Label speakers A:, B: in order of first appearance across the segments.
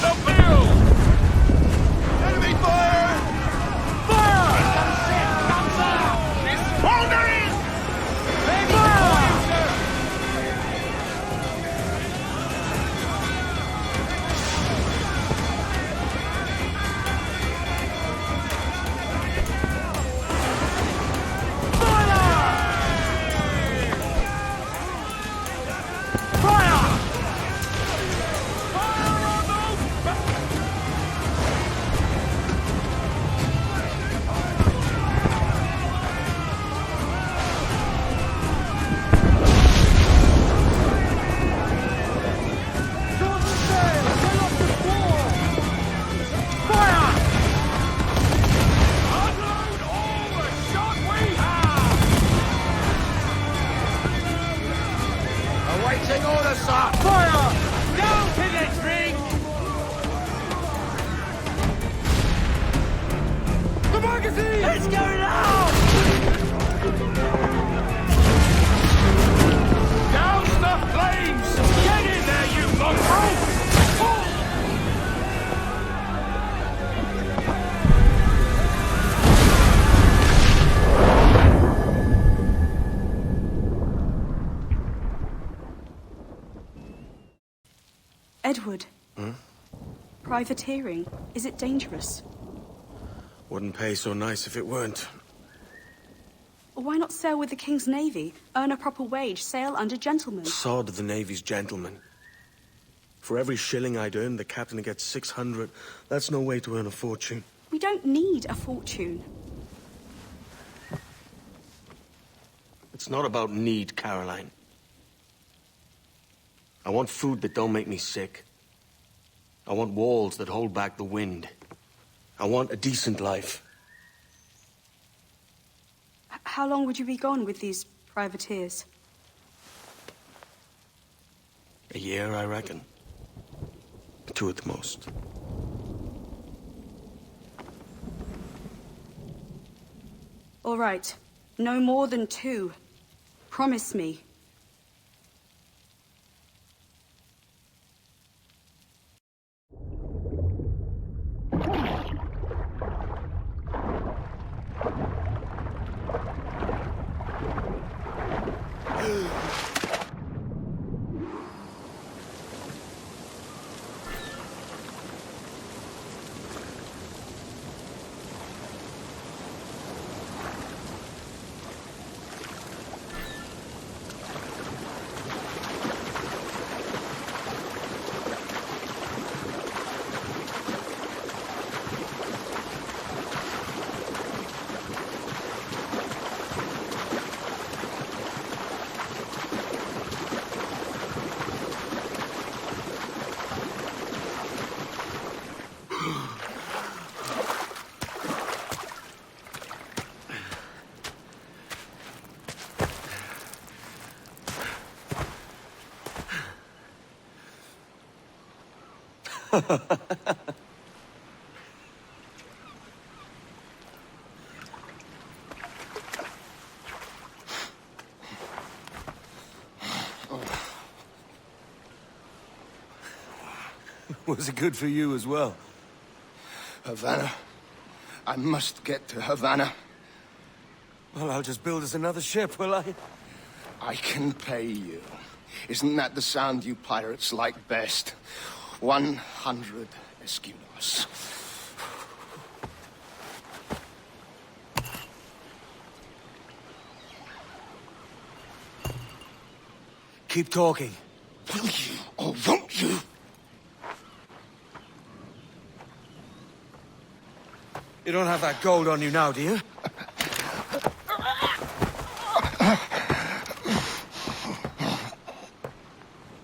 A: The bill!
B: Enemy fire!
A: Fire! It's foundering!
B: Awaiting orders, sir!
A: Fire! Down to the string! The magazine! It's going out! Douse the flames! Get in there, you mongrel!
C: Edward. Privateering. Is it dangerous?
D: Wouldn't pay so nice if it weren't.
C: Why not sail with the King's Navy? Earn a proper wage, sail under gentlemen.
D: Sod the Navy's gentlemen. For every shilling I'd earn, the captain gets 600. That's no way to earn a fortune.
C: We don't need a fortune.
D: It's not about need, Caroline. I want food that don't make me sick. I want walls that hold back the wind. I want a decent life.
C: How long would you be gone with these privateers?
D: A year, I reckon. 2 at the most.
C: All right. No more than 2. Promise me.
D: Was it good for you as well?
B: Havana. I must get to Havana.
D: Well, I'll just build us another ship, will I?
B: I can pay you. Isn't that the sound you pirates like best? 100 escudos.
D: Keep talking.
B: Will you or won't you?
D: You don't have that gold on you now, do you?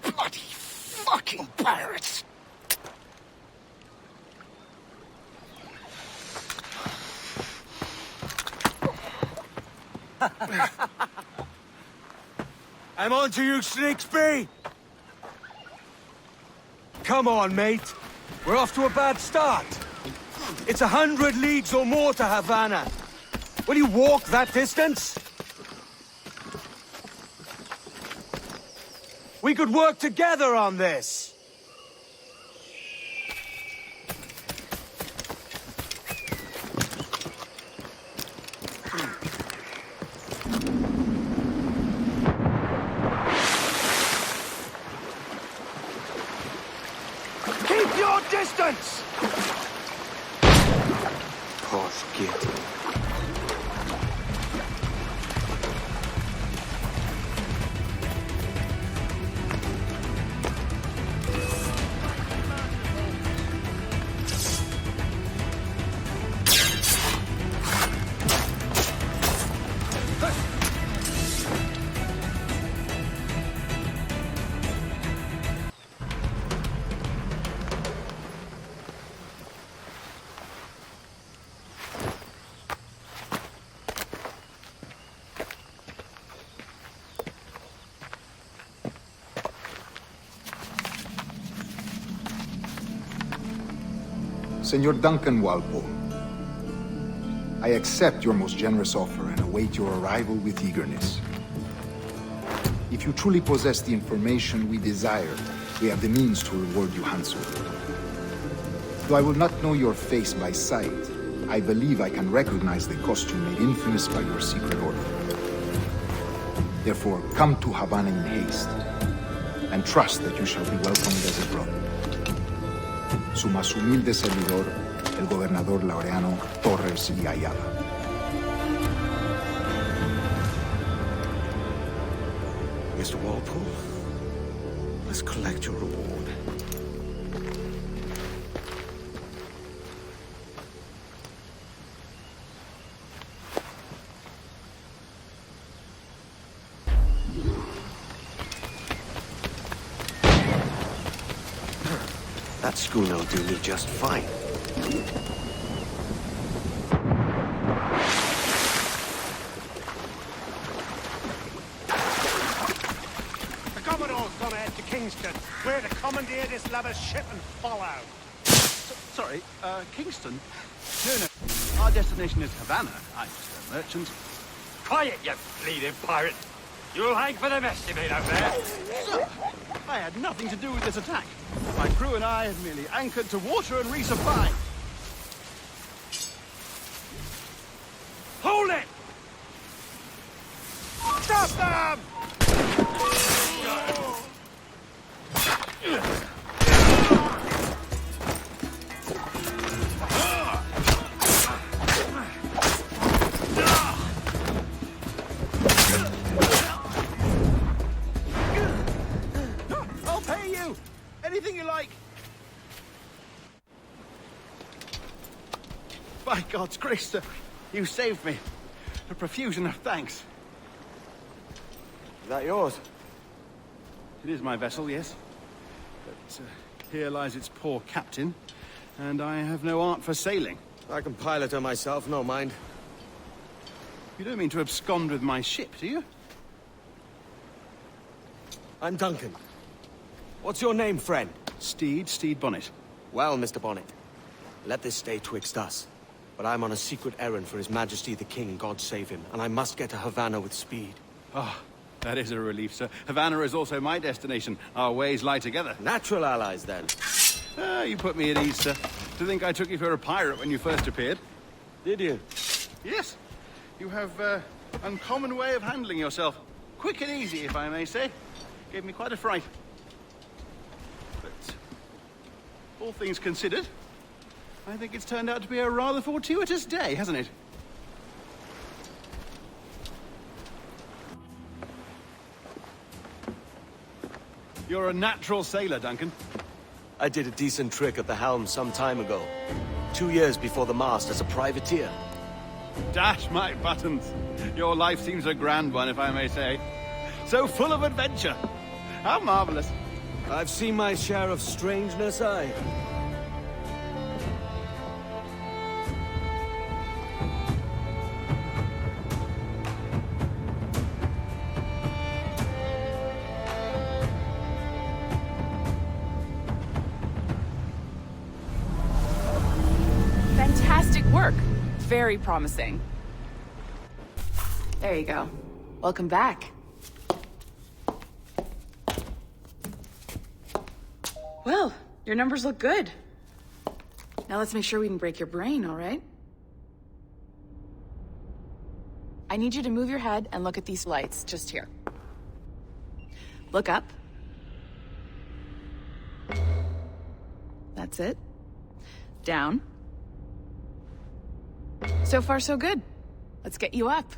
B: Bloody fucking pirates!
D: I'm on to you, Snakesby! Come on, mate. We're off to a bad start. It's 100 leagues or more to Havana. Will you walk that distance? We could work together on this.
A: Keep your distance!
E: Poor git.
F: Senor Duncan Walpole, I accept your most generous offer and await your arrival with eagerness. If you truly possess the information we desire, we have the means to reward you handsomely. Though I will not know your face by sight, I believe I can recognize the costume made infamous by your secret order. Therefore, come to Havana in haste, and trust that you shall be welcomed as a brother. Su más humilde servidor, el gobernador Laureano Torres y Ayala.
E: Mr. Walpole, let's collect your reward. That schooner will do me just fine.
A: The Commodore's gone ahead to Kingston. We're to commandeer this lover's ship and follow.
G: Sorry, Kingston? No. Our destination is Havana. I'm just a merchant.
A: Quiet, you bleeding pirate. You'll hang for the mess you made out there.
G: Sir, I had nothing to do with this attack. My crew and I had merely anchored to water and resupply.
A: Hold it! Stop them!
G: I'll pay you! Anything you like! By God's grace, sir, you saved me. A profusion of thanks.
E: Is that yours?
G: It is my vessel, yes. But here lies its poor captain, and I have no art for sailing.
E: I can pilot her myself, no mind.
G: You don't mean to abscond with my ship, do you?
E: I'm Duncan. What's your name, friend?
G: Steed Bonnet.
E: Well, Mr. Bonnet, let this stay twixt us. But I'm on a secret errand for His Majesty the King, God save him, and I must get to Havana with speed.
G: Ah, that is a relief, sir. Havana is also my destination. Our ways lie together.
E: Natural allies, then.
G: You put me at ease, sir. To think I took you for a pirate when you first appeared.
E: Did you?
G: Yes. You have uncommon way of handling yourself. Quick and easy, if I may say. Gave me quite a fright. But all things considered, I think it's turned out to be a rather fortuitous day, hasn't it? You're a natural sailor, Duncan.
E: I did a decent trick at the helm some time ago. 2 years before the mast as a privateer.
G: Dash my buttons. Your life seems a grand one, if I may say. So full of adventure. How marvelous.
E: I've seen my share of strangeness, aye.
H: Fantastic work. Very promising. There you go. Welcome back. Well, your numbers look good. Now let's make sure we can break your brain, all right? I need you to move your head and look at these lights just here. Look up. That's it. Down. So far, so good. Let's get you up.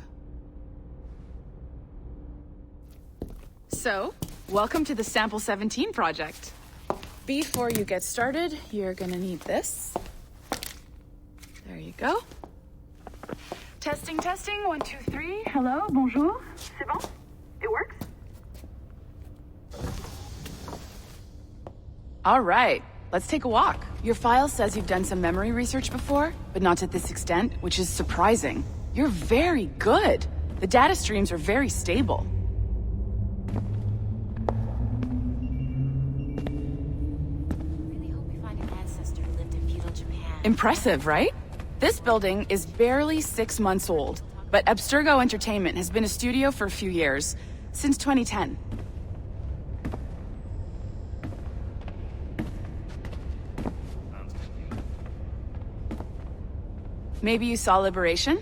H: So, welcome to the Sample 17 project. Before you get started, you're gonna need this. There you go. Testing, testing, 1, 2, 3. Hello, bonjour. C'est bon? It works? All right, let's take a walk. Your file says you've done some memory research before, but not to this extent, which is surprising. You're very good. The data streams are very stable.
I: Really hope we find an ancestor who lived in feudal Japan.
H: Impressive, right? This building is barely 6 months old, but Abstergo Entertainment has been a studio for a few years, since 2010. Maybe you saw Liberation?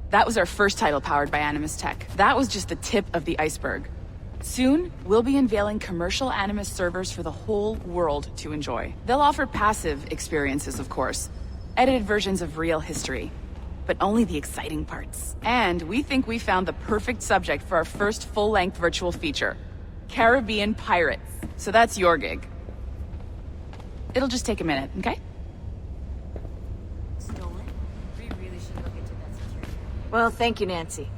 H: That was our first title powered by Animus Tech. That was just the tip of the iceberg. Soon, we'll be unveiling commercial Animus servers for the whole world to enjoy. They'll offer passive experiences, of course. Edited versions of real history. But only the exciting parts. And we think we found the perfect subject for our first full-length virtual feature. Caribbean pirates. So that's your gig. It'll just take a minute, okay?
I: Stolen? We really should look into that security.
J: Well, thank you, Nancy.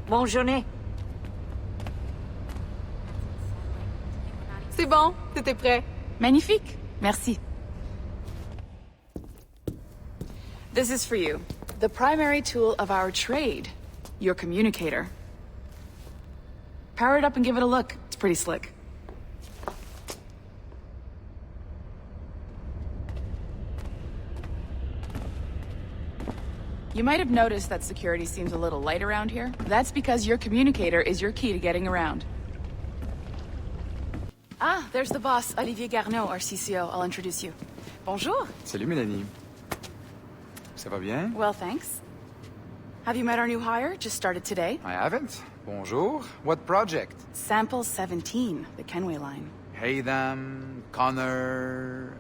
J: Bonne journée.
H: C'est bon, tout est prêt. Magnifique. Merci. This is for you. The primary tool of our trade. Your communicator. Power it up and give it a look. It's pretty slick. You might have noticed that security seems a little light around here. That's because your communicator is your key to getting around. Ah, there's the boss, Olivier Garneau, our CCO. I'll introduce you. Bonjour.
K: Salut, Mélanie. Ça va bien?
H: Well, thanks. Have you met our new hire? Just started today.
K: I haven't. Bonjour. What project?
H: Sample 17, the Kenway line.
K: Haytham, Connor...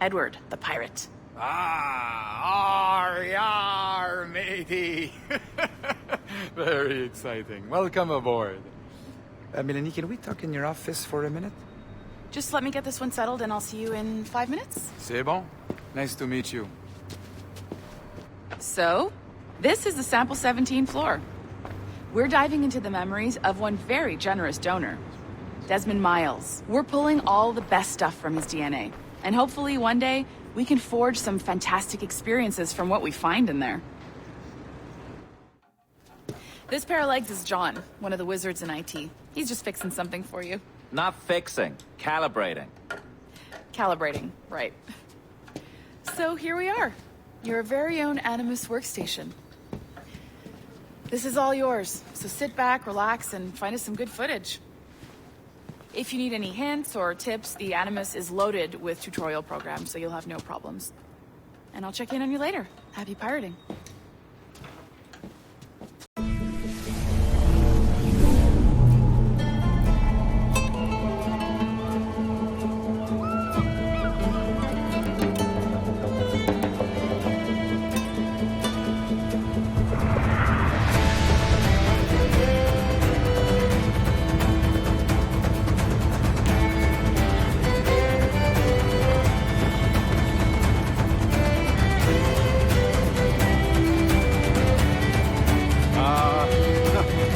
H: Edward, the pirate.
K: Ah, yar, matey. Very exciting. Welcome aboard. Mélanie, can we talk in your office for a minute?
H: Just let me get this one settled and I'll see you in 5 minutes.
K: C'est bon. Nice to meet you.
H: So, this is the Sample 17 floor. We're diving into the memories of one very generous donor, Desmond Miles. We're pulling all the best stuff from his DNA. And hopefully one day, we can forge some fantastic experiences from what we find in there. This pair of legs is John, one of the wizards in IT. He's just fixing something for you.
L: Not fixing, calibrating.
H: Calibrating, right. So here we are, your very own Animus workstation. This is all yours, so sit back, relax, and find us some good footage. If you need any hints or tips, the Animus is loaded with tutorial programs, so you'll have no problems. And I'll check in on you later. Happy pirating.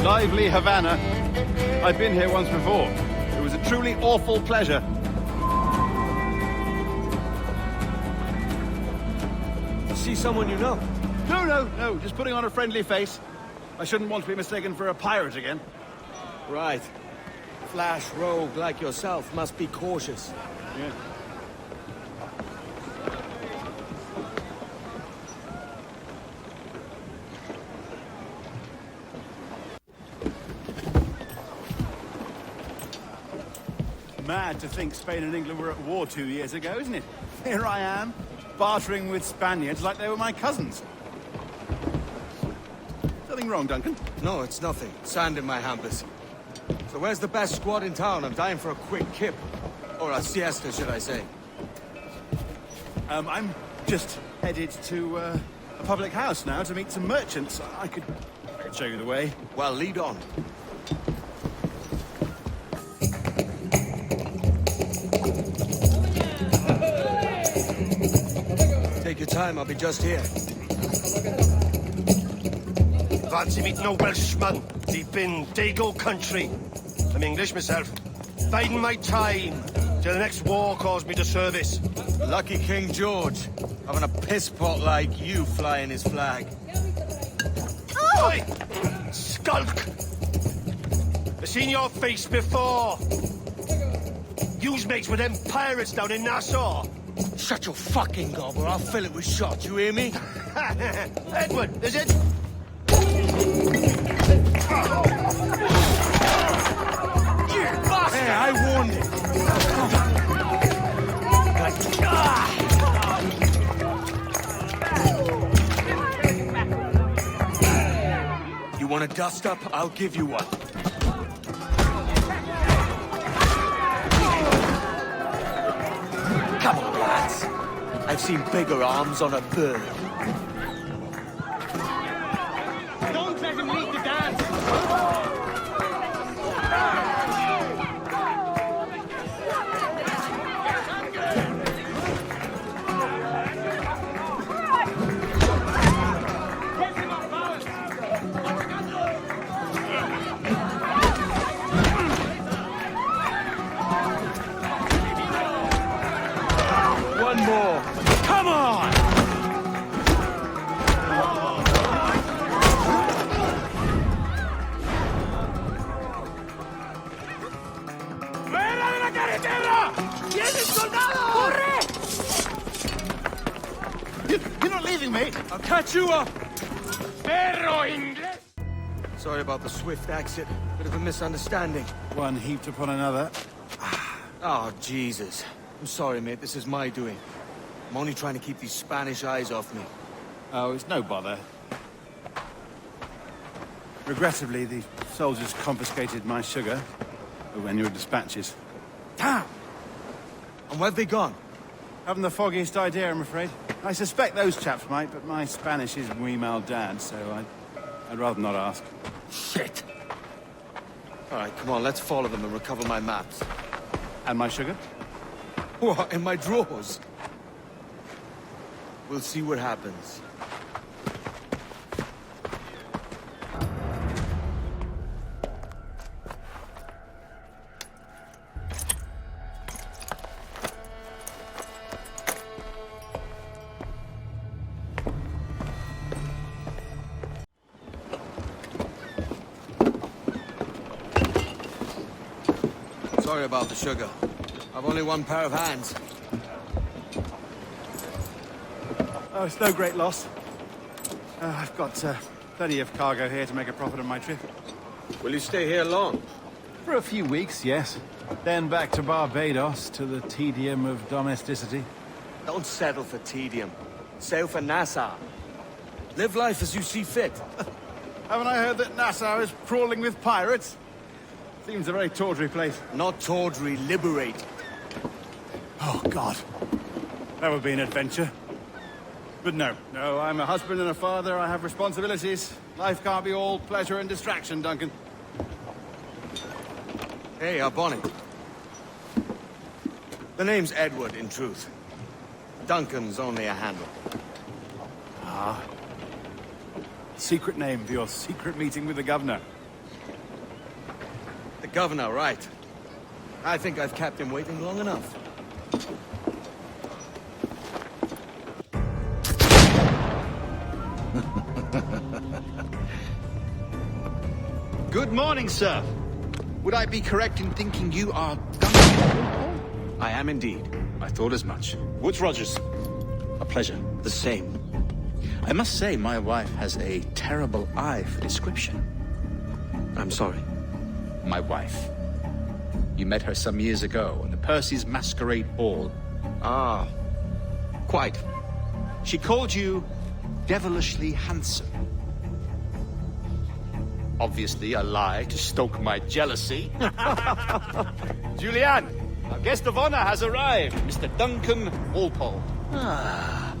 G: Lively Havana. I've been here once before. It was a truly awful pleasure.
D: See someone you know?
G: No, just putting on a friendly face. I shouldn't want to be mistaken for a pirate again.
E: Right. Flash rogue like yourself must be cautious.
G: Yeah. Mad to think Spain and England were at war 2 years ago, isn't it? Here I am, bartering with Spaniards like they were my cousins. Something wrong, Duncan?
E: No, it's nothing. Sand in my hampers. So where's the best squad in town? I'm dying for a quick kip. Or a siesta, should I say.
G: I'm just headed to a public house now to meet some merchants. I could show you the way.
E: Well, lead on. Take your time, I'll be just here.
B: Fancy meeting no Welshman deep in Dago country. I'm English myself. Biding my time till the next war calls me to service.
D: Lucky King George, having a piss pot like you flying his flag.
B: Oi! Skulk! I've seen your face before. You's mates with them pirates down in Nassau.
D: Shut your fucking gob or I'll fill it with shot, you hear me?
B: Edward, is it?
D: Hey, I warned him. You want a dust up? I'll give you one. Come on, lads. I've seen bigger arms on a bird.
A: Don't let him lead the dance!
D: One more. Come on!
A: ¡Fuera de la carretera! ¡Vienen soldados! ¡Corre!
G: You're not leaving me.
D: I'll catch you up!
A: ¡Perro inglés!
E: Sorry about the swift exit. Bit of a misunderstanding.
G: One heaped upon another.
E: Oh, Jesus. I'm sorry, mate. This is my doing. I'm only trying to keep these Spanish eyes off me.
G: Oh, it's no bother. Regrettably, the soldiers confiscated my sugar when your dispatches.
E: Damn! And where've they gone?
G: Haven't the foggiest idea, I'm afraid. I suspect those chaps might, but my Spanish is muy mal dad, so I'd rather not ask.
E: Shit! All right, come on, let's follow them and recover my maps.
G: And my sugar?
E: What, in my drawers? We'll see what happens. Sorry about the sugar. I've only one pair of hands.
G: Oh, it's no great loss. I've got plenty of cargo here to make a profit on my trip.
E: Will you stay here long?
G: For a few weeks, yes. Then back to Barbados, to the tedium of domesticity.
E: Don't settle for tedium. Sail for Nassau. Live life as you see fit.
G: Haven't I heard that Nassau is crawling with pirates? Seems a very tawdry place.
E: Not tawdry, liberate.
G: Oh, God. That would be an adventure. But no, I'm a husband and a father. I have responsibilities. Life can't be all pleasure and distraction, Duncan.
E: Hey, Bonnie. The name's Edward, in truth. Duncan's only a handle.
G: Ah. Secret name for your secret meeting with the governor.
E: The governor, right. I think I've kept him waiting long enough.
M: Good morning, sir. Would I be correct in thinking you are Duncan?
E: I am indeed.
M: I thought as much. Woods Rogers. A pleasure.
E: The same.
M: I must say, my wife has a terrible eye for description.
E: I'm sorry.
M: My wife. You met her some years ago at the Percy's Masquerade Ball.
E: Ah, quite.
M: She called you devilishly handsome. Obviously a lie to stoke my jealousy. Julianne, our guest of honor has arrived, Mr. Duncan Walpole.
N: Ah.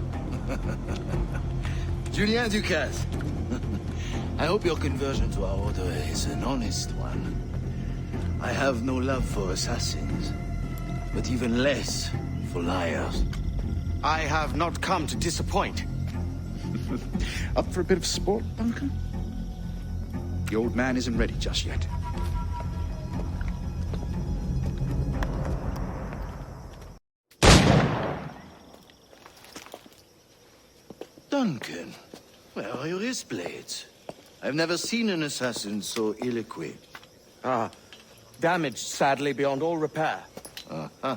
N: Julien Ducasse. I hope your conversion to our order is an honest one. I have no love for assassins, but even less for liars.
E: I have not come to disappoint.
M: Up for a bit of sport, Duncan? The old man isn't ready just yet.
N: Duncan, where are your wrist blades? I've never seen an assassin so ill-equipped.
E: Ah, damaged sadly beyond all repair.
N: Uh-huh.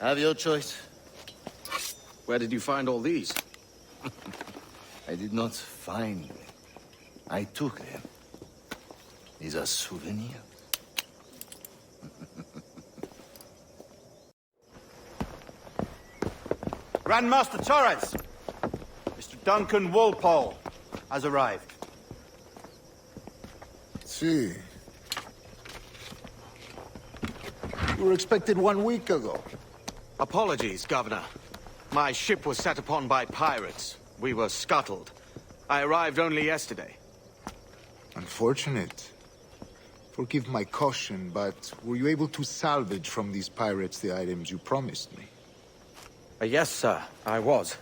N: Have your choice.
E: Where did you find all these?
N: I did not find them. I took them. These are souvenirs.
G: Grandmaster Torres! Mr. Duncan Walpole has arrived.
F: See. You were expected 1 week ago.
E: Apologies, Governor. My ship was set upon by pirates. We were scuttled. I arrived only yesterday.
F: Unfortunate. Forgive my caution, but were you able to salvage from these pirates the items you promised me?
E: Yes, sir, I was.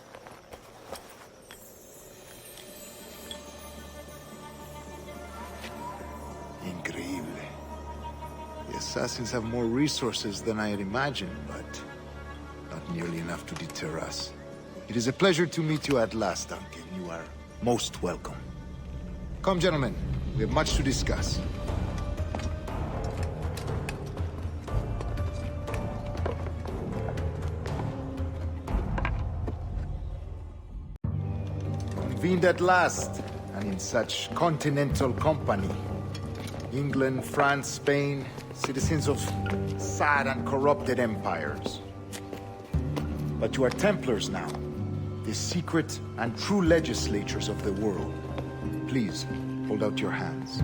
F: Increíble. The assassins have more resources than I had imagined, but not nearly enough to deter us. It is a pleasure to meet you at last, Duncan. You are most welcome. Come, gentlemen. We have much to discuss. Convened at last, and in such continental company. England, France, Spain, citizens of sad and corrupted empires. But you are Templars now, the secret and true legislators of the world. Please, hold out your hands.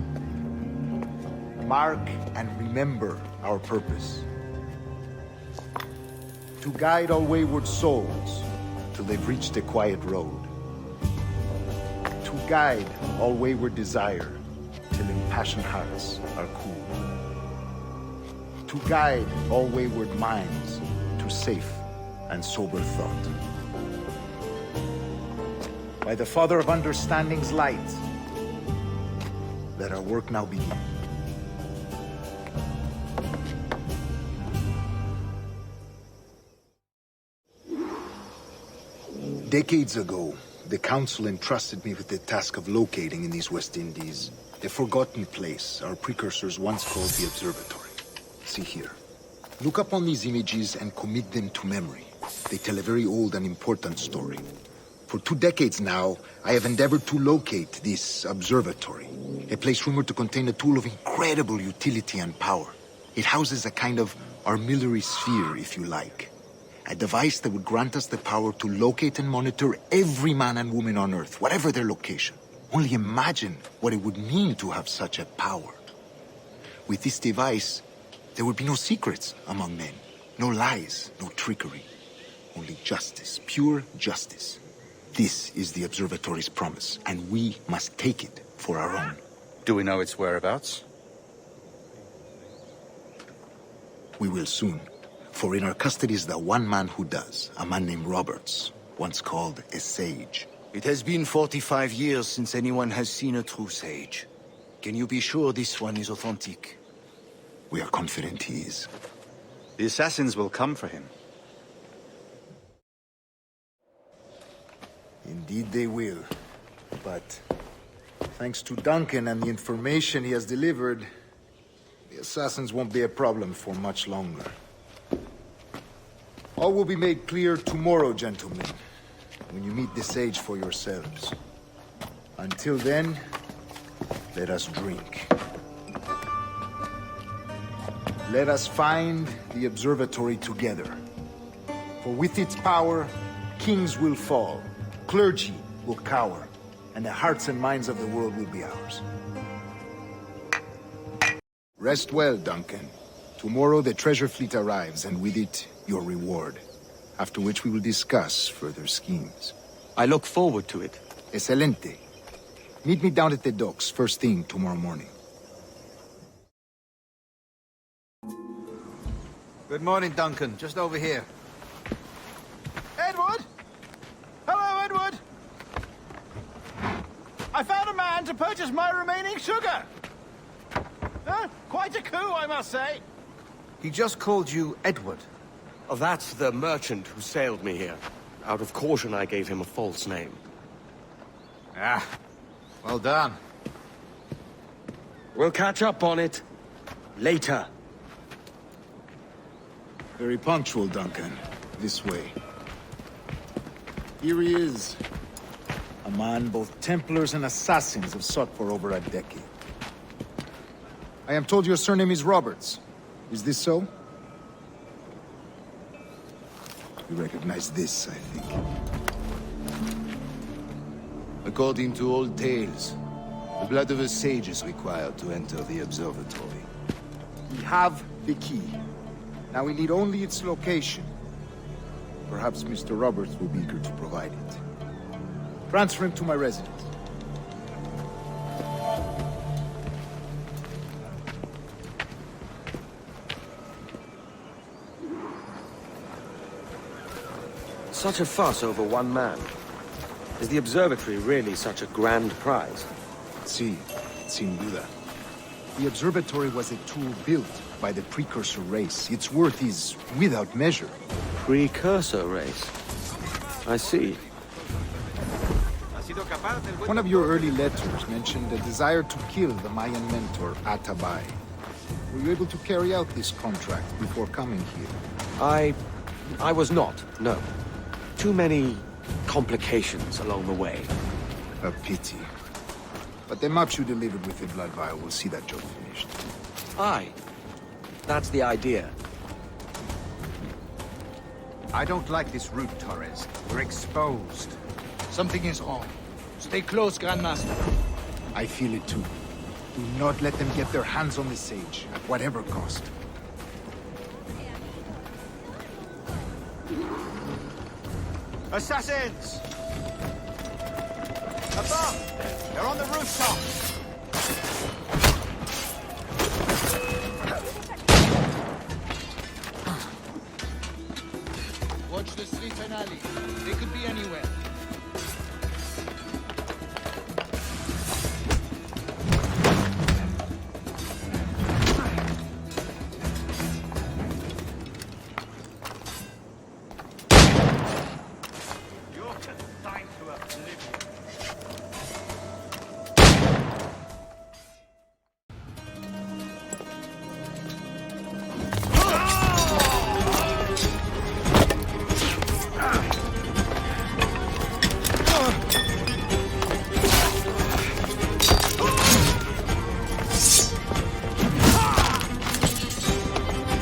F: Mark and remember our purpose. To guide all wayward souls till they've reached a quiet road. To guide all wayward desire till impassioned hearts are cool. To guide all wayward minds to safe and sober thought. By the Father of Understanding's light, let our work now begin. Decades ago, the Council entrusted me with the task of locating in these West Indies a forgotten place our precursors once called the Observatory. See here. Look upon these images and commit them to memory. They tell a very old and important story. For 2 decades now, I have endeavored to locate this observatory, a place rumored to contain a tool of incredible utility and power. It houses a kind of armillary sphere, if you like. A device that would grant us the power to locate and monitor every man and woman on Earth, whatever their location. Only imagine what it would mean to have such a power. With this device, there would be no secrets among men, no lies, no trickery. Only justice, pure justice. This is the observatory's promise, and we must take it for our own.
M: Do we know its whereabouts?
F: We will soon. For in our custody is the one man who does, a man named Roberts, once called a sage.
N: It has been 45 years since anyone has seen a true sage. Can you be sure this one is authentic?
F: We are confident he is.
M: The assassins will come for him.
F: Indeed they will. But thanks to Duncan and the information he has delivered, the assassins won't be a problem for much longer. All will be made clear tomorrow, gentlemen, when you meet the sage for yourselves. Until then, let us drink. Let us find the observatory together. For with its power, kings will fall, clergy will cower, and the hearts and minds of the world will be ours. Rest well, Duncan. Tomorrow the treasure fleet arrives, and with it, your reward. After which we will discuss further schemes.
E: I look forward to it.
F: Excelente. Meet me down at the docks first thing tomorrow morning.
M: Good morning, Duncan. Just over here. Edward! Hello, Edward! I found a man to purchase my remaining sugar! Quite a coup, I must say.
G: He just called you Edward.
E: Oh, that's the merchant who sailed me here. Out of caution, I gave him a false name.
M: Ah, well done.
E: We'll catch up on it later.
F: Very punctual, Duncan. This way. Here he is. A man both Templars and Assassins have sought for over a decade. I am told your surname is Roberts. Is this so? You recognize this, I think.
N: According to old tales, the blood of a sage is required to enter the observatory.
F: We have the key. Now we need only its location. Perhaps Mr. Roberts will be eager to provide it. Transfer him to my residence.
E: Such a fuss over one man. Is the observatory really such a grand prize?
F: Si, sin duda. The observatory was a tool built by the precursor race. Its worth is without measure.
E: Precursor race? I see.
F: One of your early letters mentioned a desire to kill the Mayan mentor, Atabay. Were you able to carry out this contract before coming here?
E: I was not, no. Too many complications along the way.
F: A pity. But the maps you delivered with the blood vial will see that job finished.
E: Aye. That's the idea.
M: I don't like this route, Torres. We're exposed.
N: Something is wrong. Stay close, Grandmaster.
F: I feel it too. Do not let them get their hands on the sage, at whatever cost.
M: Assassins! Above! They're on the rooftop!
N: Watch the streets and alley. They could be anywhere.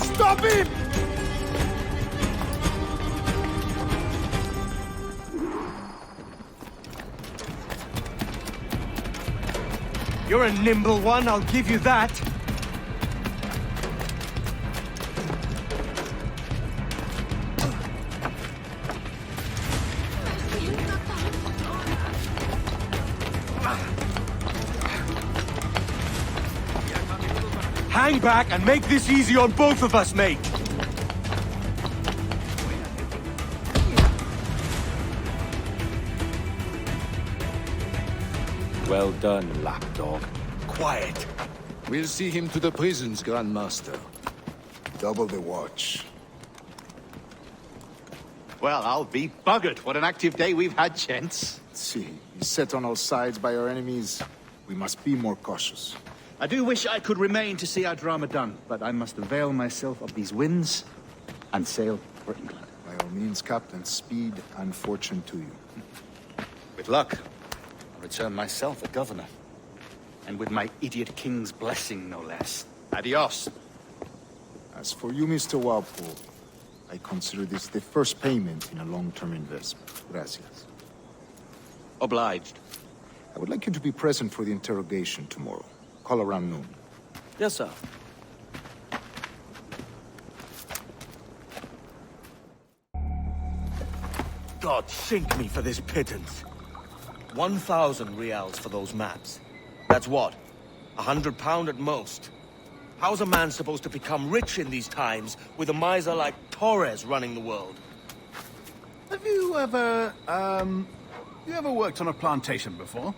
F: Stop him!
D: You're a nimble one, I'll give you that. Hang back and make this easy on both of us, mate.
E: Well done, lapdog. Quiet.
N: We'll see him to the prisons, Grandmaster.
F: Double the watch.
M: Well, I'll be buggered. What an active day we've had, gents.
F: See, beset on all sides by our enemies. We must be more cautious.
M: I do wish I could remain to see our drama done, but I must avail myself of these winds and sail for England.
F: By all means, Captain, speed and fortune to you.
M: With luck, I'll return myself a governor. And with my idiot king's blessing, no less. Adios.
F: As for you, Mr. Walpole, I consider this the first payment in a long-term investment. Gracias.
E: Obliged.
F: I would like you to be present for the interrogation tomorrow. Call around noon.
E: Yes, sir. God sink me for this pittance. 1,000 reals for those maps. That's what? £100 at most. How's a man supposed to become rich in these times with a miser like Torres running the world?
G: Have you ever, worked on a plantation before?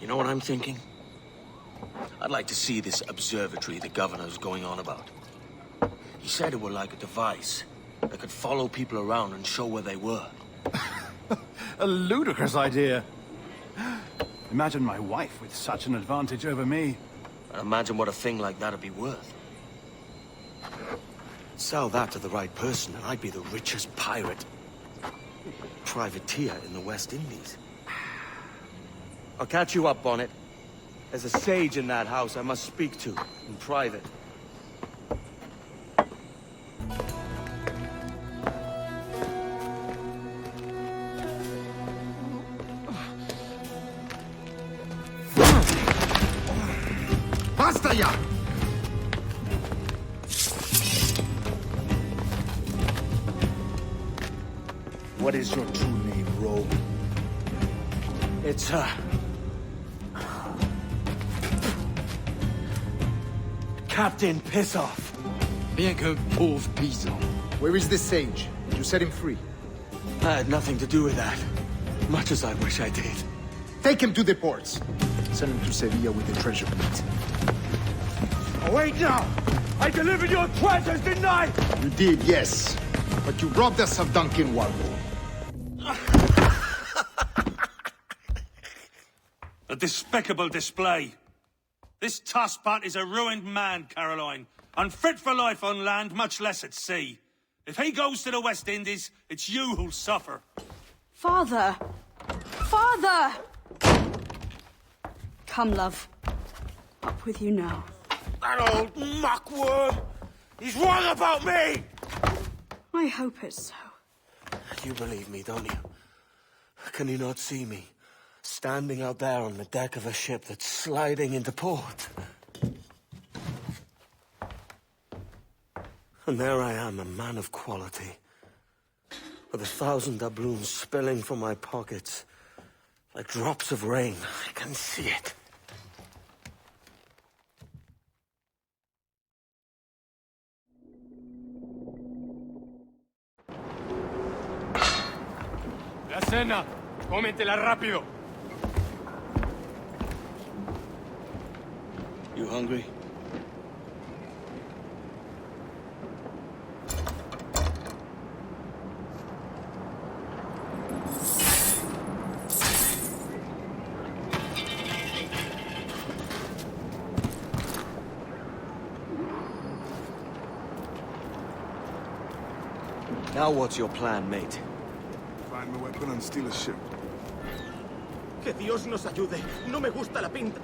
E: You know what I'm thinking? I'd like to see this observatory the governor's going on about. He said it were like a device that could follow people around and show where they were.
G: A ludicrous idea. Imagine my wife with such an advantage over me.
E: And imagine what a thing like that'd be worth. Sell that to the right person and I'd be the richest pirate. Privateer in the West Indies. I'll catch you up on it. There's a sage in that house I must speak to, in private.
F: Basta ya! What is your true name, rogue?
E: It's, Captain Pissoff.
N: Bien que pauvre paysan.
F: Where is the sage? You set him free.
E: I had nothing to do with that. Much as I wish I did.
F: Take him to the ports. Send him to Sevilla with the treasure plate.
D: Oh, wait now! I delivered your treasures, didn't I?
F: You did, yes. But you robbed us of Duncan Walpole.
A: A despicable display. This tosspot is a ruined man, Caroline. Unfit for life on land, much less at sea. If he goes to the West Indies, it's you who'll suffer.
C: Father! Father! Come, love. Up with you now.
B: That old muckworm! He's wrong about me!
C: I hope it's so.
E: You believe me, don't you? Can you not see me? Standing out there on the deck of a ship that's sliding into port. And there I am, a man of quality. With 1,000 doubloons spilling from my pockets. Like drops of rain. I can see it.
D: La cena. Cómetela rápido.
E: You hungry? Now what's your plan, mate?
O: Find a weapon and steal a ship.
B: Que Dios nos ayude. No me gusta la pinta.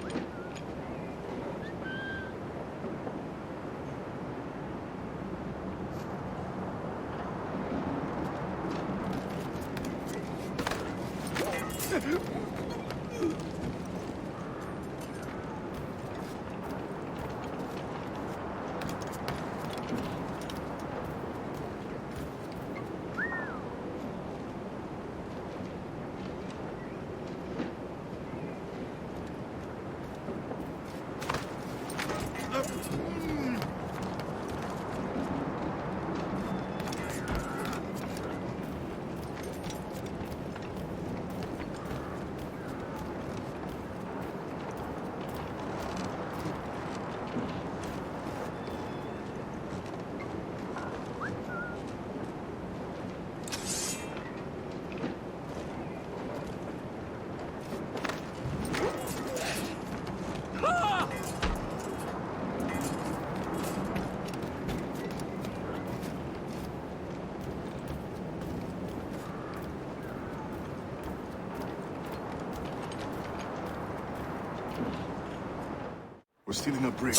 O: We're stealing a brig.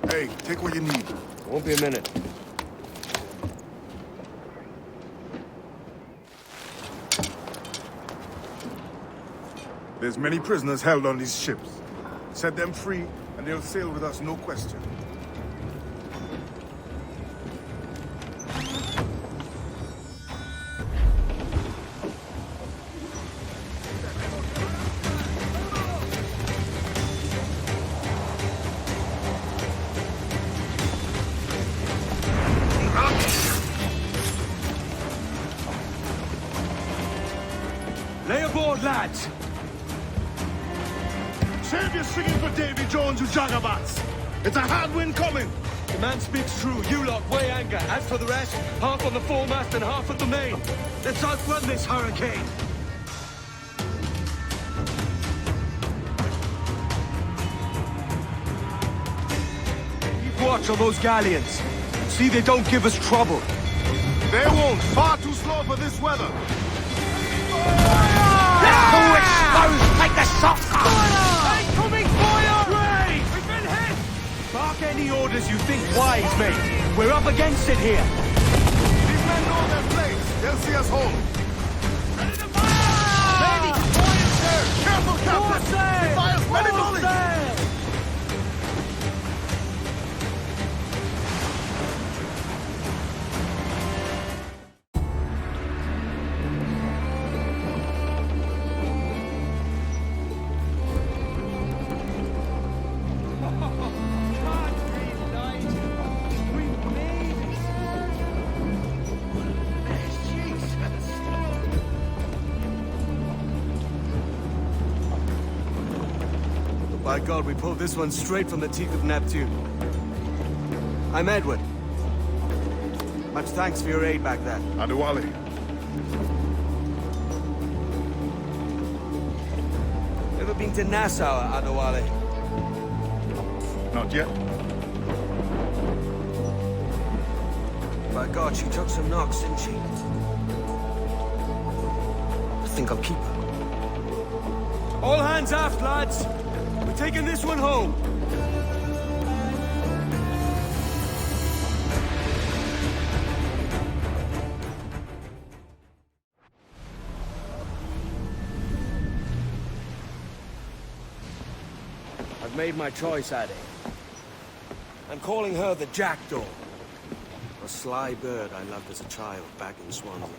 O: Hey, take what you need.
E: Won't be a minute.
O: There's many prisoners held on these ships. Set them free, and they'll sail with us, no question. Save your singing for Davy Jones, you jagabats! It's a hard wind coming!
D: The man speaks true. You lot weigh anchor. As for the rest, half on the foremast and half at the main. Let's outrun this hurricane. Keep watch on those galleons. See they don't give us trouble.
O: They won't. Far too slow for this weather.
D: Let's expose like the soccer! Incoming fire! Great! We've been hit! Bark any orders you think wise, mate. We're up against it here.
O: These men know their place. They'll see us home. Ready to fire! Ready! Quiet, sir! Careful, Captain! He fires many volleys!
D: By God, we pulled this one straight from the teeth of Neptune. I'm Edward. Much thanks for your aid back there.
O: Adewale.
D: Ever been to Nassau, Adewale?
O: Not yet.
D: By God, she took some knocks, didn't she? I think I'll keep her. All hands aft, lads! We're taking this one home. I've made my choice, Addy. I'm calling her the Jackdaw. A sly bird I loved as a child back in Swansea.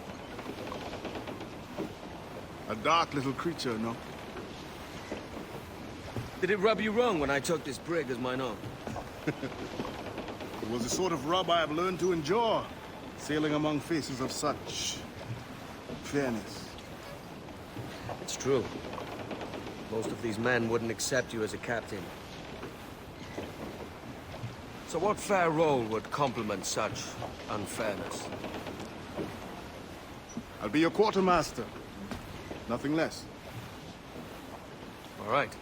O: A dark little creature, no?
D: Did it rub you wrong when I took this brig as mine own?
O: It was the sort of rub I have learned to endure, sailing among faces of such fairness.
D: It's true. Most of these men wouldn't accept you as a captain. So what fair role would complement such unfairness?
O: I'll be your quartermaster. Nothing less.
D: All right.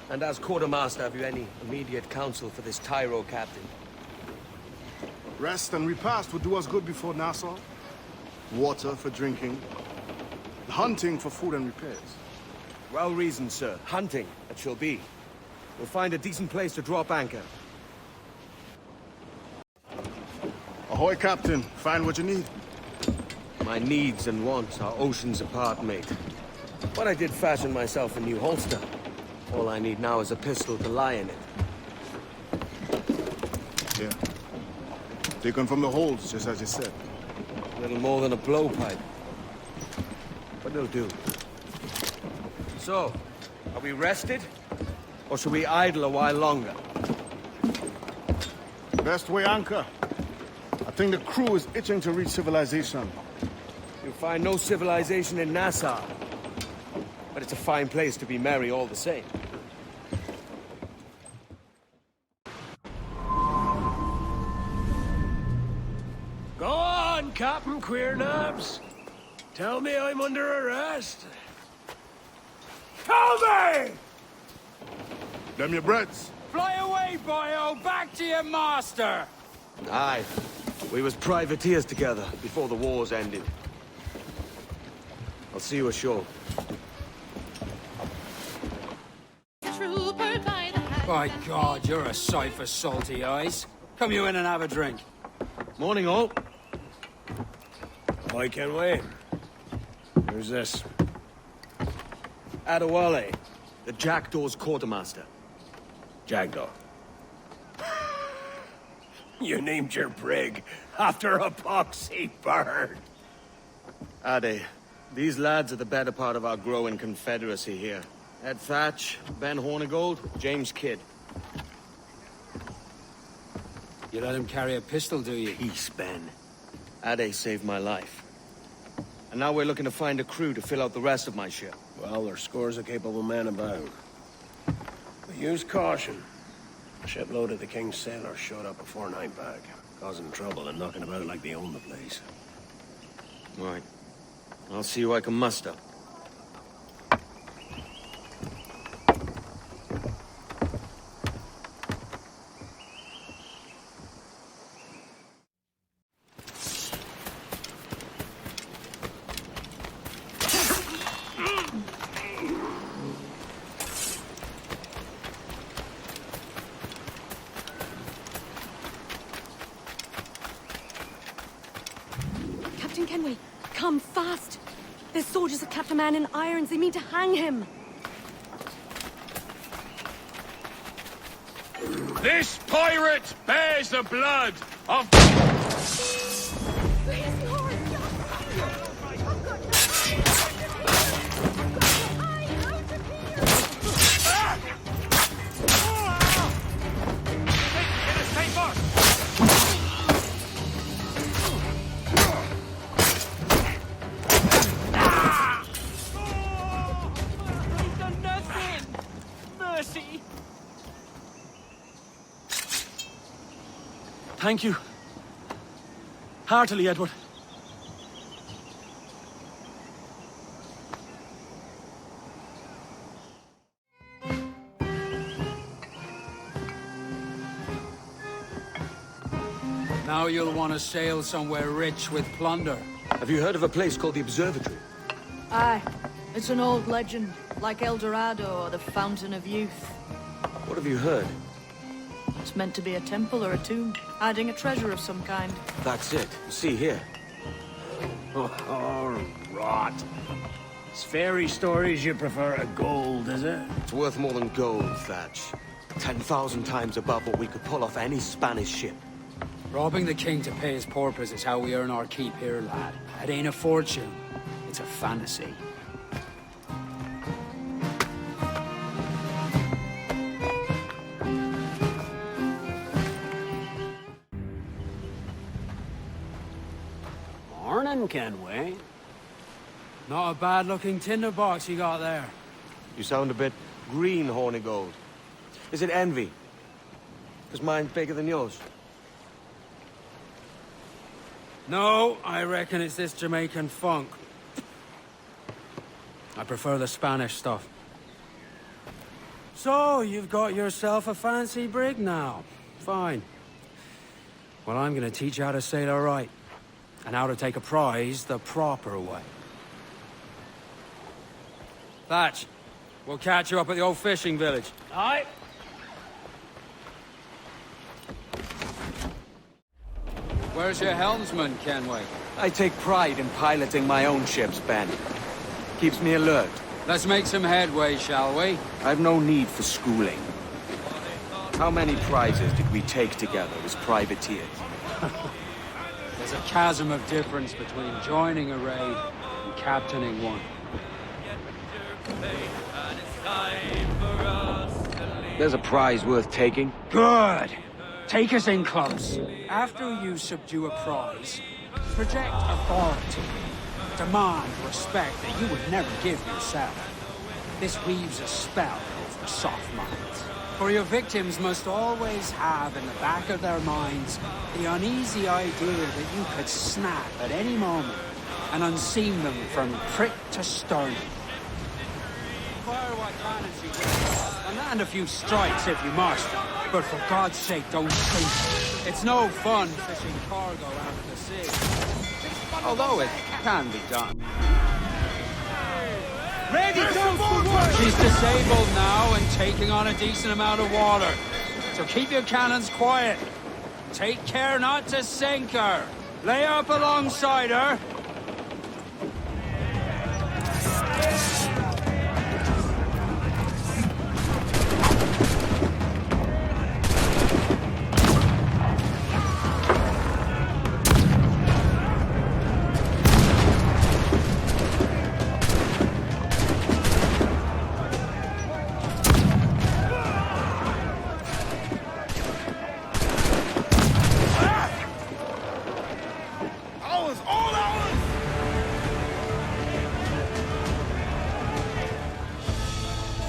D: And as quartermaster, have you any immediate counsel for this Tyro captain?
O: Rest and repast would do us good before Nassau. Water for drinking. Hunting for food and repairs.
D: Well reasoned, sir. Hunting, it shall be. We'll find a decent place to drop anchor.
O: Ahoy, Captain. Find what you need.
D: My needs and wants are oceans apart, mate. But I did fashion myself a new holster. All I need now is a pistol to lie in it.
O: Yeah. Taken from the holds, just as you said.
D: Little more than a blowpipe. But it'll do. So, are we rested? Or should we idle a while longer?
O: Best way anchor. I think the crew is itching to reach civilization.
D: You'll find no civilization in Nassau. But it's a fine place to be merry all the same.
P: Go on, Captain Queernabs. Tell me I'm under arrest. Tell me!
O: Them your breads.
P: Fly away, boyo! Back to your master!
D: Aye. We was privateers together before the wars ended. I'll see you ashore.
P: By God, you're a sight for salty eyes. Come you in and have a drink.
D: Morning, all.
P: Ahoy, Kenway. Who's this?
D: Adewale, the Jackdaw's quartermaster.
P: Jackdaw. You named your brig after a poxy bird.
D: Ade, these lads are the better part of our growing confederacy here. Ed Thatch, Ben Hornigold, James Kidd.
P: You let him carry a pistol, do you?
D: Peace, Ben. Ade saved my life. And now we're looking to find a crew to fill out the rest of my ship.
P: Well, there's scores of capable men about. use caution. A shipload of the King's sailors showed up before night back, causing trouble and knocking about like they own the place.
E: Right. I'll see who I can muster.
Q: Captain Kenway, come fast! There's soldiers have kept a man in irons. They mean to hang him.
R: This pirate bears the blood of...
A: Thank you. Heartily, Edward.
S: Now you'll want to sail somewhere rich with plunder.
E: Have you heard of a place called the Observatory?
J: Aye. It's an old legend, like El Dorado or the Fountain of Youth.
E: What have you heard?
J: It's meant to be a temple or a tomb, hiding a treasure of some kind.
E: That's it. See here.
P: Oh, rot. It's fairy stories you prefer to gold, is it?
E: It's worth more than gold, Thatch. 10,000 times above what we could pull off any Spanish ship.
S: Robbing the king to pay his porpoise is how we earn our keep here, lad. It ain't a fortune. It's a fantasy.
P: Morning, Kenway.
S: Not a bad-looking tinderbox you got there.
E: You sound a bit green, Horny Gold. Is it envy? Because mine's bigger than yours.
S: No, I reckon it's this Jamaican funk. I prefer the Spanish stuff. So, you've got yourself a fancy brig now. Fine. Well, I'm gonna teach you how to sail her right. And how to take a prize the proper way. Thatch, we'll catch you up at the old fishing village.
P: Aye.
S: Where's your helmsman, Kenway?
E: I take pride in piloting my own ships, Ben. Keeps me alert.
S: Let's make some headway, shall we?
E: I've no need for schooling. How many prizes did we take together as privateers?
S: There's a chasm of difference between joining a raid and captaining one.
E: There's a prize worth taking.
S: Good! Take us in close. After you subdue a prize, project authority. Demand respect that you would never give yourself. This weaves a spell over soft minds. For your victims must always have in the back of their minds the uneasy idea that you could snap at any moment and unseam them from prick to sternum. Fire what cannons you will, and land a few strikes if you must, but for God's sake don't sink. It's no fun fishing cargo out of the sea. Although it can be done. Ready, she's disabled now and taking on a decent amount of water. So keep your cannons quiet. Take care not to sink her. Lay up alongside her.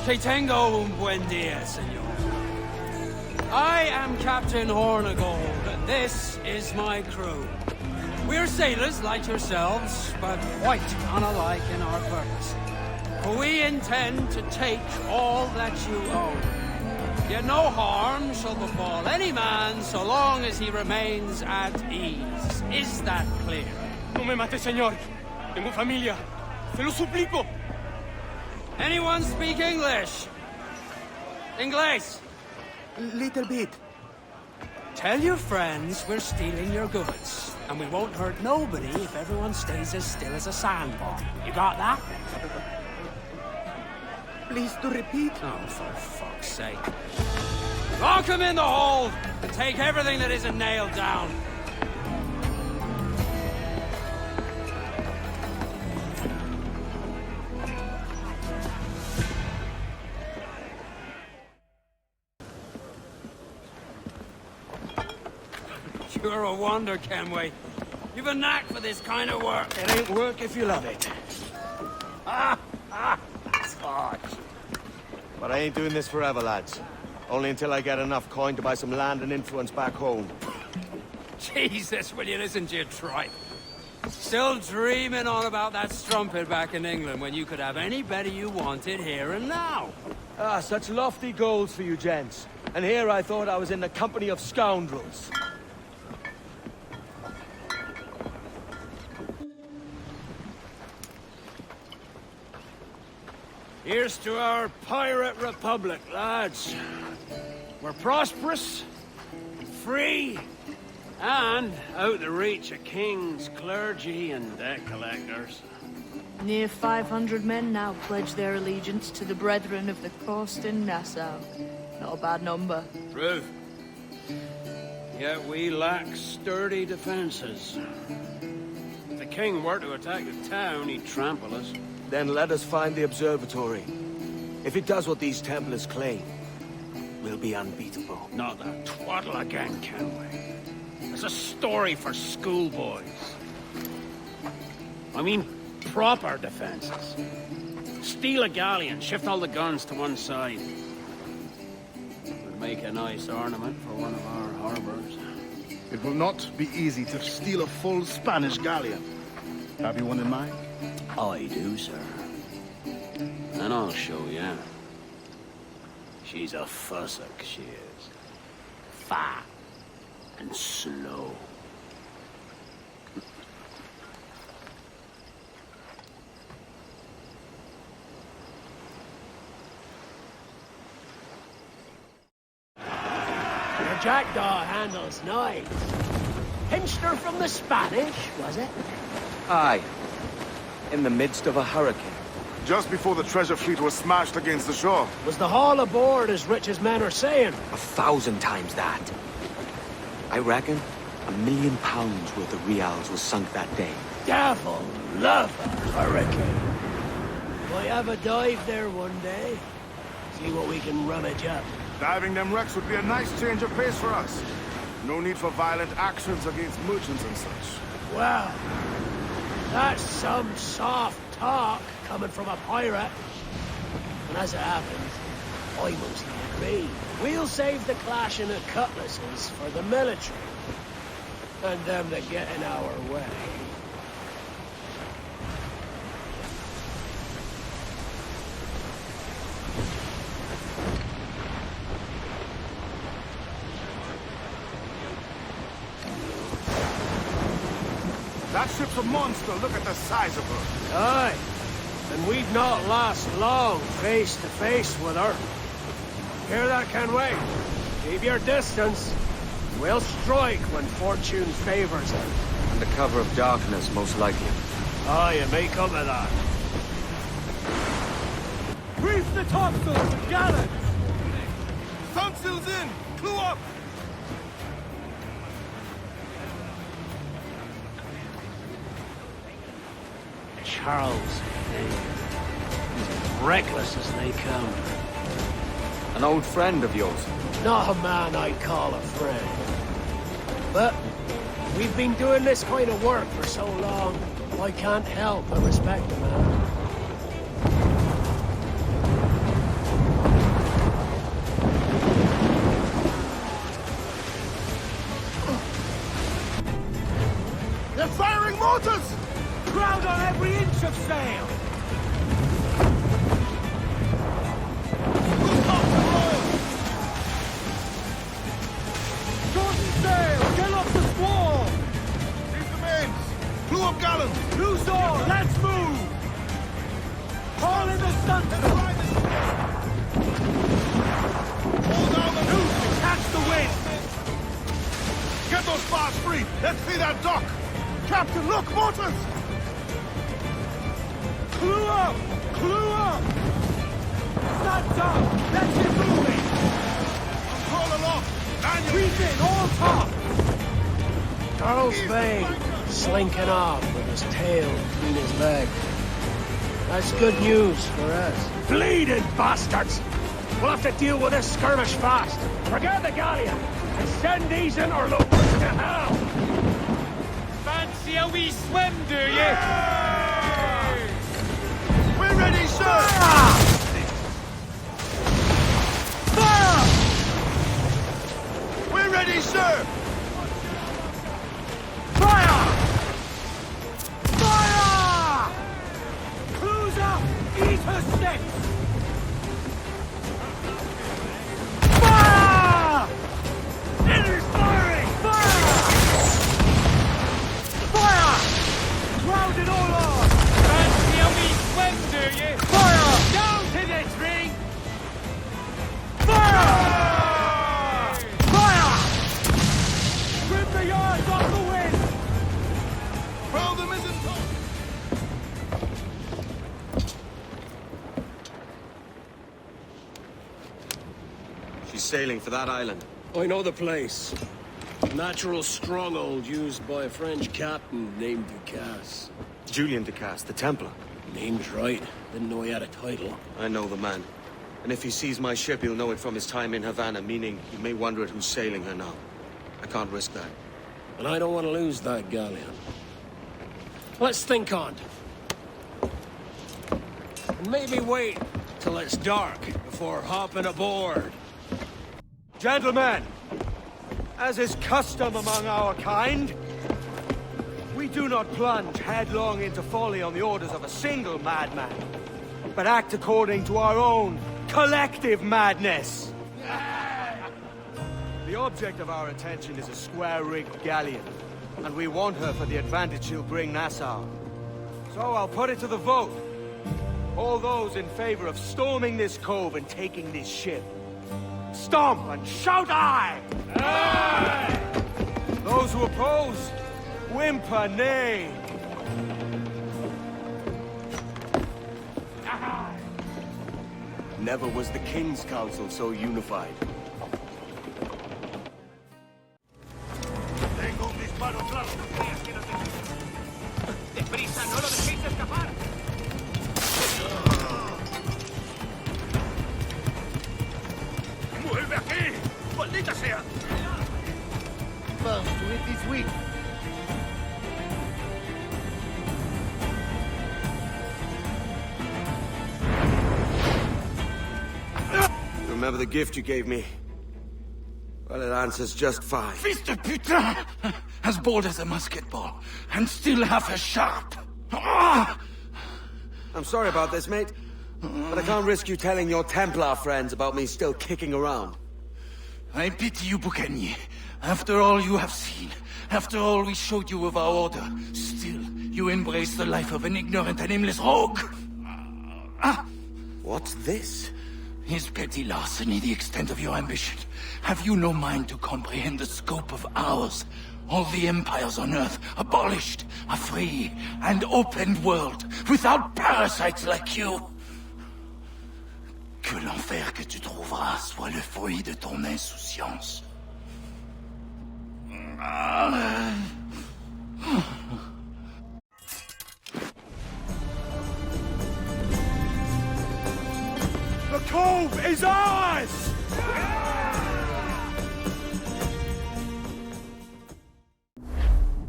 S: Que tengo un buen dia, senor. I am Captain Hornigold, and this is my crew. We're sailors like yourselves, but quite unalike in our purpose. For we intend to take all that you own. Yet no harm shall befall any man so long as he remains at ease. Is that clear?
T: No me mate, señor. Tengo familia. Se lo suplico.
S: Anyone speak English? Inglés?
E: Little bit.
S: Tell your friends we're stealing your goods, and we won't hurt nobody if everyone stays as still as a sandbar. You got that?
E: Please to repeat.
S: Oh, for fuck's sake. Lock him in the hold, and take everything that isn't nailed down. You're a wonder, Kenway. You've a knack for this kind of work.
E: It ain't work if you love it.
S: That's harsh.
E: But I ain't doing this forever, lads. Only until I get enough coin to buy some land and influence back home.
S: Jesus, will you listen to your tripe? Still dreaming on about that strumpet back in England when you could have any better you wanted here and now.
E: Ah, such lofty goals for you gents. And here I thought I was in the company of scoundrels.
P: Here's to our pirate republic, lads. We're prosperous, free, and out the reach of kings, clergy, and debt collectors.
J: Near 500 men now pledge their allegiance to the Brethren of the Coast in Nassau. Not a bad number.
P: True. Yet we lack sturdy defenses. If the king were to attack the town, he'd trample us.
E: Then let us find the observatory. If it does what these Templars claim, we'll be unbeatable.
P: Not that twaddle again, Kenway. It's a story for schoolboys. I mean, proper defenses. Steal a galleon, shift all the guns to one side. Would make a nice ornament for one of our harbors.
O: It will not be easy to steal a full Spanish galleon. Have you one in mind?
P: I do, sir. And I'll show you. She's a fussock, she is. Fat and slow. Your jackdaw handles knives. Pinched her from the Spanish, was it?
E: Aye. In the midst of a hurricane.
O: Just before the treasure fleet was smashed against the shore.
P: Was the haul aboard as rich as men are saying?
E: 1,000 times that. I reckon £1 million worth of reals was sunk that day.
P: Devil love a hurricane. Might have a dive there one day. See what we can rummage up.
O: Diving them wrecks would be a nice change of pace for us. No need for violent actions against merchants and such.
P: Well, that's some soft talk coming from a pirate. And as it happens, I mostly agree. We'll save the clashing of cutlasses for the military. And them that get in our way.
O: That ship's a monster. Look at the size of her.
P: Aye. And we'd not last long face to face with her. Hear that, Kenway? Keep your distance. We'll strike when fortune favors it.
E: Under cover of darkness, most likely.
P: Aye, it may come of that.
O: Reef the topsails, gallant! Stunsails in! Clue up!
P: Charles, he's as reckless as they come.
E: An old friend of yours?
P: Not a man I'd call a friend. But we've been doing this kind of work for so long, I can't help but respect the man. of sail!
O: Shorten sail! Get off the squall! Here's the men! Clew up gallant!
P: Loose all! Let's move! Haul in the stunsail!
O: Hold down the
P: Loose to catch the wind!
O: Get those spars free! Let's see that dock! Captain, look! Motors!
P: Clew up! Clew up! Stand up! Let's get moving!
O: Control aloft! Manual!
P: Reef in, all top! Charles Bay, slinking off with his tail between his legs. That's good news for us. Bleeding bastards! We'll have to deal with this skirmish fast. Forget the galleon, and send these interlopers to hell!
R: Fancy a wee swim, do you?
O: We're ready, sir!
P: Fire!
O: We're ready, sir!
P: Fire! Fire! Cruise up! Eat her sticks! Fire! Enemy's firing! Fire! Fire! Grounded all on!
R: Fancy a wee swim, do you?
P: Fire!
R: Down to the tree!
P: Fire! Fire! Rip the yards off the wind!
O: Throw the mizzen top!
E: She's sailing for that island.
P: I know the place. Natural stronghold used by a French captain named Ducasse.
E: Julian Ducasse, the Templar.
P: Name's right. Didn't know he had a title.
E: I know the man. And if he sees my ship, he'll know it from his time in Havana, meaning he may wonder at who's sailing her now. I can't risk that.
P: And I don't want to lose that galleon. Let's think on it. And maybe wait till it's dark before hopping aboard.
E: Gentlemen, as is custom among our kind, we do not plunge headlong into folly on the orders of a single madman, but act according to our own collective madness. The object of our attention is a square-rigged galleon, and we want her for the advantage she'll bring Nassau. So I'll put it to the vote. All those in favor of storming this cove and taking this ship, stomp and shout aye! Aye! Those who oppose, whimper nay.
N: Never was the King's Council so unified.
O: Tengo mis manos largas.
R: ¡Deprisa, no lo dejéis escapar!
O: ¡Vuelve aquí! ¡Maldita sea!
B: First, do it this week.
E: Remember the gift you gave me? Well, it answers just fine.
R: Fils de putain! As bold as a musket ball, and still half as sharp. Ah!
E: I'm sorry about this, mate. But I can't risk you telling your Templar friends about me still kicking around.
R: I pity you, Boucanier. After all you have seen, after all we showed you of our order, still you embrace the life of an ignorant and aimless rogue.
E: What's this?
R: Is petty larceny the extent of your ambition? Have you no mind to comprehend the scope of ours? All the empires on Earth abolished, a free and open world, without parasites like you. Que l'enfer que tu trouveras soit le fruit de ton insouciance.
P: The cove is ours!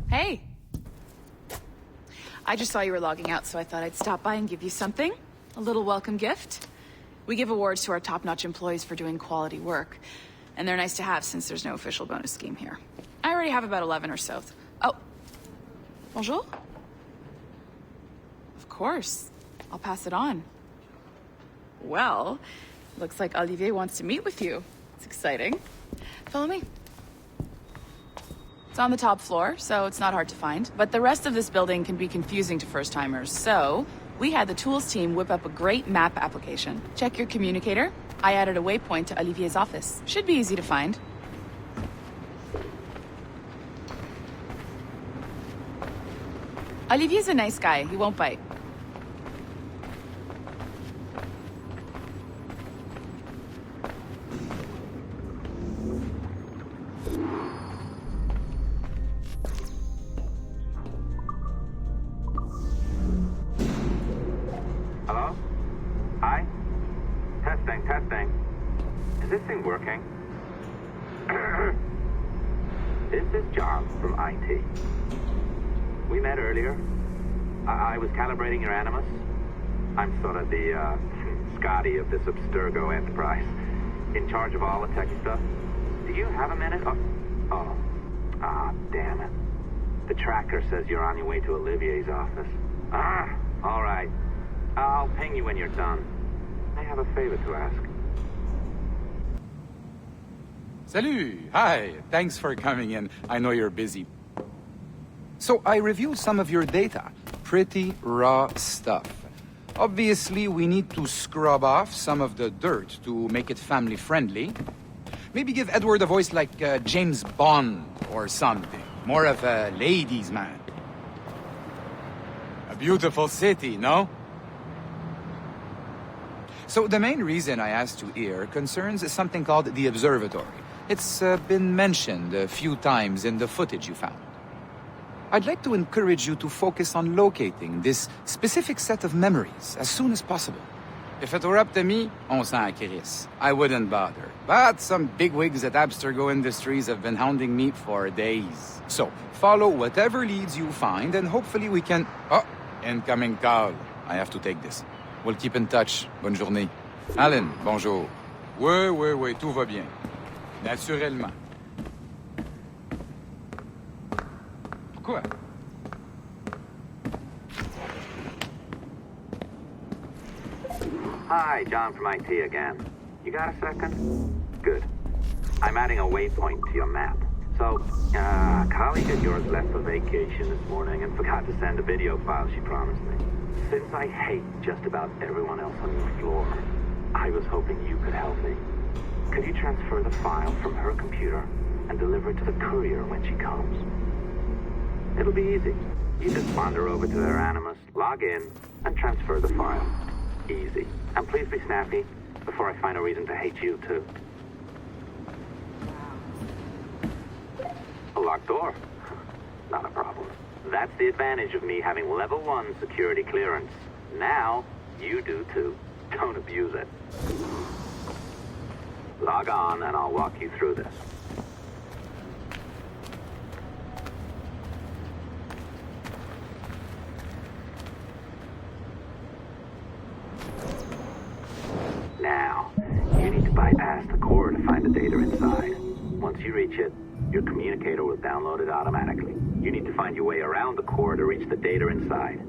H: Hey. I just saw you were logging out, so I thought I'd stop by and give you something. A little welcome gift. We give awards to our top-notch employees for doing quality work. And they're nice to have since there's no official bonus scheme here. I already have about 11 or so. Oh. Bonjour? Of course. I'll pass it on. Well, looks like Olivier wants to meet with you. It's exciting. Follow me. It's on the top floor, so it's not hard to find. But the rest of this building can be confusing to first-timers, so we had the tools team whip up a great map application. Check your communicator. I added a waypoint to Olivier's office. Should be easy to find. Olivier's a nice guy. He won't bite.
L: Hello? Hi? Testing, testing. Is this thing working? This is John from IT. We met earlier. I was calibrating your Animus. I'm sort of the, Scotty of this Abstergo enterprise. In charge of all the tech stuff. Do you have a minute? Damn it. The tracker says you're on your way to Olivier's office. All right. I'll ping you when you're done. I have a favor to ask.
K: Salut! Hi! Thanks for coming in. I know you're busy. So I reviewed some of your data. Pretty raw stuff. Obviously, we need to scrub off some of the dirt to make it family-friendly. Maybe give Edward a voice like James Bond or something. More of a ladies' man. A beautiful city, no? So the main reason I asked you here concerns something called the observatory. It's been mentioned a few times in the footage you found. I'd like to encourage you to focus on locating this specific set of memories as soon as possible. If it were up to me, on s'en crisse. I wouldn't bother. But some bigwigs at Abstergo Industries have been hounding me for days. So, follow whatever leads you find and hopefully we can... Oh, incoming call. I have to take this. We'll keep in touch. Bonne journée. Alan, bonjour. Oui, tout va bien. Naturellement. Pourquoi?
L: Hi, John from IT again. You got a second? Good. I'm adding a waypoint to your map. So, a colleague of yours left for vacation this morning and forgot to send a video file she promised me. Since I hate just about everyone else on the floor, I was hoping you could help me. Could you transfer the file from her computer and deliver it to the courier when she comes? It'll be easy. You just wander over to their Animus, log in, and transfer the file. Easy. And please be snappy before I find a reason to hate you, too. A locked door? Not a problem. That's the advantage of me having level 1 security clearance. Now, you do too. Don't abuse it. Log on and I'll walk you through this. Now, you need to bypass the core to find the data inside. Once you reach it, your communicator will download it automatically. You need to find your way around the core to reach the data inside.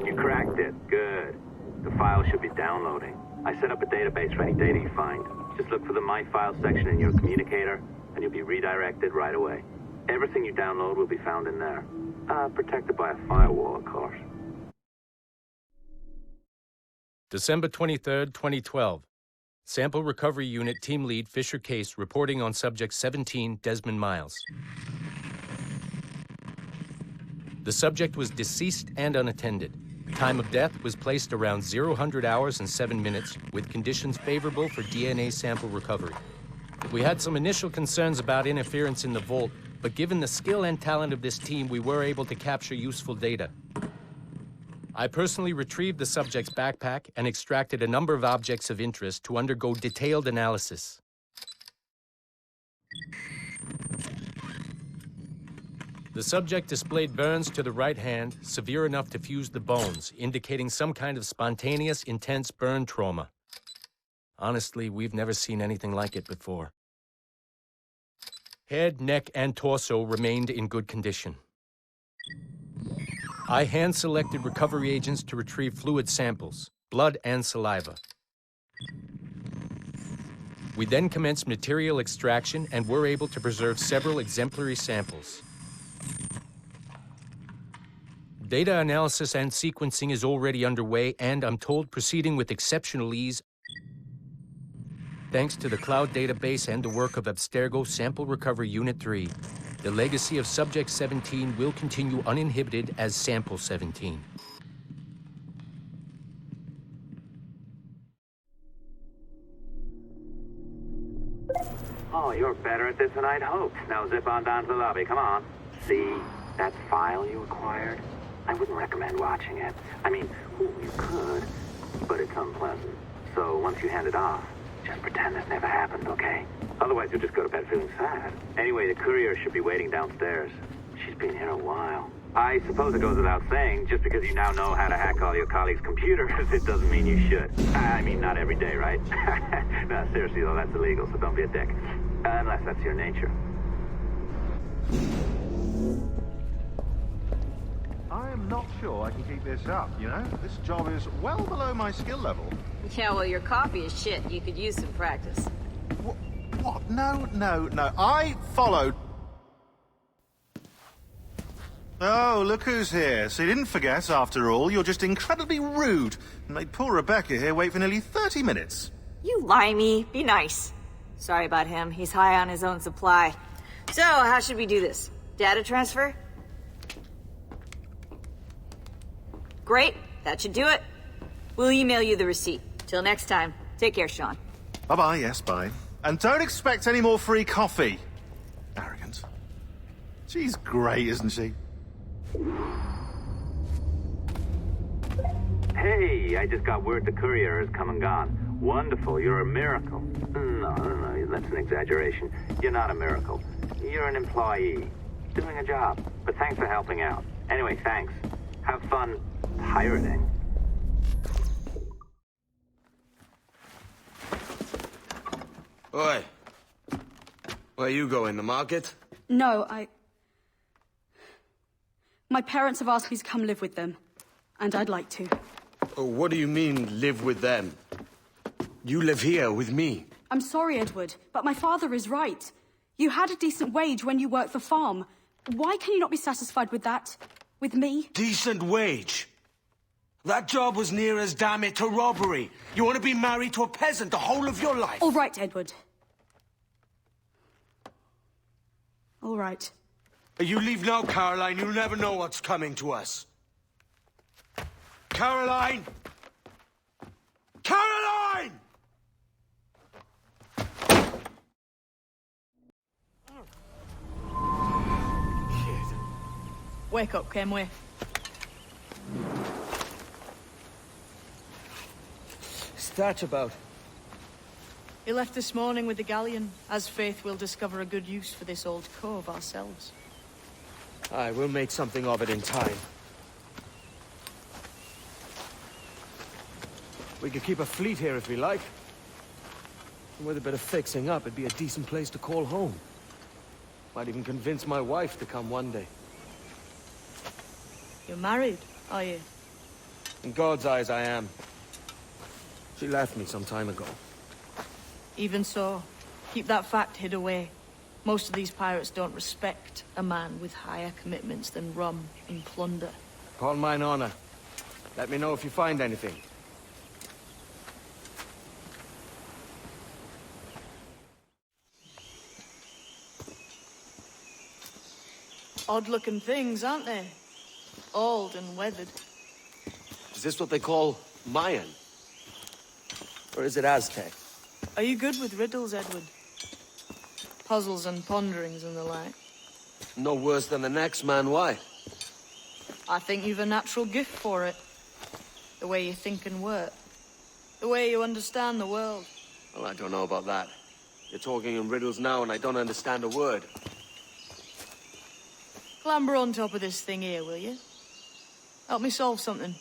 L: You cracked it. Good. The file should be downloading. I set up a database for any data you find. Just look for the My Files section in your communicator, and you'll be redirected right away. Everything you download will be found in there. Protected by a firewall, of course.
U: December 23rd, 2012. Sample Recovery Unit Team Lead Fisher Case reporting on Subject 17, Desmond Miles. The subject was deceased and unattended. Time of death was placed around 00 hours and 7 minutes, with conditions favorable for DNA sample recovery. We had some initial concerns about interference in the vault, but given the skill and talent of this team, we were able to capture useful data. I personally retrieved the subject's backpack and extracted a number of objects of interest to undergo detailed analysis. The subject displayed burns to the right hand, severe enough to fuse the bones, indicating some kind of spontaneous, intense burn trauma. Honestly, we've never seen anything like it before. Head, neck, and torso remained in good condition. I hand-selected recovery agents to retrieve fluid samples, blood and saliva. We then commenced material extraction and were able to preserve several exemplary samples. Data analysis and sequencing is already underway, and I'm told proceeding with exceptional ease thanks to the cloud database and the work of Abstergo Sample Recovery Unit 3. The legacy of Subject 17 will continue uninhibited as Sample 17.
L: Oh, you're better at this than I'd hoped. Now zip on down to the lobby. Come on. See that file you acquired? I wouldn't recommend watching it. I mean, you could, but it's unpleasant. So once you hand it off, just pretend it never happened, okay? Otherwise, you'll just go to bed feeling sad. Anyway, the courier should be waiting downstairs. She's been here a while. I suppose it goes without saying, just because you now know how to hack all your colleagues' computers, it doesn't mean you should. I mean, not every day, right? No, seriously, though, that's illegal, so don't be a dick. Unless that's your nature.
O: I am not sure I can keep this up, you know? This job is well below my skill level.
I: Yeah, well, your copy is shit. You could use some practice.
O: What? No. I followed... Oh, look who's here. So you didn't forget, after all. You're just incredibly rude. And made poor Rebecca here wait for nearly 30 minutes.
I: You limey. Be nice. Sorry about him. He's high on his own supply. So, how should we do this? Data transfer? Great. That should do it. We'll email you the receipt. Till next time. Take care, Sean.
O: Bye-bye, yes, bye. And don't expect any more free coffee. Arrogant. She's great, isn't she?
L: Hey, I just got word the courier has come and gone. Wonderful, you're a miracle. No, that's an exaggeration. You're not a miracle. You're an employee, doing a job. But thanks for helping out. Anyway, thanks. Have fun pirating.
E: Oi. Where you going, the market?
C: No, My parents have asked me to come live with them, and I'd like to.
E: Oh, what do you mean, live with them? You live here with me.
C: I'm sorry, Edward, but my father is right. You had a decent wage when you worked the farm. Why can you not be satisfied with that? With me?
E: Decent wage? That job was near as, damn it, to robbery. You want to be married to a peasant the whole of your life?
C: All right, Edward. All right.
E: You leave now, Caroline. You'll never know what's coming to us. Caroline! Caroline!
J: Wake up, Kenway.
E: What's that about?
J: He left this morning with the galleon. As faith, we'll discover a good use for this old cove ourselves.
E: Aye, we'll make something of it in time. We could keep a fleet here if we like. And with a bit of fixing up, it'd be a decent place to call home. Might even convince my wife to come one day.
J: You're married, are you?
E: In God's eyes, I am. She left me some time ago.
J: Even so, keep that fact hid away. Most of these pirates don't respect a man with higher commitments than rum and plunder.
E: Upon mine honor. Let me know if you find anything.
J: Odd-looking things, aren't they? Old and weathered.
E: Is this what they call Mayan? Or is it Aztec?
J: Are you good with riddles, Edward? Puzzles and ponderings and the like?
E: No worse than the next man, why?
J: I think you've a natural gift for it. The way you think and work. The way you understand the world.
E: Well, I don't know about that. You're talking in riddles now and I don't understand a word.
J: Clamber on top of this thing here, will you? Help me solve something.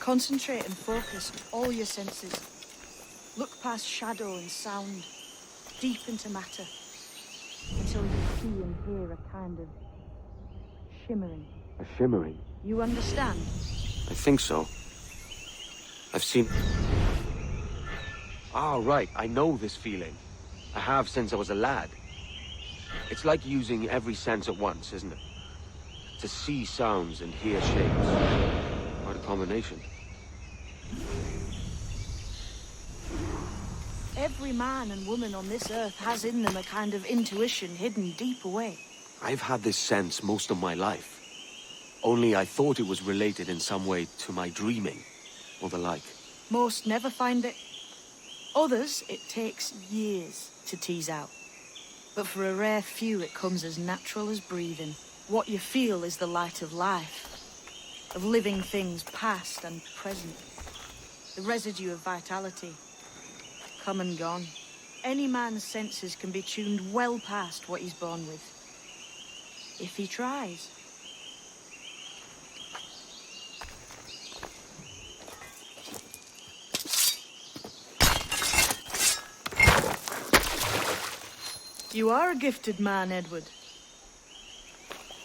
J: Concentrate and focus all your senses. Look past shadow and sound, deep into matter, until you see and hear a kind of shimmering.
E: A shimmering?
J: You understand?
E: I think so. I've seen... Ah, right. I know this feeling. I have since I was a lad. It's like using every sense at once, isn't it? To see sounds and hear shapes. What a combination.
J: Every man and woman on this earth has in them a kind of intuition hidden deep away.
E: I've had this sense most of my life. Only I thought it was related in some way to my dreaming, or the like.
J: Most never find it. Others, it takes years to tease out. But for a rare few, it comes as natural as breathing. What you feel is the light of life, of living things past and present. The residue of vitality, come and gone. Any man's senses can be tuned well past what he's born with, if he tries. You are a gifted man, Edward.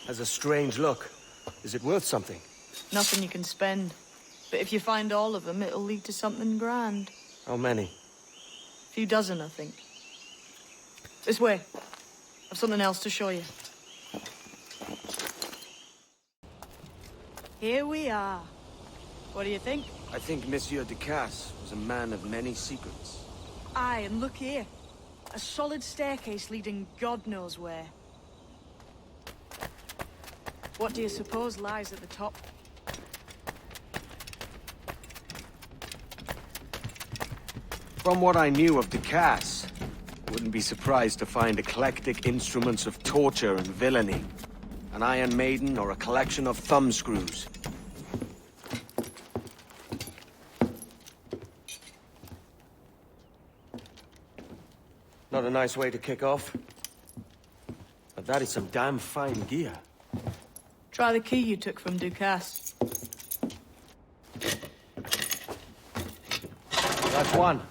E: Has a strange look. Is it worth something?
J: Nothing you can spend. But if you find all of them, it'll lead to something grand.
E: How many?
J: A few dozen, I think. This way. I've something else to show you. Here we are. What do you think?
E: I think Monsieur de Casse was a man of many secrets.
J: Aye, and look here. A solid staircase leading God knows where. What do you suppose lies at the top?
E: From what I knew of de Casse, wouldn't be surprised to find eclectic instruments of torture and villainy. An Iron Maiden or a collection of thumbscrews. Not a nice way to kick off. But that is some damn fine gear.
J: Try the key you took from Ducasse.
E: That's one.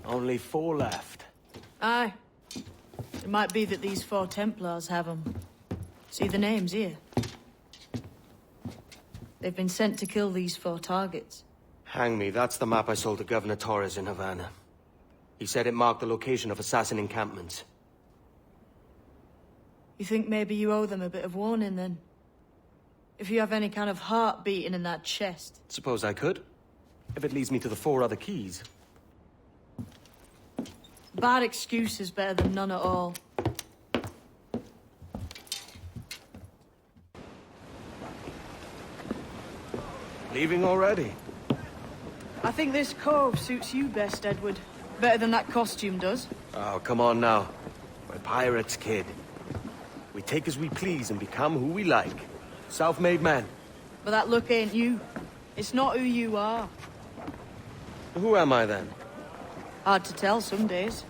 E: Only 4 left.
J: Aye. It might be that these 4 Templars have them. See the names here? They've been sent to kill these 4 targets.
E: Hang me, that's the map I sold to Governor Torres in Havana. He said it marked the location of assassin encampments.
J: You think maybe you owe them a bit of warning, then? If you have any kind of heart beating in that chest.
E: Suppose I could. If it leads me to the 4 other keys.
J: Bad excuse is better than none at all.
E: Leaving already?
J: I think this cove suits you best, Edward. Better than that costume does.
E: Oh, come on now. We're pirates, kid. We take as we please and become who we like. Self-made men.
J: But that look ain't you. It's not who you are.
E: Who am I, then?
J: Hard to tell some days.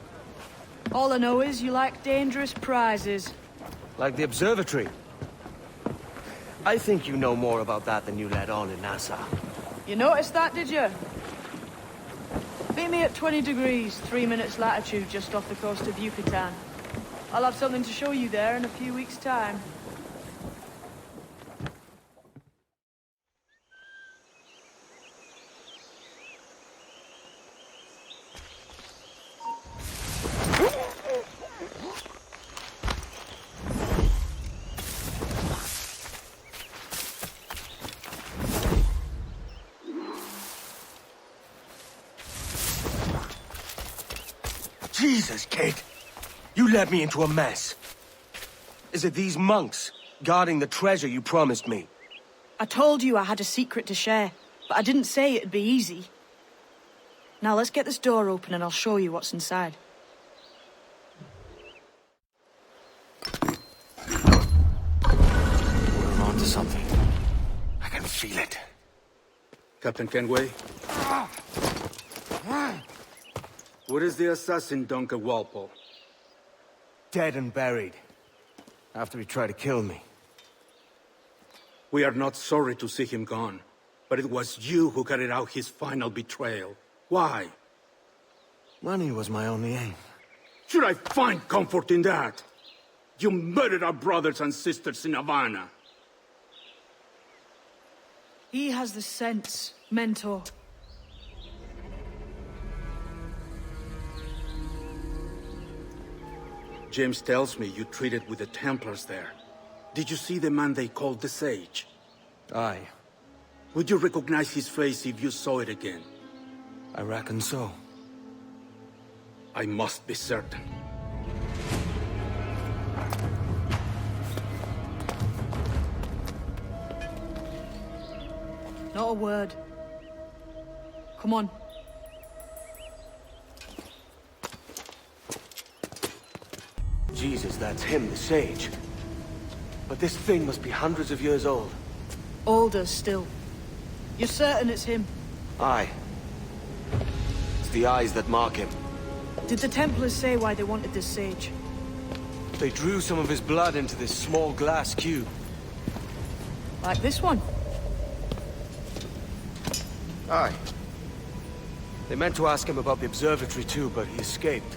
J: All I know is you like dangerous prizes.
E: Like the observatory. I think you know more about that than you let on in Nassau.
J: You noticed that, did you? Meet me at 20 degrees, 3 minutes latitude just off the coast of Yucatan. I'll have something to show you there in a few weeks' time.
E: Jesus, kid! You led me into a mess. Is it these monks guarding the treasure you promised me?
J: I told you I had a secret to share, but I didn't say it'd be easy. Now let's get this door open and I'll show you what's inside.
E: We're on to something. I can feel it.
M: Captain Kenway? Where is the assassin, Duncan Walpole?
E: Dead and buried. After he tried to kill me.
M: We are not sorry to see him gone. But it was you who carried out his final betrayal. Why?
E: Money was my only aim.
M: Should I find comfort in that? You murdered our brothers and sisters in Havana.
J: He has the sense, Mentor.
M: James tells me you traded with the Templars there. Did you see the man they called the Sage?
E: Aye.
M: Would you recognize his face if you saw it again?
E: I reckon so.
M: I must be certain.
J: Not a word. Come on.
E: Jesus, that's him, the Sage. But this thing must be hundreds of years old.
J: Older still. You're certain it's him?
E: Aye. It's the eyes that mark him.
J: Did the Templars say why they wanted this Sage?
E: They drew some of his blood into this small glass cube.
J: Like this one?
E: Aye. They meant to ask him about the observatory too, but he escaped.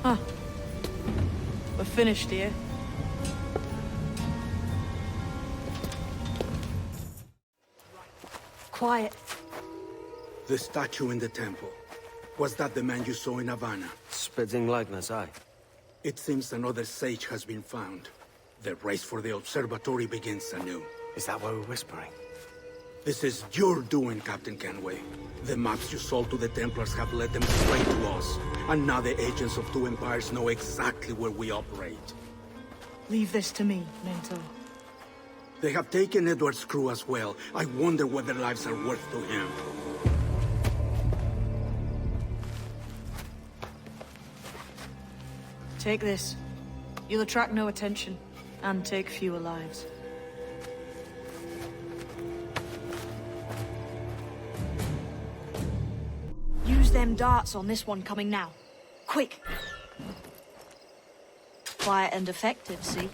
J: Huh. We're finished here. Quiet.
M: The statue in the temple. Was that the man you saw in Havana?
E: Spitting likeness, aye.
M: It seems another sage has been found. The race for the observatory begins anew.
E: Is that why we're whispering?
M: This is your doing, Captain Kenway. The maps you sold to the Templars have led them straight to us. And now the agents of two empires know exactly where we operate.
J: Leave this to me, Mentor.
M: They have taken Edward's crew as well. I wonder what their lives are worth to him.
J: Take this. You'll attract no attention, and take fewer lives. Use them darts on this one coming now. Quick! Quiet and effective, see?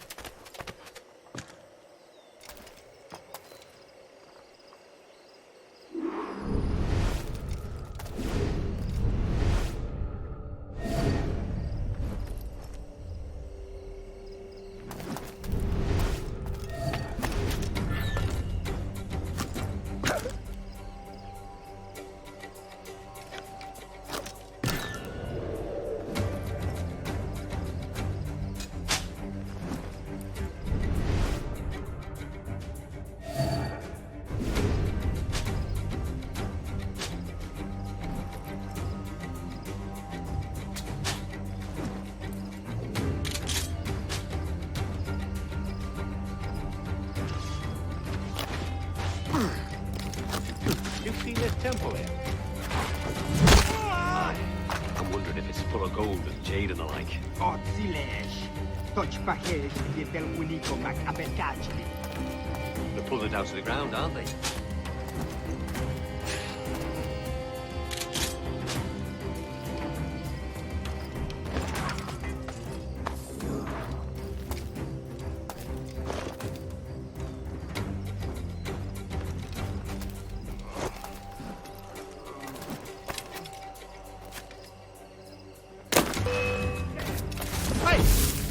G: You've seen this temple here? I'm wondering if it's full of gold and jade and the like. They're pulling it down to the ground, aren't they?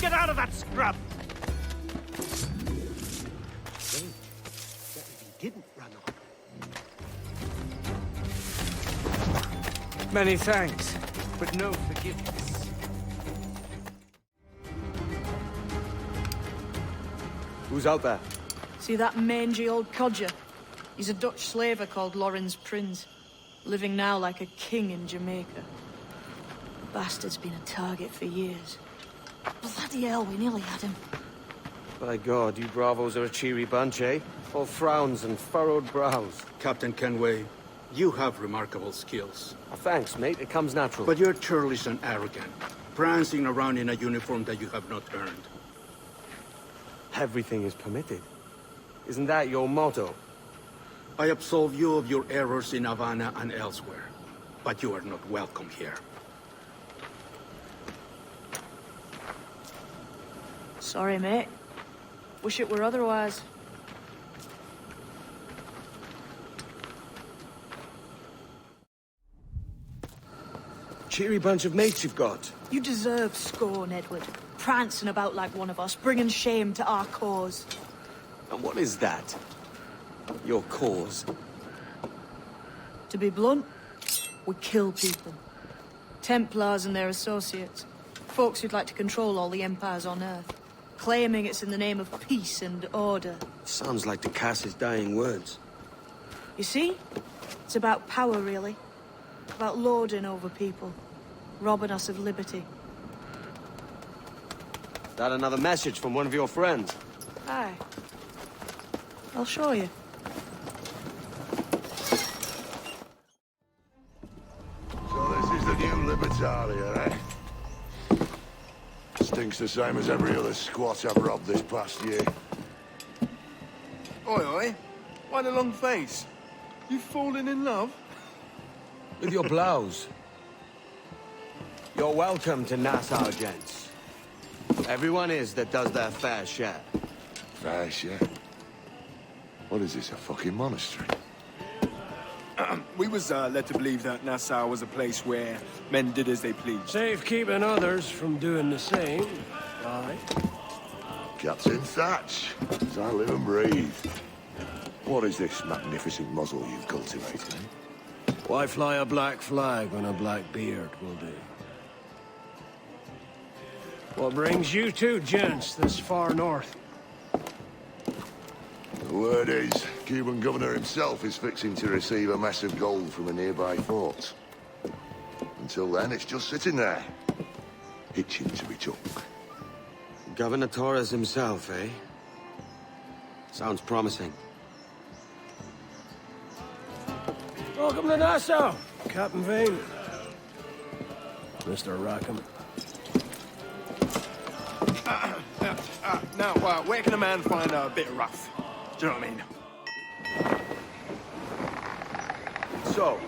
P: Get out of that scrub!
B: Didn't run off.
E: Many thanks, but no forgiveness. Who's out there?
J: See that mangy old codger? He's a Dutch slaver called Lawrence Prins, living now like a king in Jamaica. The bastard's been a target for years. Bloody hell, we nearly had him.
E: By God, you bravos are a cheery bunch, eh? All frowns and furrowed brows.
M: Captain Kenway, you have remarkable skills.
E: Thanks, mate. It comes natural.
M: But you're churlish and arrogant, prancing around in a uniform that you have not earned.
E: Everything is permitted. Isn't that your motto?
M: I absolve you of your errors in Havana and elsewhere, but you are not welcome here.
J: Sorry, mate. Wish it were otherwise.
E: cheery bunch of mates you've got.
J: You deserve scorn, Edward. Prancing about like one of us, bringing shame to our cause.
E: And what is that? Your cause?
J: To be blunt, we kill people. Templars and their associates. Folks who'd like to control all the empires on Earth. Claiming it's in the name of peace and order.
E: Sounds like to cast his dying words.
J: You see? It's about power, really. About lording over people. Robbing us of liberty.
E: That another message from one of your friends?
J: Aye. I'll show you.
O: So this is the new Libertalia, eh? Stinks the same as every other squat I've robbed this past year.
F: Oi, oi. Why the long face? You fallen in love?
E: With your blouse. You're welcome to Nassau, gents. Everyone is that does their fair share.
O: Fair share? What is this, a fucking monastery?
F: We was led to believe that Nassau was a place where men did as they pleased.
P: Safe keeping others from doing the same. Aye.
O: Captain Thatch, as I live and breathe. What is this magnificent muzzle you've cultivated, eh?
P: Why fly a black flag when a black beard will do? What brings you two gents this far north?
O: The word is, Cuban governor himself is fixing to receive a mess of gold from a nearby fort. Until then, it's just sitting there, itching to be took.
E: Governor Torres himself, eh? Sounds promising.
P: Welcome to Nassau, Captain Vane. Mr. Rackham.
F: Now, where can a man find a bit of rough? Do you know what I mean?
E: So,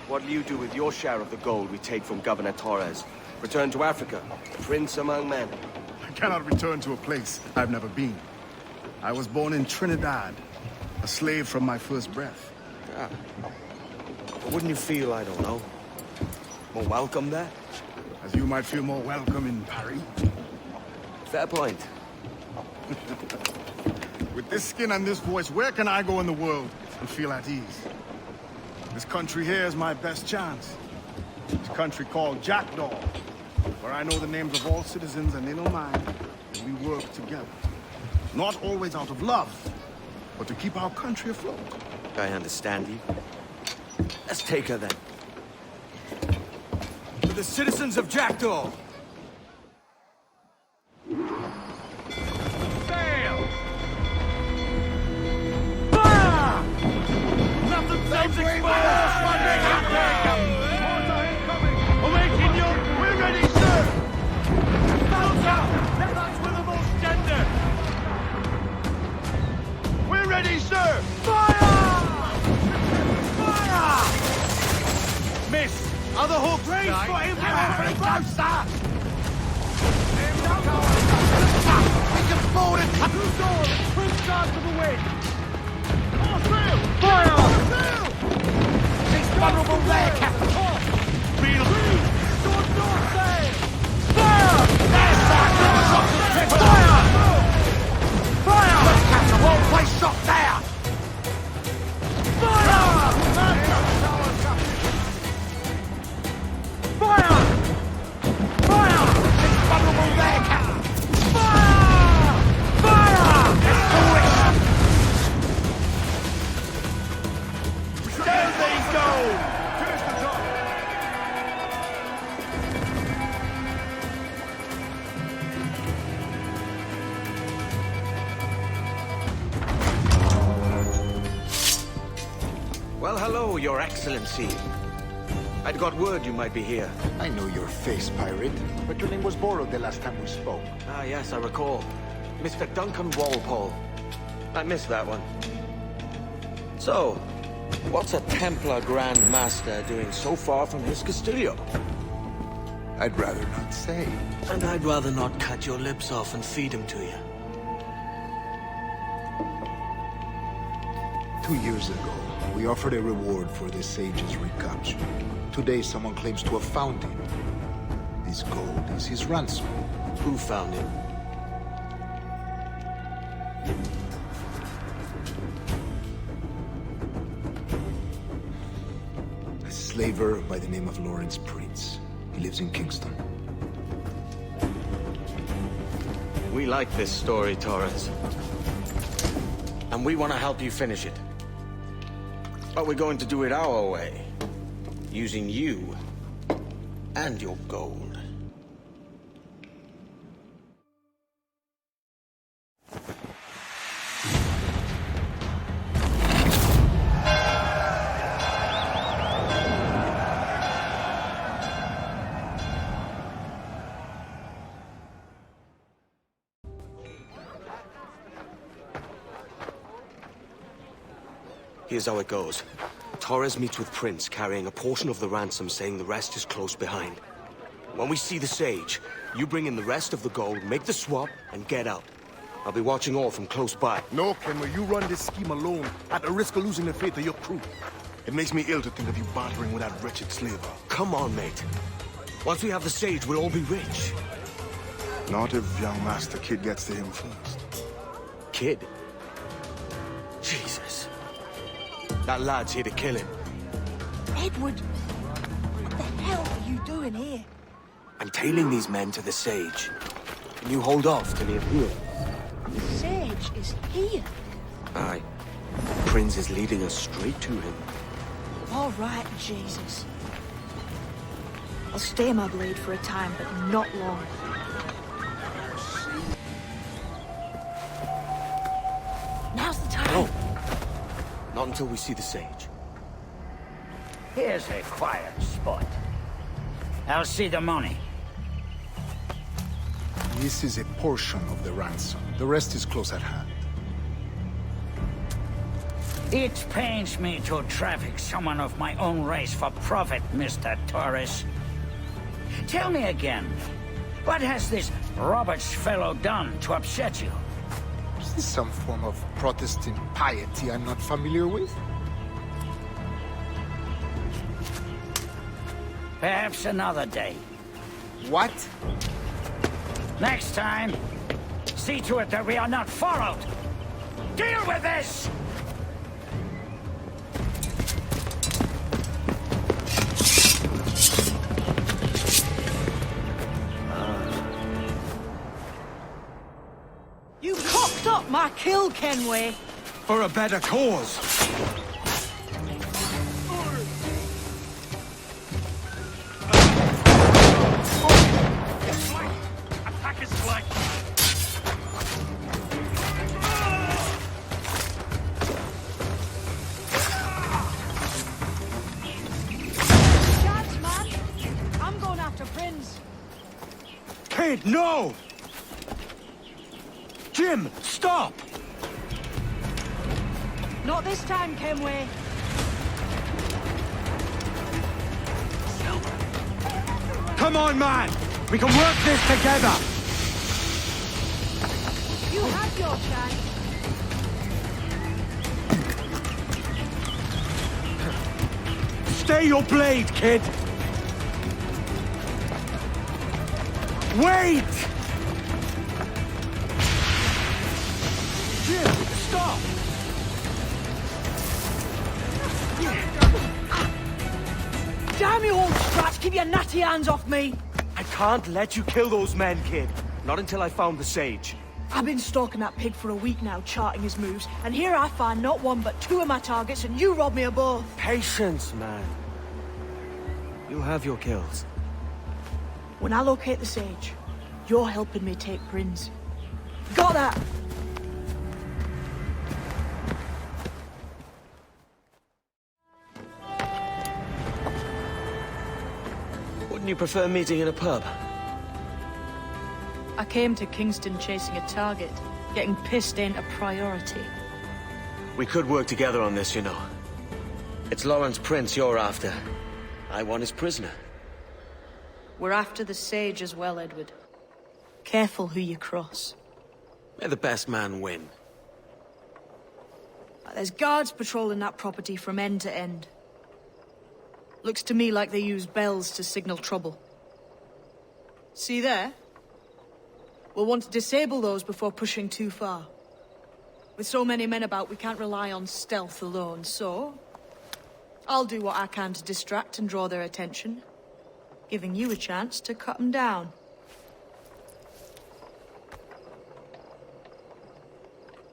E: what'll you do with your share of the gold we take from Governor Torres? Return to Africa, prince among men?
V: I cannot return to a place I've never been. I was born in Trinidad, a slave from my first breath.
E: Ah. Wouldn't you feel, I don't know, more welcome there?
V: As you might feel more welcome in Paris.
E: Fair point.
V: With this skin and this voice, where can I go in the world and feel at ease? This country here is my best chance. This country called Jackdaw, where I know the names of all citizens and they know mine, and we work together. Not always out of love, but to keep our country afloat.
E: I understand you. Let's take her then.
F: To the citizens of Jackdaw!
P: Sail! Fire! Nothing saves exposed! Awaken your... We're ready, sir! Mount up! That's with the most gender! We're ready, sir! Fire! Fire! Miss! Other hook! Raise for him! Very closer! We can board and cut through doors! Proof start to the wind! More sail! Fire! More sail! He's vulnerable there, Captain! Real! Short north sail! Fire! There's that! Fire! Fire! Look, Captain! Won't place shot there! Fire! Fire! Fire! It's vulnerable there, Captain! Fire! Fire! It's foolish! There they go! Finish the job!
E: Well, hello, Your Excellency. I'd got word you might be here.
W: I know your face, pirate, but your name was borrowed the last time we spoke.
E: Ah, yes, I recall. Mr. Duncan Walpole. I missed that one. So, what's a Templar Grand Master doing so far from his Castillo?
W: I'd rather not say.
N: And I'd rather not cut your lips off and feed him to you.
W: 2 years ago, We offered a reward for the sage's recapture. Today, someone claims to have found him. This gold is his ransom.
E: Who found him?
W: A slaver by the name of Lawrence Prince. He lives in Kingston.
E: We like this story, Torres. And we want to help you finish it. But we're going to do it our way. Using you and your gold. Here's how it goes. Torres meets with Prince, carrying a portion of the ransom, saying the rest is close behind. When we see the Sage, you bring in the rest of the gold, make the swap, and get out. I'll be watching all from close by.
V: No, Kenway, you run this scheme alone, at the risk of losing the faith of your crew. It makes me ill to think of you bartering with that wretched slaver.
E: Come on, mate. Once we have the Sage, we'll all be rich.
V: Not if young Master Kid gets to him first.
E: Kid? Jesus. That lad's here to kill him.
J: Edward, what the hell are you doing here?
E: I'm tailing these men to the Sage. Can you hold off till he appears?
J: The Sage is here.
E: Aye. Prince is leading us straight to him.
J: All right, Jesus. I'll stay my blade for a time, but not long. Now's the time.
E: No. Not until we see the Sage.
A: Here's a quiet spot. I'll see the money.
W: This is a portion of the ransom. The rest is close at hand.
A: It pains me to traffic someone of my own race for profit, Mr. Torres. Tell me again, what has this Roberts fellow done to upset you?
W: Is this some form of Protestant piety I'm not familiar with?
A: Perhaps another day.
W: What?
A: Next time, see to it that we are not followed. Deal with this!
J: You cocked up my kill, Kenway.
E: For a better cause.
T: Attack is flank.
J: Chance, man. I'm going after Prince.
E: Kid, no! Jim, stop!
J: Not this time, Kenway.
E: Come on, man! We can work this together!
J: You had your chance.
E: Stay your blade, kid! Wait! Jim, stop!
J: Damn you, old strat! Keep your natty hands off me!
E: I can't let you kill those men, kid. Not until I found the Sage.
J: I've been stalking that pig for a week now, charting his moves, and here I find not one but two of my targets, and you rob me of both.
E: Patience, man. You'll have your kills.
J: When I locate the Sage, you're helping me take Prince. Got that?
E: Wouldn't you prefer meeting in a pub?
J: I came to Kingston chasing a target. Getting pissed ain't a priority.
E: We could work together on this, you know. It's Lawrence Prince you're after. I want his prisoner.
J: We're after the Sage as well, Edward. Careful who you cross.
E: May the best man win.
J: There's guards patrolling that property from end to end. Looks to me like they use bells to signal trouble. See there? We'll want to disable those before pushing too far. With so many men about, we can't rely on stealth alone, so... I'll do what I can to distract and draw their attention, giving you a chance to cut them down.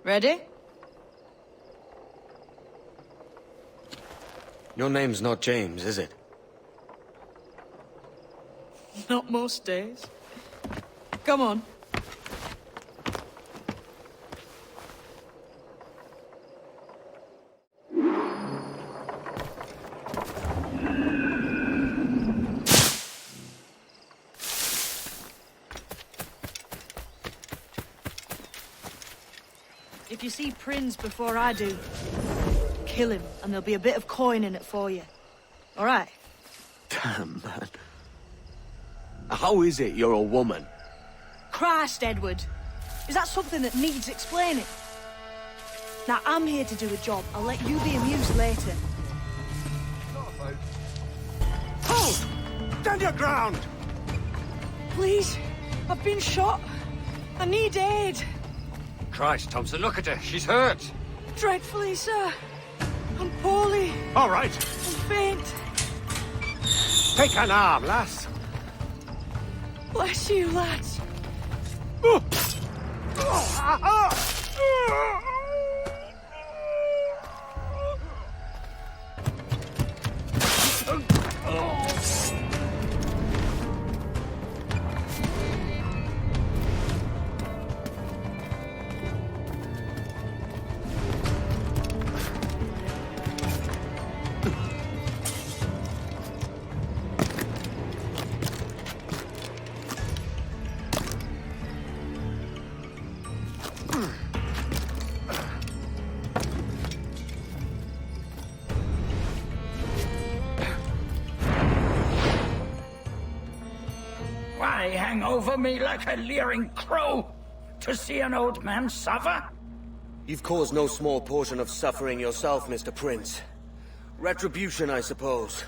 J: Ready?
D: Your name's not James, is it?
J: Not most days. Come on. If you see Prince before I do, kill him, and there'll be a bit of coin in it for you. All right?
D: Damn, man. How is it you're a woman?
J: Christ, Edward. Is that something that needs explaining? Now, I'm here to do a job. I'll let you be amused later.
B: Hold! Stand your ground!
J: Please, I've been shot. I need aid.
G: Christ, Thompson, look at her. She's hurt.
J: Dreadfully, sir. I'm poorly.
B: All right.
J: I'm faint.
B: Take an arm, lass.
J: Bless you, lads.
A: Why hang over me like a leering crow to see an old man suffer?
E: You've caused no small portion of suffering yourself, Mr. Prince. Retribution, I suppose.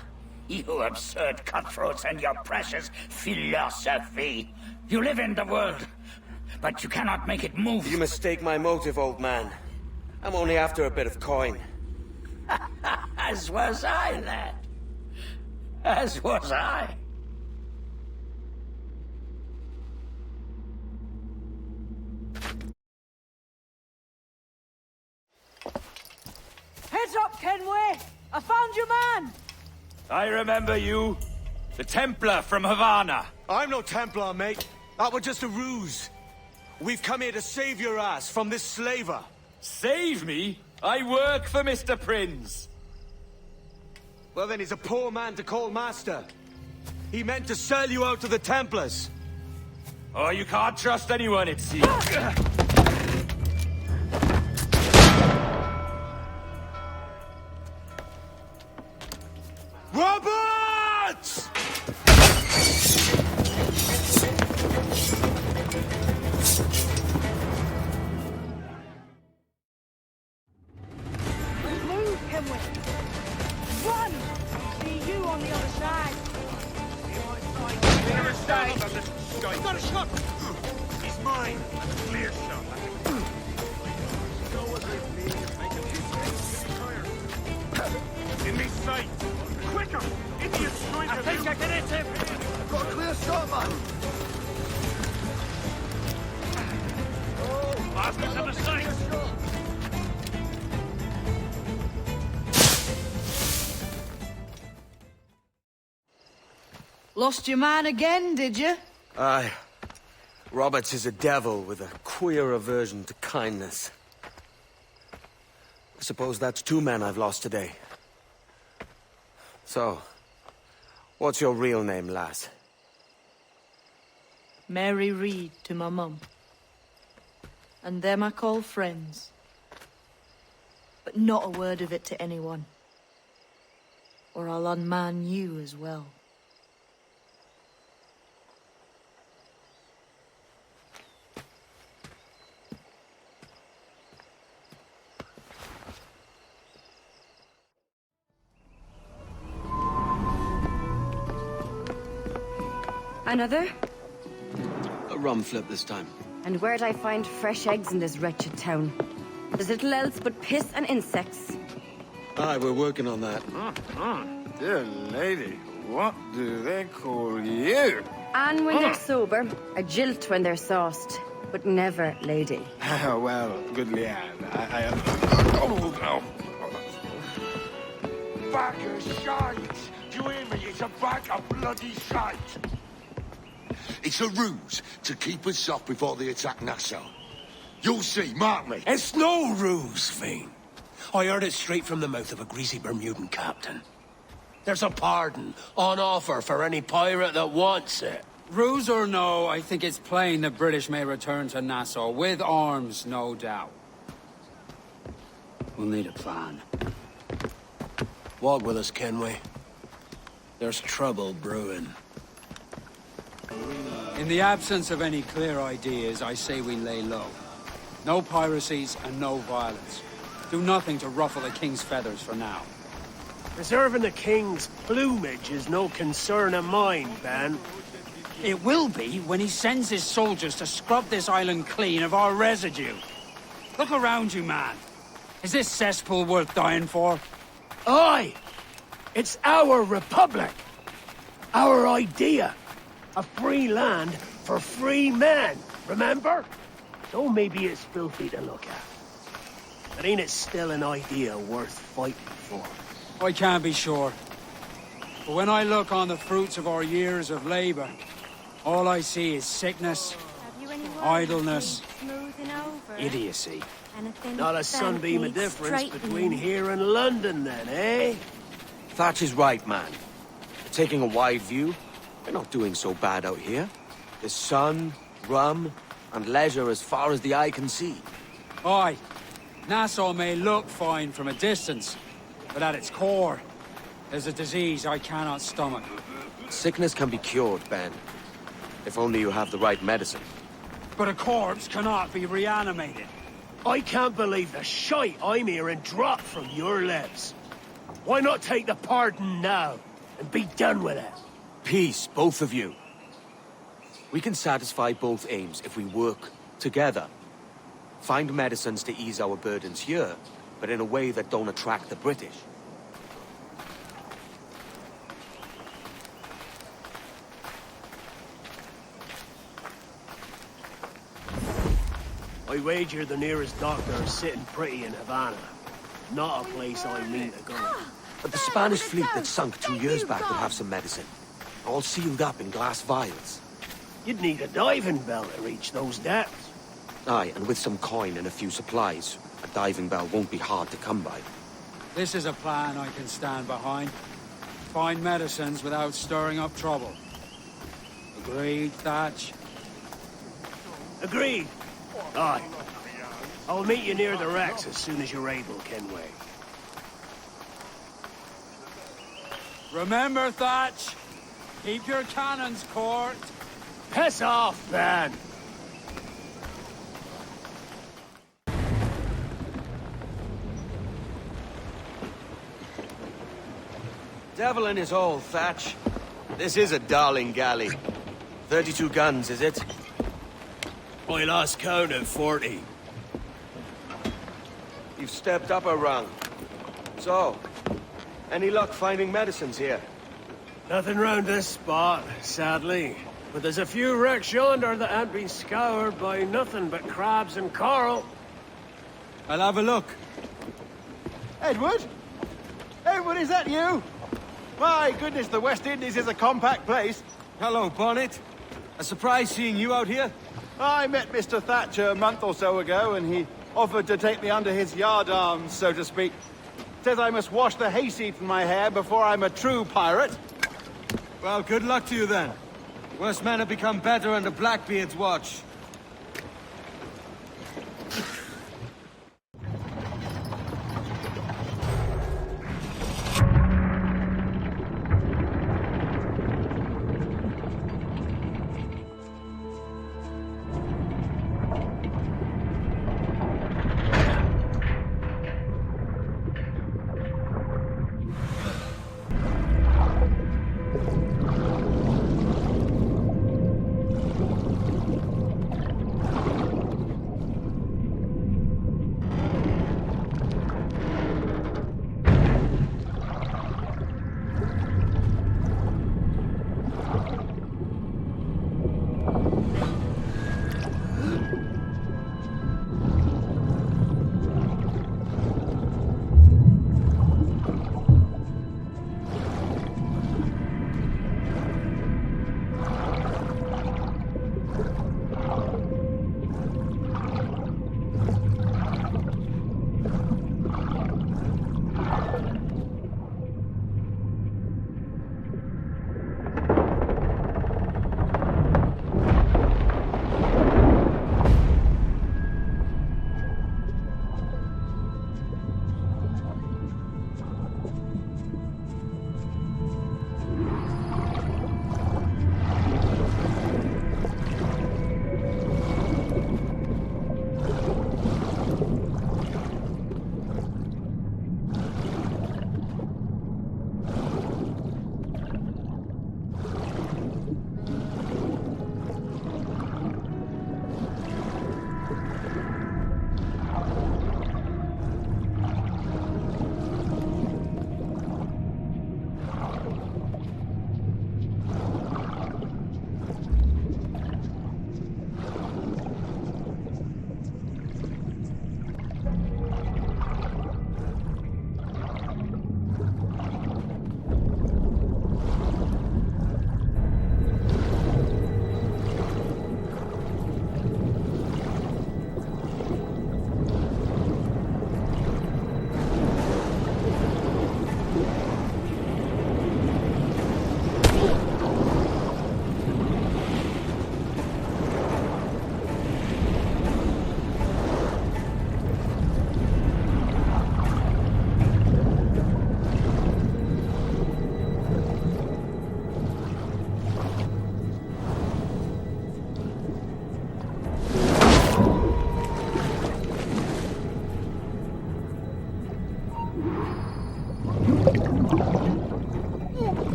A: You absurd cutthroats and your precious philosophy. You live in the world, but you cannot make it move.
E: You mistake my motive, old man. I'm only after a bit of coin.
A: As was I, lad. As was I.
J: Heads up, Kenway! I found your man!
Q: I remember you. The Templar from Havana.
E: I'm no Templar, mate. That was just a ruse. We've come here to save your ass from this slaver.
Q: Save me? I work for Mr. Prince.
E: Well, then he's a poor man to call master. He meant to sell you out to the Templars.
Q: Oh, you can't trust anyone, it seems.
E: Roberts!
J: Move, Kenway! Run! See you on the other side!
B: He's got a shot! He's mine! Clear shot. In me sight! Quicker! Idiots trying to... I think I can hit him! I've got a clear shot, man! Oh, bastards have a sight!
J: Lost your man again, did you?
E: Aye. Roberts is a devil with a queer aversion to kindness. I suppose that's 2 men I've lost today. So, what's your real name, lass?
J: Mary Reed to my mum. And them I call friends. But not a word of it to anyone. Or I'll unman you as well.
H: Another?
D: A rum flip this time.
H: And where'd I find fresh eggs in this wretched town? There's little else but piss and insects.
D: Aye, we're working on that.
F: Dear lady, what do they call you?
H: And when they're sober, a jilt when they're sauced, but never lady.
F: Well, good Leanne, I am... Oh, no.
O: Bag of shite! Do you hear me? It's a bag of bloody shite! It's a ruse to keep us soft before they attack Nassau. You'll see, mark me.
P: It's no ruse, Fiend. I heard it straight from the mouth of a greasy Bermudan captain. There's a pardon on offer for any pirate that wants it.
R: Ruse or no, I think it's plain the British may return to Nassau, with arms, no doubt.
P: We'll need a plan. Walk with us, Kenway. There's trouble brewing.
R: In the absence of any clear ideas, I say we lay low. No piracies and no violence. Do nothing to ruffle the king's feathers for now.
P: Preserving the king's plumage is no concern of mine, Ben.
R: It will be when he sends his soldiers to scrub this island clean of our residue. Look around you, man. Is this cesspool worth dying for?
P: Aye! It's our republic! Our idea! A free land for free men, remember? Though maybe it's filthy to look at. But ain't it still an idea worth fighting for?
R: I can't be sure. But when I look on the fruits of our years of labor, all I see is sickness, idleness, idiocy.
P: Not a sunbeam of difference between here and London, then, eh?
D: Thatch is right, man. Taking a wide view, we're not doing so bad out here. There's sun, rum, and leisure as far as the eye can see.
R: Aye. Nassau may look fine from a distance, but at its core, there's a disease I cannot stomach.
D: Sickness can be cured, Ben. If only you have the right medicine.
R: But a corpse cannot be reanimated.
P: I can't believe the shite I'm hearing drop from your lips. Why not take the pardon now, and be done with it?
D: Peace, both of you. We can satisfy both aims if we work together. Find medicines to ease our burdens here, but in a way that don't attract the British.
P: I wager the nearest doctor is sitting pretty in Havana. Not a place I mean to go.
D: But the Spanish fleet that sunk 2 years back would have some medicine. All sealed up in glass vials.
P: You'd need a diving bell to reach those depths.
D: Aye, and with some coin and a few supplies, a diving bell won't be hard to come by.
R: This is a plan I can stand behind. Find medicines without stirring up trouble. Agreed, Thatch?
P: Agreed. Aye. I'll meet you near the wrecks as soon as you're able, Kenway.
R: Remember, Thatch! Keep your cannons court.
P: Piss off, man!
D: Devil in his hole, Thatch. This is a darling galley. 32 guns, is it?
P: I lost count at 40.
D: You've stepped up a rung. So, any luck finding medicines here?
P: Nothing round this spot, sadly. But there's a few wrecks yonder that ain't been scoured by nothing but crabs and coral.
R: I'll have a look.
S: Edward? Edward, is that you? My goodness, the West Indies is a compact place.
X: Hello, Bonnet. A surprise seeing you out here.
S: I met Mr. Thatcher a month or so ago, and he offered to take me under his yardarms, so to speak. Says I must wash the hayseed from my hair before I'm a true pirate.
X: Well, good luck to you then. Worse men have become better under Blackbeard's watch.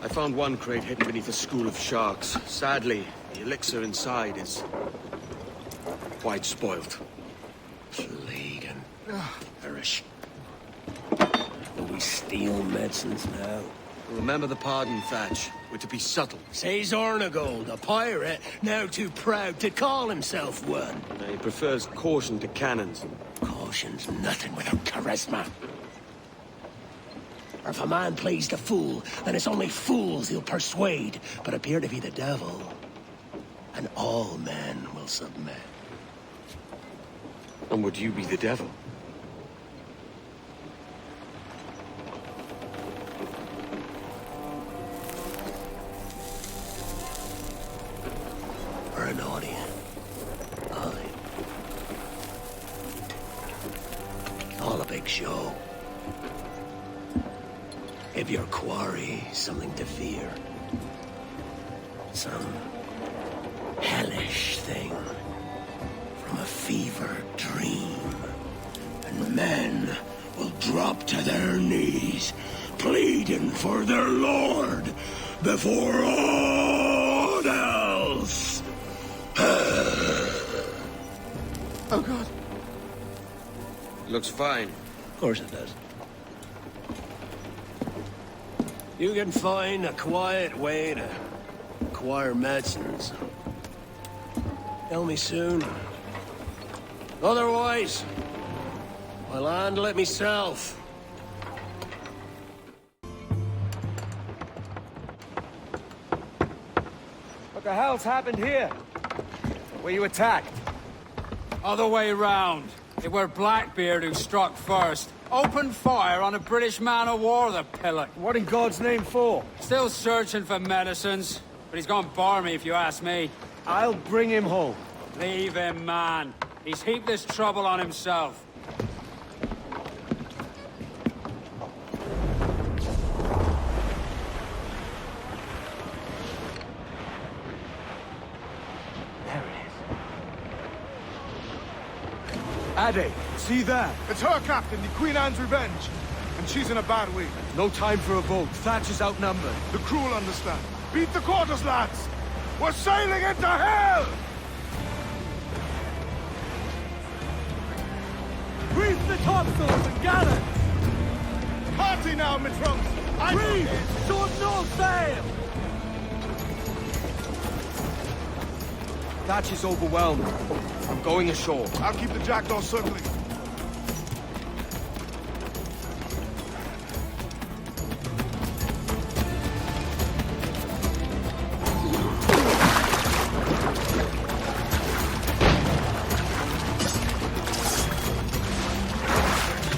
D: I found one crate hidden beneath a school of sharks. Sadly, the elixir inside is quite spoilt.
P: Plague and perish. Will we steal medicines now?
D: Remember the pardon, Thatch. We're to be subtle.
P: Says Ornagold, a pirate, now too proud to call himself one.
D: He prefers caution to cannons.
P: Caution's nothing without charisma. Or if a man plays the fool, then it's only fools he'll persuade, but appear to be the devil. And all men will submit.
D: And would you be the devil?
P: Or an audience. All a big show. Give your quarry something to fear. Some hellish thing from a fevered dream. And men will drop to their knees, pleading for their lord before all else.
B: Oh, God.
D: Looks fine.
P: Of course it does. You can find a quiet way to acquire medicines. Tell me soon. Otherwise, I'll handle it myself.
X: What the hell's happened here? Were you attacked?
R: Other way round. It were Blackbeard who struck first. Opened fire on a British man-o'-war, the pillock.
X: What in God's name for?
R: Still searching for medicines, but he's gone barmy if you ask me.
X: I'll bring him home.
R: Leave him, man. He's heaped this trouble on himself.
X: Ade, see that?
V: It's her, Captain, the Queen Anne's Revenge. And she's in a bad way.
X: No time for a vote. Thatch is outnumbered.
V: The crew will understand. Beat the quarters, lads! We're sailing into hell!
X: Reef the topsails and gather!
V: Party now, Mitrunks!
X: Reef! Short no sail! Thatch is overwhelmed. I'm going ashore.
V: I'll keep the jackdaw circling.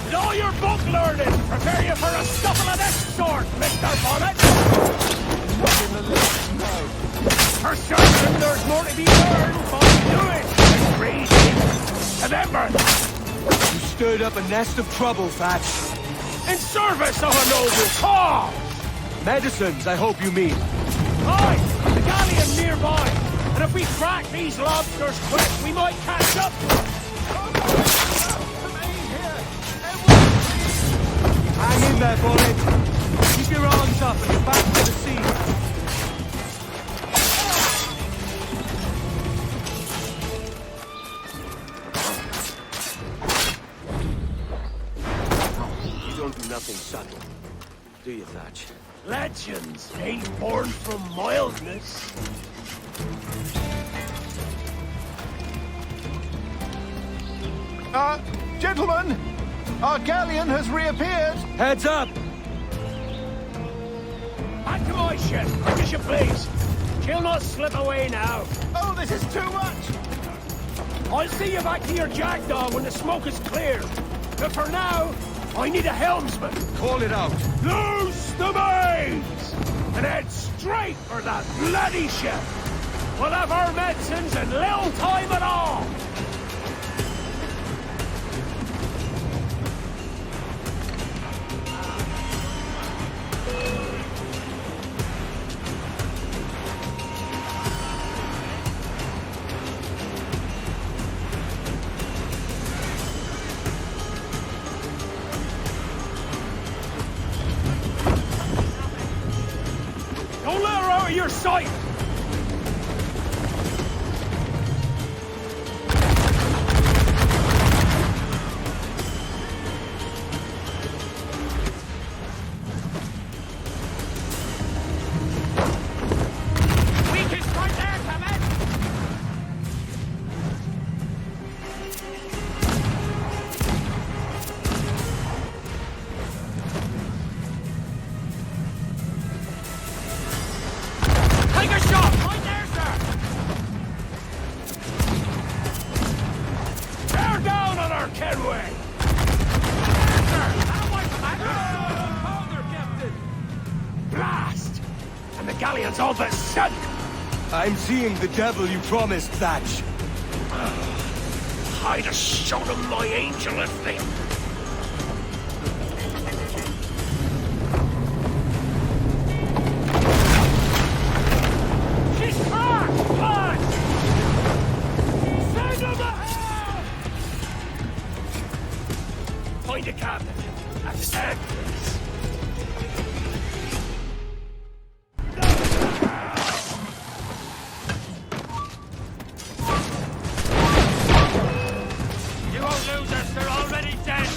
P: With all your book learning, prepare you for a scuffle of this sort, Mr. Bonnet! For certain, there's more to be learned by doing than reading. Remember,
X: You stirred up a nest of trouble, Thatch.
P: in service of a noble cause!
X: Medicines, I hope you mean.
P: Aye, the galleon nearby. And if we crack these lobsters quick, we might catch up to them.
X: Hang in there, Bonnet. Keep your arms up and your back to the sea.
D: You don't do nothing subtle, do you, Thatch?
P: Legends ain't born from mildness.
S: Gentlemen, our galleon has reappeared.
X: Heads up!
P: Back to my ship, quick as you please. She'll not slip away now.
S: Oh, this is too much!
P: I'll see you back to your jackdaw when the smoke is cleared. But for now, I need a helmsman.
X: Call it out.
P: Loose the mains! And head straight for that bloody ship. We'll have our medicines in little time at all.
Q: Don't let her out of your sight!
P: Kenway! Blast! And the galleon's all but sunk!
E: I'm seeing the devil you promised, Thatch.
P: I'd have shown them my angel if they... She's cracked! Blood! Send them ahead! Find a captain. That's it, please. You won't lose us, they're already dead!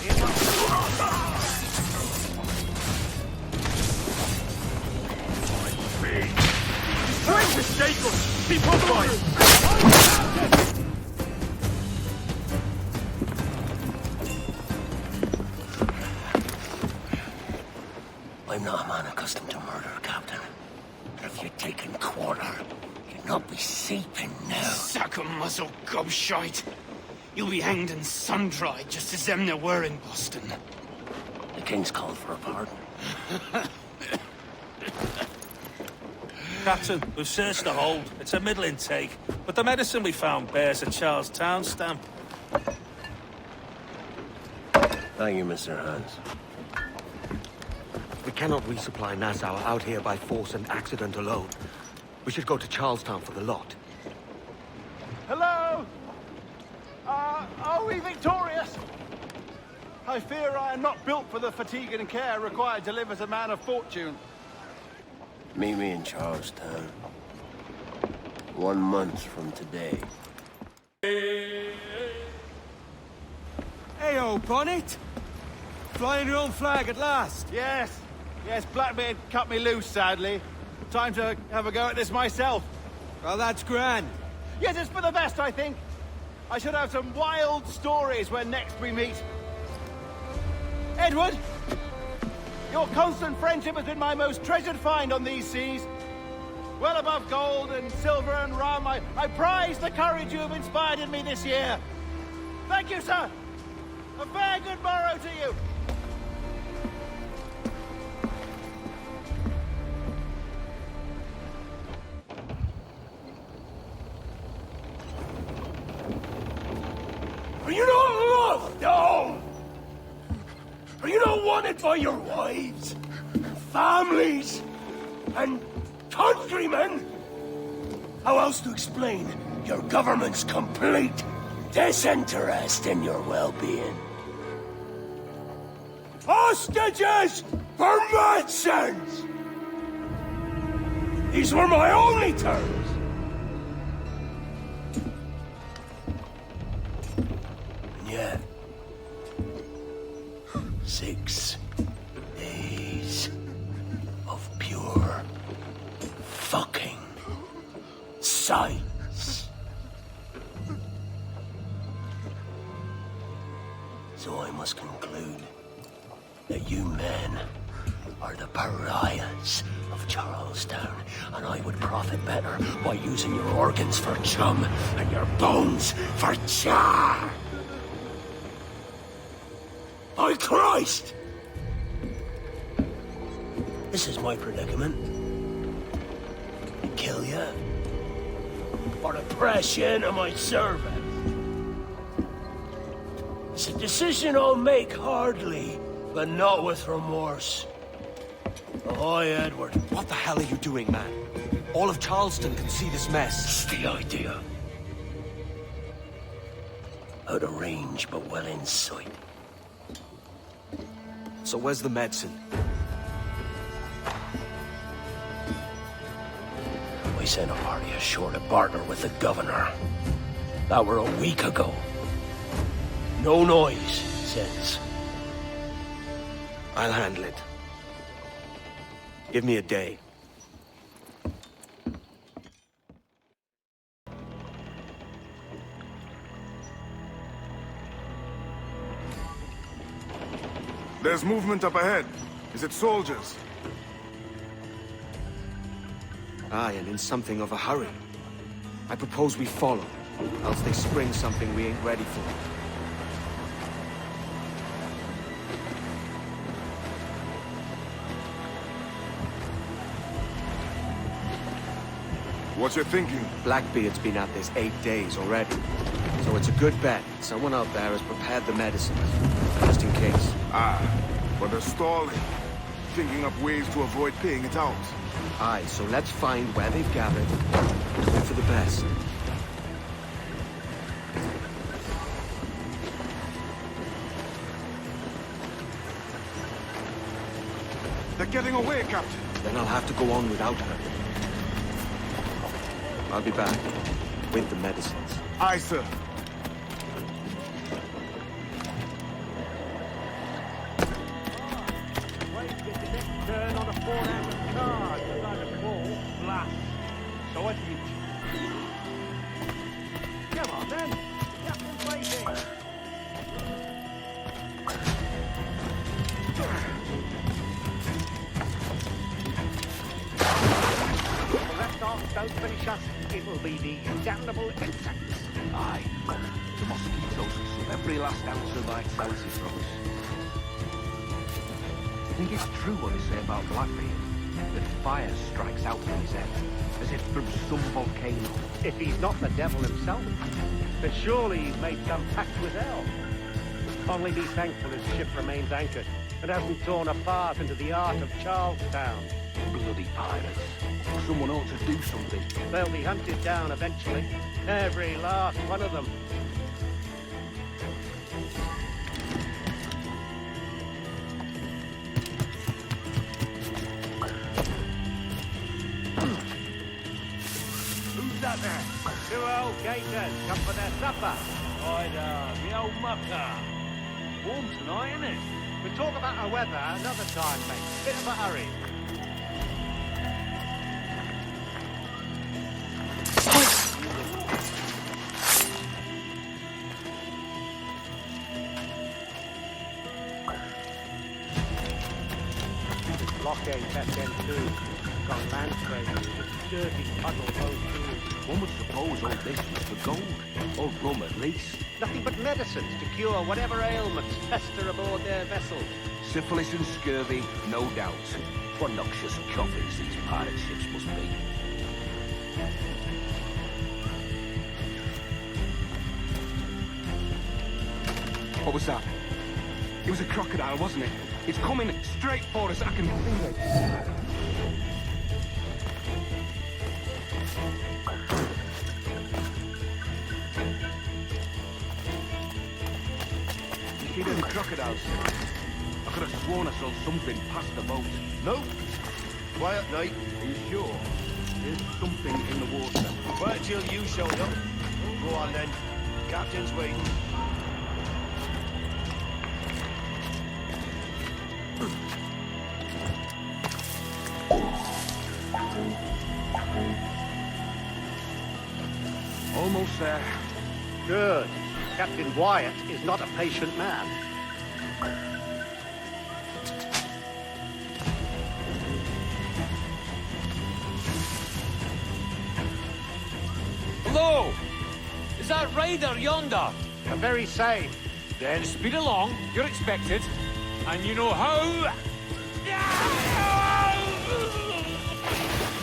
P: He's trying to stake us! Keep on going!
A: I'm not a man accustomed to murder, Captain. But if you're taking quarter, you'd not be sleeping now.
T: Sack a muzzle, gobshite. You'll be hanged and sun-dried just as them there were in Boston.
A: The King's called for a pardon.
Q: Captain, we've searched the hold. It's a middling take, but the medicine we found bears a Charlestown stamp.
A: Thank you, Mr. Hans.
D: We cannot resupply Nassau out here by force and accident alone. We should go to Charlestown for the lot.
S: Hello? Are we victorious? I fear I am not built for the fatigue and care required to live as a man of fortune.
A: Meet me in Charlestown. 1 month from today.
E: Hey, old Bonnet! Flying your own flag at last!
S: Yes. Yes, Blackbeard cut me loose, sadly. Time to have a go at this myself.
E: Well, that's grand.
S: Yes, it's for the best, I think. I should have some wild stories when next we meet. Edward! Your constant friendship has been my most treasured find on these seas. Well above gold and silver and rum, I prize the courage you have inspired in me this year. Thank you, sir. A very good morrow to you.
P: Are you not loved, no? Are you not wanted by your wives, families, and countrymen? How else to explain your government's complete disinterest in your well-being? Hostages for medicines! These were my only terms. And yet, 6 days of pure fucking silence. So I must conclude that you men are the pariahs of Charlestown, and I would profit better by using your organs for chum and your bones for char. By Christ! This is my predicament. Kill you, or to press you into my service. It's a decision I'll make hardly, but not with remorse. Ahoy, Edward.
D: What the hell are you doing, man? All of Charleston can see this mess.
A: It's the idea. Out of range, but well in sight.
D: So where's the medicine?
P: We sent a party ashore to partner with the governor. That were a week ago. No noise since.
D: I'll handle it. Give me a day.
V: There's movement up ahead. Is it soldiers?
D: Aye, and in something of a hurry. I propose we follow, else they spring something we ain't ready for.
V: What you thinking?
D: Blackbeard's been at this 8 days already. So it's a good bet. Someone out there has prepared the medicines, just in case.
V: Ah, but they're stalling. Thinking up ways to avoid paying it out.
D: Aye, so let's find where they've gathered, and hope for the best.
V: They're getting away, Captain.
D: Then I'll have to go on without her. I'll be back, with the medicines.
V: Aye, sir.
S: Turn on a 4-hour card, like a ball, blast. So what do you... Come on, then. Captain's waiting. The rest off, don't finish us. It will be the damnable insects.
N: Aye. The mosquitoes suck every last ounce of vitality from us. I think it's true what they say about Blackbeard, that fire strikes out from his head, as if from some volcano.
S: If he's not the devil himself, then surely he's made some pact with hell. Only be thankful his ship remains anchored and hasn't torn apart into the heart of Charlestown.
N: Bloody pirates. Someone ought to do something.
S: They'll be hunted down eventually, every last one of them. Who's that there? 2 old gators come for their supper.
P: The old mucker. Warm tonight, isn't it?
S: We'll talk about our weather another time, mate. Bit of a hurry. Blockade SN2. Got land trails, dirty puddle road through.
N: One would suppose all this was for gold, or rum at least.
S: Nothing but medicines to cure whatever ailments fester aboard their vessels.
N: Syphilis and scurvy, no doubt. What noxious coffins these pirate ships must be.
F: What was that? It was a crocodile, wasn't it? It's coming straight for us. I can feel it. You see them crocodiles? I could have sworn I saw something past the boat.
B: No. Quiet night.
F: Are you sure? There's something in the water.
B: Wait till you showed up. Go on then. Captain's waiting.
F: Almost there.
S: Good. Captain Wyatt is not a patient man.
I: Hello! Is that Ryder yonder?
S: The very same.
I: Then speed along, you're expected. And you know how...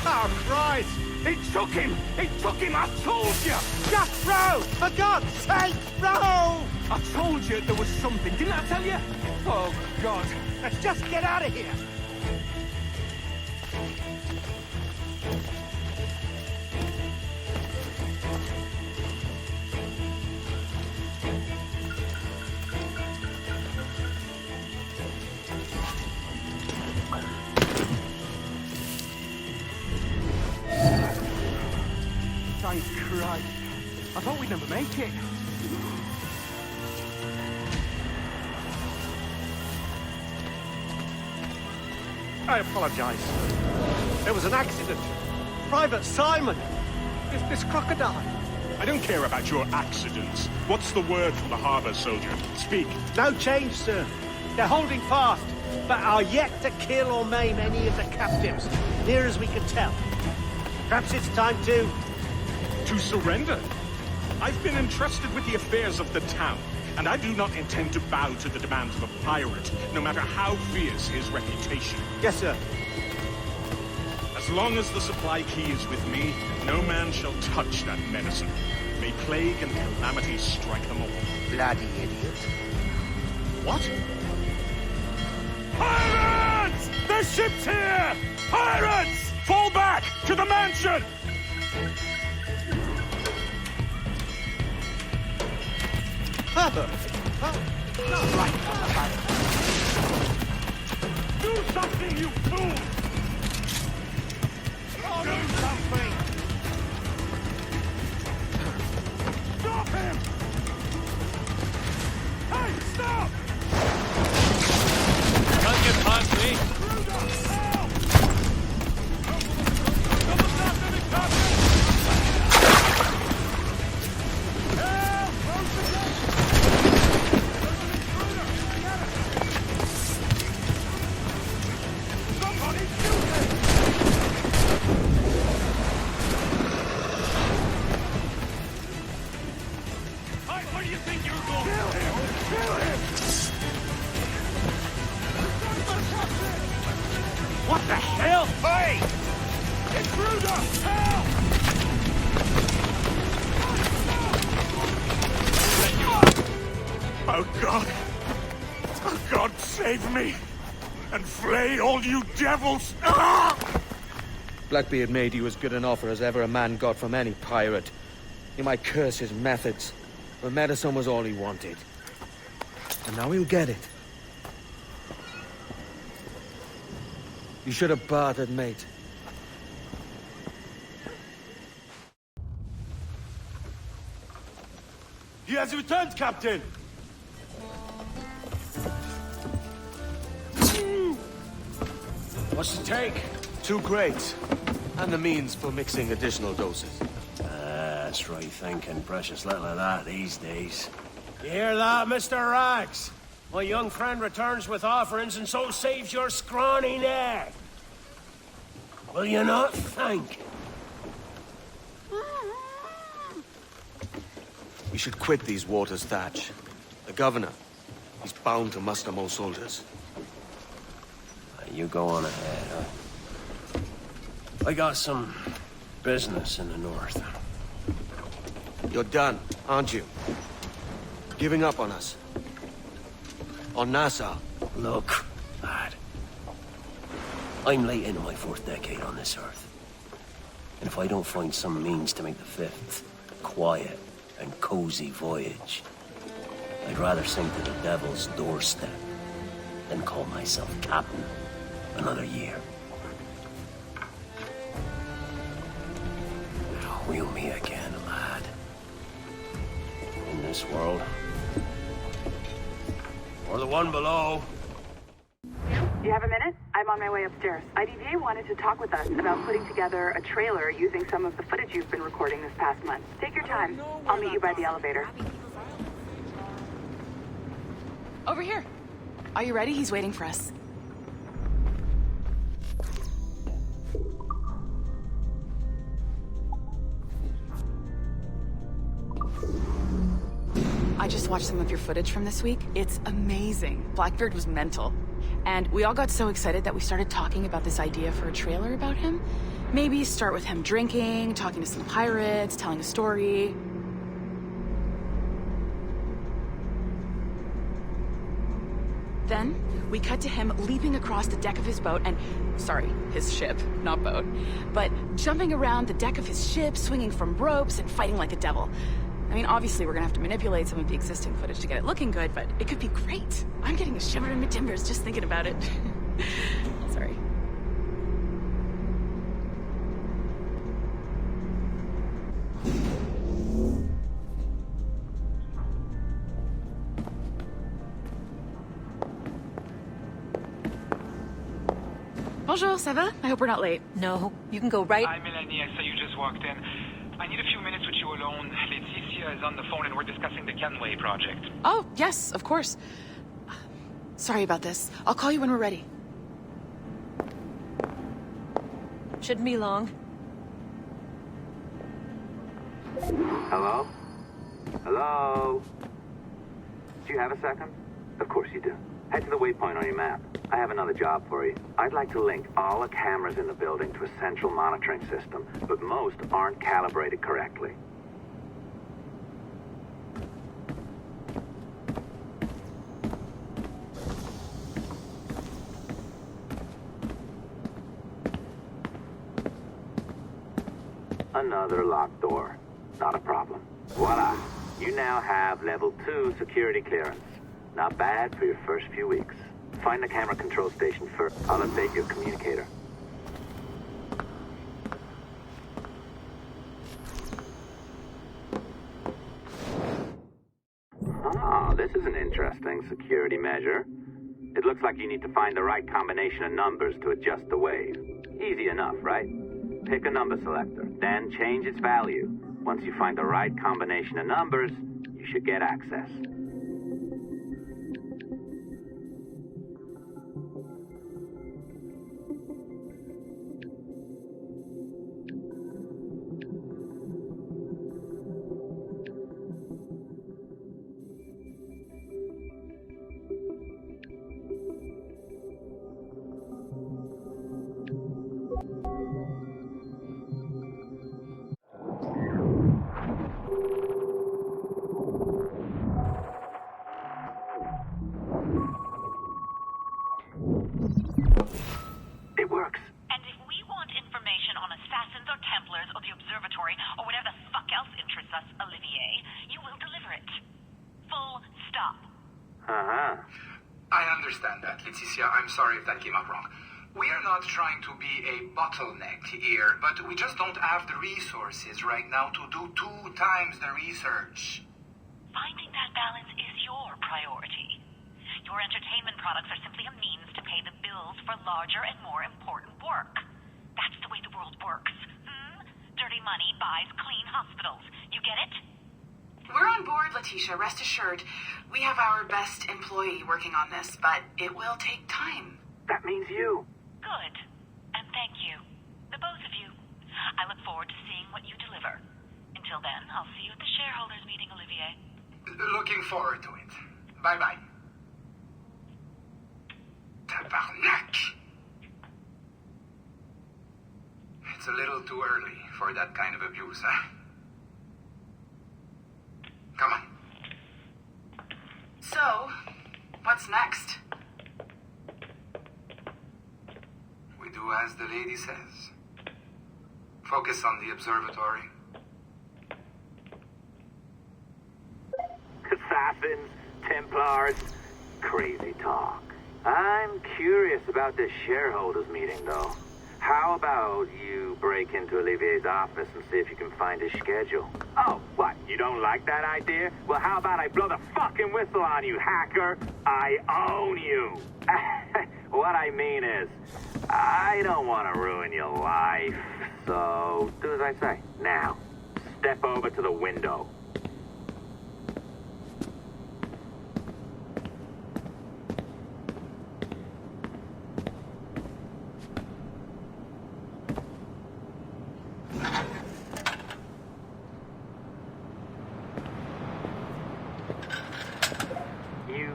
S: Oh, Christ!
F: It took him! It took him! I told you!
S: Just row! For God's sake, row!
F: I told you there was something, didn't I tell you? Oh, God.
S: Let's just get out of here!
F: I thought we'd never make it.
B: I apologize. There was an accident. Private Simon! This crocodile.
C: I don't care about your accidents. What's the word from the harbor, soldier? Speak.
S: No change, sir. They're holding fast, but are yet to kill or maim any of the captives, near as we can tell. Perhaps it's time to...
C: To surrender? I've been entrusted with the affairs of the town, and I do not intend to bow to the demands of a pirate, no matter how fierce his reputation.
S: Yes, sir.
C: As long as the supply key is with me, no man shall touch that medicine. May plague and calamity strike them all.
B: Bloody idiot.
C: What? Pirates! The ship's here! Pirates! Fall back to the mansion!
B: Father! Right.
C: Do something, you fool! Do something! Stop him! Hey, stop!
I: Can't get past me.
C: Someone's after the captain! Help! Close the gate! Somebody shoot him! Hey, where do you think you're going? Kill him! Kill him!
S: What the hell?
C: Hey! Intruder! Help! Oh, God! Oh, God, save me! And flay all you devils! Ah!
D: Blackbeard made you as good an offer as ever a man got from any pirate. You might curse his methods, but medicine was all he wanted. And now he'll get it. You should have bartered, mate.
B: He has returned, Captain!
D: What's the take? 2 crates. And the means for mixing additional doses.
P: That's right thinking. Precious little of that these days.
S: You hear that, Mr. Rags? My young friend returns with offerings and so saves your scrawny neck. Will you not thank?
D: We should quit these waters, Thatch. The governor, he's bound to muster more soldiers.
P: You go on ahead, huh? I got some business in the north.
D: You're done, aren't you? Giving up on us. On Nassau.
P: Look, lad. I'm late into my 4th decade on this earth. And if I don't find some means to make the 5th a quiet and cozy voyage, I'd rather sink to the devil's doorstep than call myself captain another year. We'll meet again, lad. In this world. Or the one below.
K: Do you have a minute? I'm on my way upstairs. IDVA wanted to talk with us about putting together a trailer using some of the footage you've been recording this past month. Take your time. I'll meet you by the elevator.
L: Over here. Are you ready? He's waiting for us. I just watched some of your footage from this week. It's amazing. Blackbeard was mental. And we all got so excited that we started talking about this idea for a trailer about him. Maybe start with him drinking, talking to some pirates, telling a story. Then, we cut to him leaping across the deck of his boat and... Sorry, his ship, not boat. But jumping around the deck of his ship, swinging from ropes, and fighting like a devil. I mean, obviously we're gonna have to manipulate some of the existing footage to get it looking good, but it could be great. I'm getting a shiver in my timbers just thinking about it. Sorry. Bonjour, ça va? I hope we're not late.
G: No, you can go right...
M: Hi, Melanie. I saw you just walked in. I need a few minutes with you alone. Leticia is on the phone and we're discussing the Kenway project.
L: Oh, yes, of course. Sorry about this. I'll call you when we're ready.
G: Shouldn't be long.
U: Hello? Hello? Do you have a second? Of course you do. Head to the waypoint on your map. I have another job for you. I'd like to link all the cameras in the building to a central monitoring system, but most aren't calibrated correctly. Another locked door. Not a problem. Voila! You now have level 2 security clearance. Not bad for your first few weeks. Find the camera control station first. I'll update your communicator. Ah, this is an interesting security measure. It looks like you need to find the right combination of numbers to adjust the wave. Easy enough, right? Pick a number selector, then change its value. Once you find the right combination of numbers, you should get access. It works.
W: And if we want information on assassins or Templars or the observatory or whatever the fuck else interests us, Olivier, you will deliver it. Full stop.
U: Uh-huh.
Y: I understand that, Leticia. I'm sorry if that came out wrong. We are not trying to be a bottleneck here, but we just don't have the resources right now to do 2 times the research.
W: Finding that balance is your priority. Your entertainment products are simply a means to pay the bills for larger and more important work. That's the way the world works. Dirty money buys clean hospitals. You get it?
L: We're on board, Leticia, rest assured. We have our best employee working on this, but it will take time.
U: That means you.
W: Good. And thank you. The both of you. I look forward to seeing what you deliver. Until then, I'll see you at the shareholders meeting, Olivier.
Y: Looking forward to it. Bye-bye. Tabarnak! It's a little too early for that kind of abuse, huh? Come on.
L: So, what's next?
Y: We do as the lady says. Focus on the observatory.
U: Assassins, Templars, crazy talk. I'm curious about this shareholders meeting, though. How about you break into Olivier's office and see if you can find his schedule? Oh, what? You don't like that idea? Well, how about I blow the fucking whistle on you, hacker? I own you. What I mean is, I don't want to ruin your life. So, do as I say. Now, step over to the window.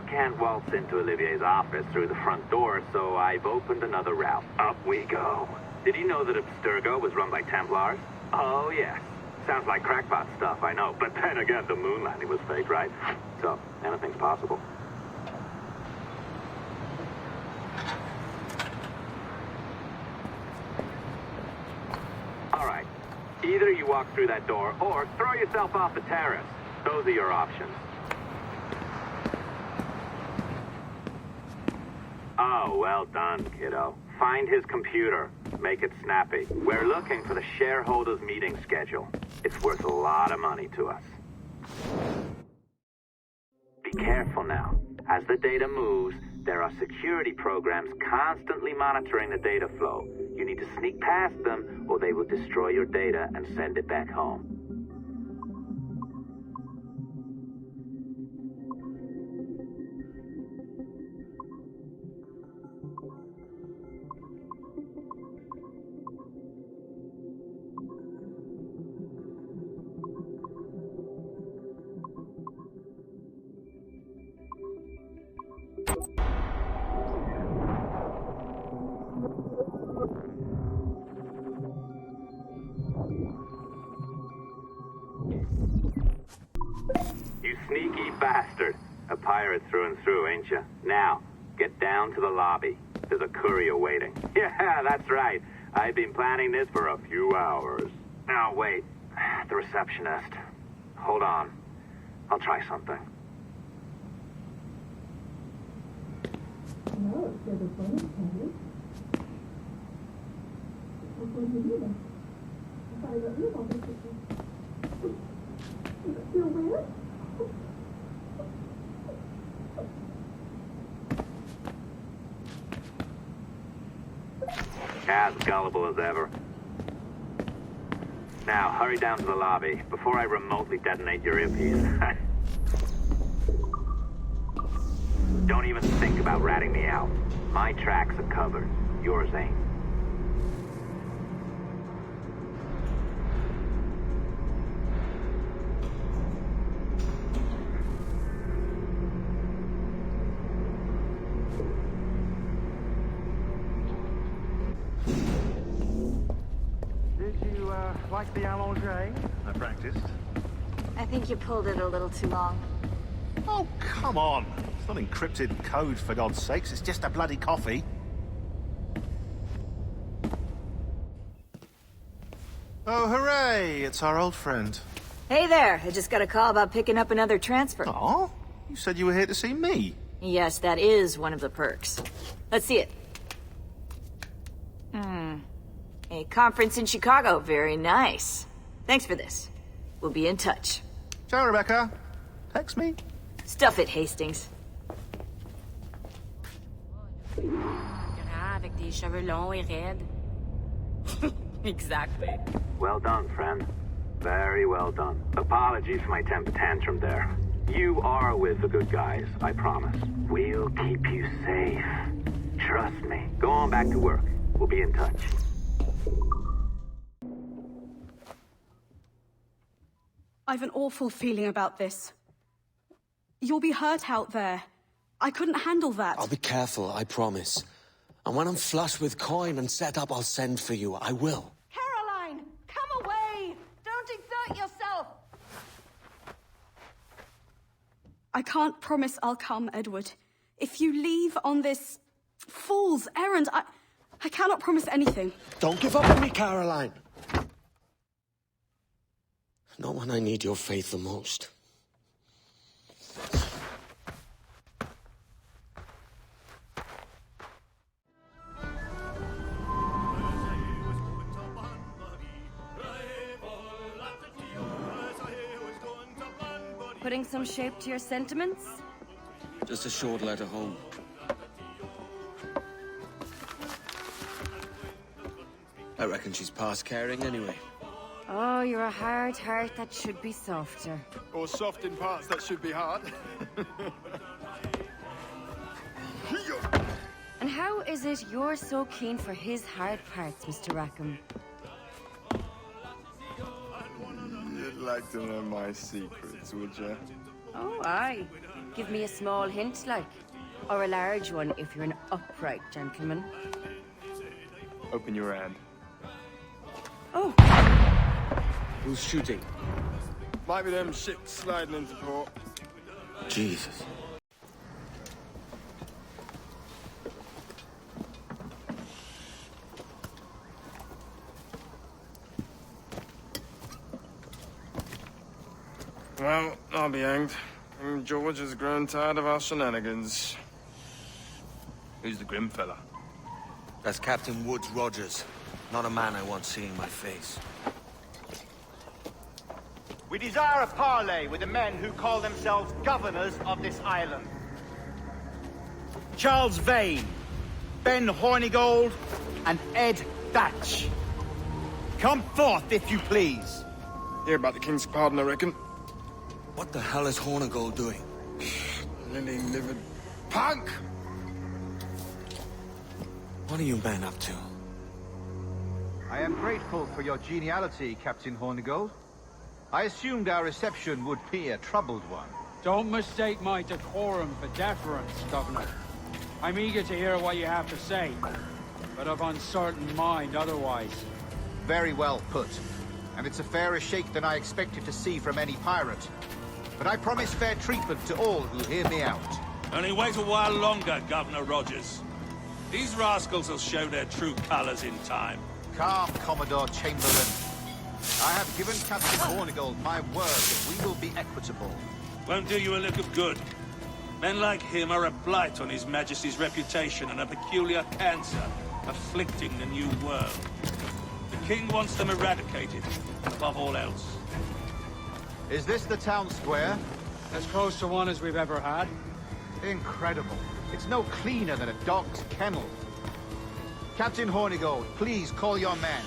U: Can't waltz into Olivier's office through the front door, so I've opened another route. Up we go. Did you know that Abstergo was run by Templars? Oh, yes. Sounds like crackpot stuff, I know. But then again, the moon landing was fake, right? So, anything's possible. All right. Either you walk through that door, or throw yourself off the terrace. Those are your options. Oh, well done, kiddo. Find his computer. Make it snappy. We're looking for the shareholders meeting schedule. It's worth a lot of money to us. Be careful now. As the data moves, There are security programs constantly monitoring the data flow. You need to sneak past them, or they will destroy your data and send it back home. You sneaky bastard. A pirate through and through, ain't you? Now, get down to the lobby. There's a courier waiting. Yeah, that's right. I've been planning this for a few hours. Now, wait. The receptionist. Hold on. I'll try something. As gullible as ever. Now, hurry down to the lobby before I remotely detonate your earpiece. Don't even think about ratting me out. My tracks are covered. Yours ain't.
S: Like the allongé? I practiced.
H: I think you pulled it a little too long.
S: Oh, come on. It's not encrypted code, for God's sakes. It's just a bloody coffee. Oh, hooray! It's our old friend.
H: Hey there, I just got a call about picking up another transfer.
S: Oh? You said you were here to see me.
H: Yes, that is one of the perks. Let's see it. A conference in Chicago, very nice. Thanks for this. We'll be in touch.
S: Ciao, Rebecca. Text me.
H: Stuff it, Hastings.
J: Avec des cheveux longs et raides.
H: Exactly.
U: Well done, friend. Very well done. Apologies for my temper tantrum there. You are with the good guys, I promise. We'll keep you safe. Trust me. Go on back to work. We'll be in touch.
O: I've an awful feeling about this. You'll be hurt out there. I couldn't handle that.
D: I'll be careful, I promise. And when I'm flush with coin and set up, I'll send for you. I will.
O: Caroline, come away! Don't exert yourself! I can't promise I'll come, Edward. If you leave on this fool's errand, I cannot promise anything.
D: Don't give up on me, Caroline. Not when I need your faith the most.
J: Putting some shape to your sentiments?
D: Just a short letter home. I reckon she's past caring anyway.
J: Oh, you're a hard heart that should be softer.
V: Or soft in parts that should be hard.
J: And how is it you're so keen for his hard parts, Mr. Rackham?
V: You'd like to know my secrets, would you?
J: Oh, aye. Give me a small hint, like. Or a large one, if you're an upright gentleman.
V: Open your hand.
J: Oh!
D: Who's shooting?
V: Might be them ships sliding into port.
D: Jesus.
V: Well, I'll be hanged. George has grown tired of our shenanigans. Who's the grim fella?
D: That's Captain Woods Rogers. Not a man I want seeing my face.
S: We desire a parley with the men who call themselves governors of this island. Charles Vane, Ben Hornigold, and Ed Thatch. Come forth, if you please.
V: Hear about the King's pardon, I reckon.
D: What the hell is Hornigold doing?
V: Lily-livered punk!
D: What are you men up to?
E: I am grateful for your geniality, Captain Hornigold. I assumed our reception would be a troubled one.
I: Don't mistake my decorum for deference, Governor. I'm eager to hear what you have to say, but of uncertain mind otherwise.
E: Very well put. And it's a fairer shake than I expected to see from any pirate. But I promise fair treatment to all who hear me out.
Q: Only wait a while longer, Governor Rogers. These rascals will show their true colors in time.
E: Calm, Commodore Chamberlain. I have given Captain Hornigold my word that we will be equitable.
Q: Won't do you a lick of good. Men like him are a blight on His Majesty's reputation and a peculiar cancer afflicting the New World. The King wants them eradicated, above all else.
E: Is this the town square?
I: As close to one as we've ever had.
E: Incredible. It's no cleaner than a dog's kennel. Captain Hornigold, please call your men.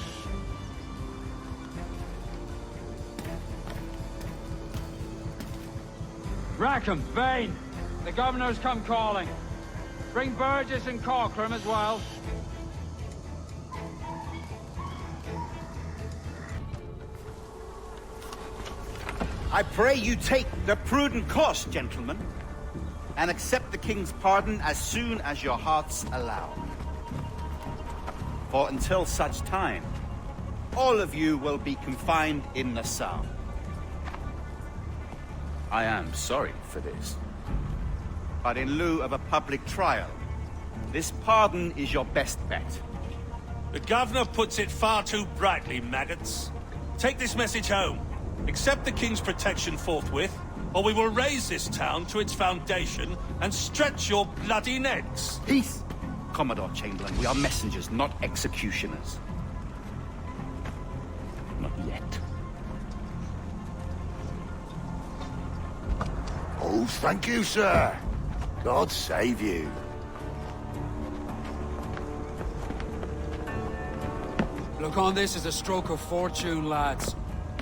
I: Rackham, Vane! The Governor's come calling. Bring Burgess and Cockram as well.
S: I pray you take the prudent course, gentlemen, and accept the King's pardon as soon as your hearts allow. For until such time, all of you will be confined in Nassau. I am sorry for this, but in lieu of a public trial, this pardon is your best bet.
Q: The Governor puts it far too brightly, maggots. Take this message home. Accept the King's protection forthwith, or we will raise this town to its foundation and stretch your bloody necks.
S: Peace, Commodore Chamberlain. We are messengers, not executioners. Not yet.
B: Oh, thank you, sir. God save you.
I: Look on this as a stroke of fortune, lads.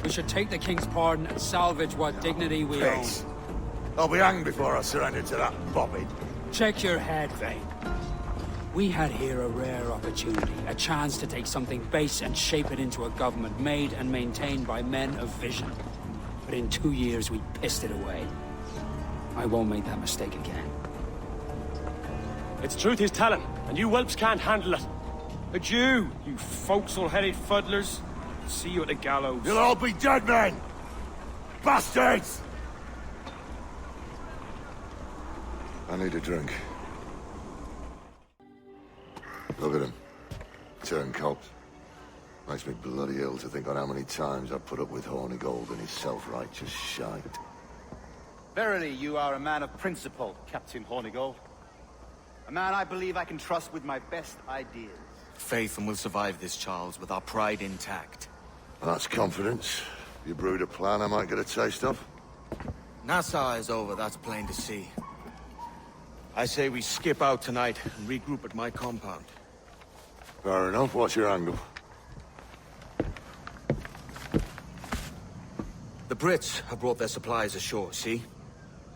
I: We should take the King's pardon and salvage what dignity we own.
B: Piss. I'll be hanged before I surrender to that bobbin.
I: Check your head, Vane. We had here a rare opportunity, a chance to take something base and shape it into a government made and maintained by men of vision. But in 2 years, we pissed it away. I won't make that mistake again.
P: It's truth he's telling, and you whelps can't handle it. Adieu, you forecastle-headed fuddlers. See you at the gallows.
B: You'll all be dead men! Bastards! I need a drink. Look at him. Turncoat. Makes me bloody ill to think on how many times I've put up with Hornigold and his self-righteous shite.
S: Verily, you are a man of principle, Captain Hornigold. A man I believe I can trust with my best ideas.
D: Faith, and we'll survive this, Charles, with our pride intact.
B: That's confidence. You brewed a plan I might get a taste of?
D: Nassau is over, that's plain to see. I say we skip out tonight and regroup at my compound.
B: Fair enough. What's your angle?
D: The Brits have brought their supplies ashore, see?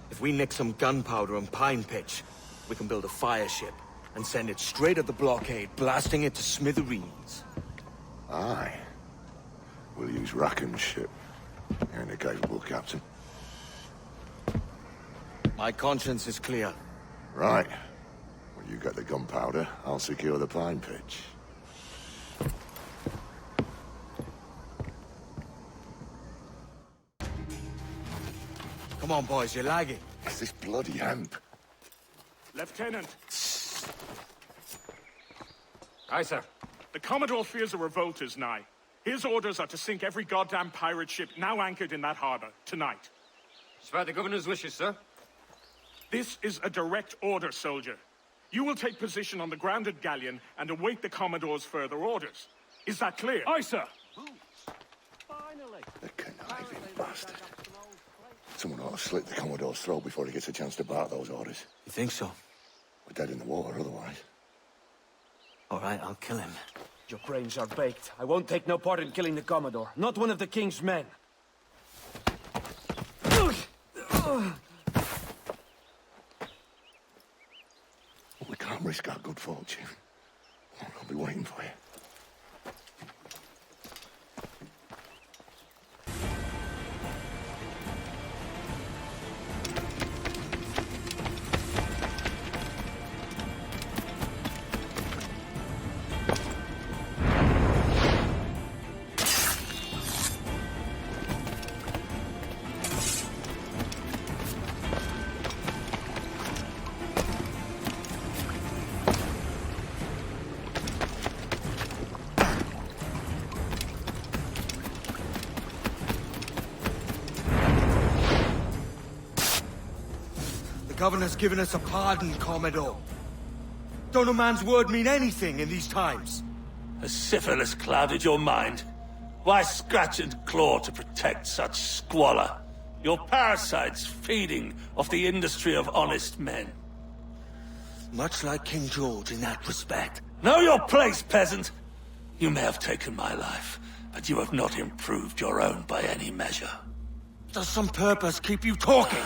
D: If we nick some gunpowder and pine pitch, we can build a fire ship and send it straight at the blockade, blasting it to smithereens.
B: Aye. We'll use Rackham's ship. You're an capable captain.
D: My conscience is clear.
B: Right. When you get the gunpowder, I'll secure the pine pitch.
D: Come on, boys, you're lagging.
B: It's this bloody hemp.
C: Lieutenant.
I: Aye, sir.
C: The Commodore fears a revolt is nigh. His orders are to sink every goddamn pirate ship now anchored in that harbor, tonight.
I: It's by the Governor's wishes, sir.
C: This is a direct order, soldier. You will take position on the grounded galleon and await the Commodore's further orders. Is that clear?
I: Aye, sir.
P: Finally.
B: The conniving bastard. Someone ought to slit the Commodore's throat before he gets a chance to bark those orders.
D: You think so?
A: We're dead in the water otherwise.
D: All right, I'll kill him.
I: Your brains are baked. I won't take no part in killing the Commodore. Not one of the King's men.
A: We can't risk our good fortune. I'll be waiting for you.
D: The Governor's given us a pardon, Commodore. Don't a man's word mean anything in these times?
Q: Has syphilis clouded your mind? Why scratch and claw to protect such squalor? Your parasites feeding off the industry of honest men.
D: Much like King George in that respect.
Q: Know your place, peasant! You may have taken my life, but you have not improved your own by any measure.
D: Does some purpose keep you talking?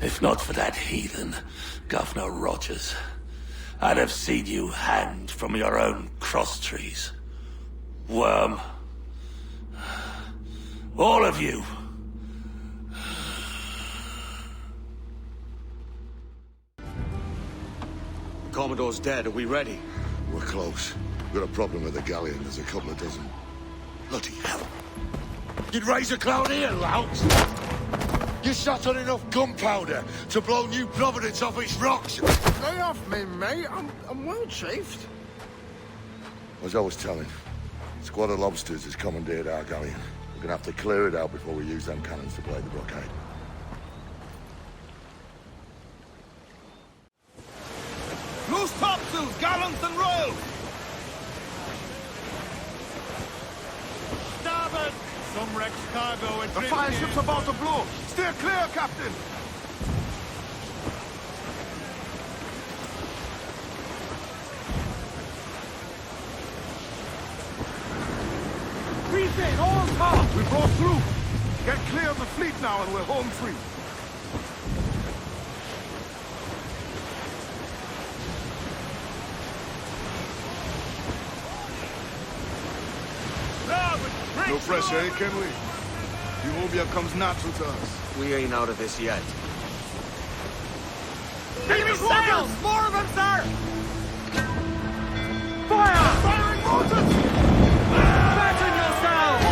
Q: If not for that heathen, Governor Rogers, I'd have seen you hanged from your own cross-trees. Worm. All of you.
D: The Commodore's dead. Are we ready?
A: We're close. We've got a problem with the galleon. There's a couple of dozen. Bloody hell. You'd raise a cloud here, lout! You sat on enough gunpowder to blow New Providence off its rocks!
V: Lay off me, mate. I'm well chafed.
A: As I was telling, a squad of lobsters has commandeered our galleon. We're gonna have to clear it out before we use them cannons to play the blockade.
S: Loose topsails, gallants and royals! Starboard! Some wrecked cargo and...
V: The fire ship's about to blow. Steer clear, Captain! Reef in, all calm! We broke through. Get clear of the fleet now and we're home free. No pressure, eh, Kenway? Euphobia comes natural to us.
D: We ain't out of this yet.
S: Enemy sails! More of them, sir! Fire! Firing motors! Batten yourselves!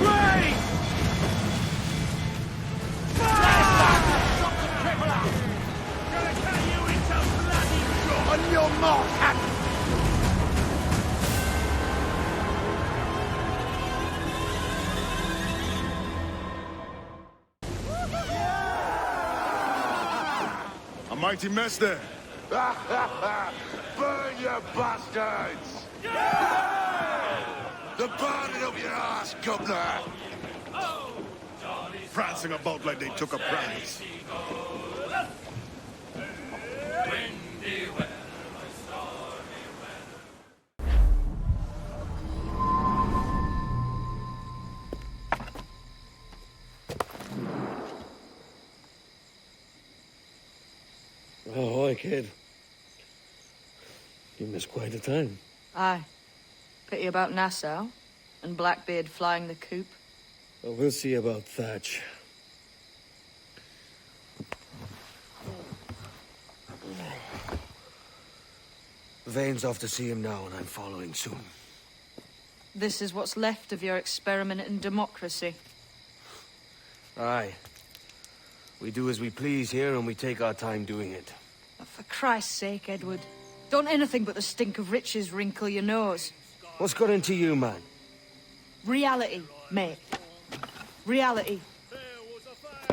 S: Raise! Fire! Gonna turn you into bloody... On your mark, Captain!
V: A mighty mess there.
A: Burn, you bastards! They're burning up your ass, Governor!
V: Prancing about like they took a prize.
P: Ahoy, kid. You missed quite a time.
G: Aye. Pity about Nassau and Blackbeard flying the coop.
P: Well, we'll see about Thatch.
D: Vane's off to see him now, and I'm following soon.
G: This is what's left of your experiment in democracy.
D: Aye. We do as we please here, and we take our time doing it.
G: For Christ's sake, Edward. Don't anything but the stink of riches wrinkle your nose.
D: What's got into you, man?
G: Reality, mate. Reality.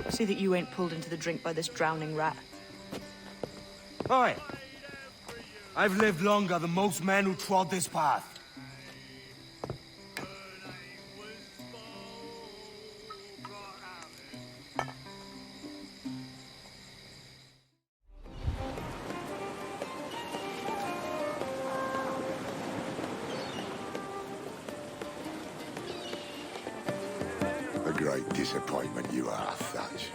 G: See that you ain't pulled into the drink by this drowning rat.
D: Oi! I've lived longer than most men who trod this path.
A: disappointment you are, Thatch.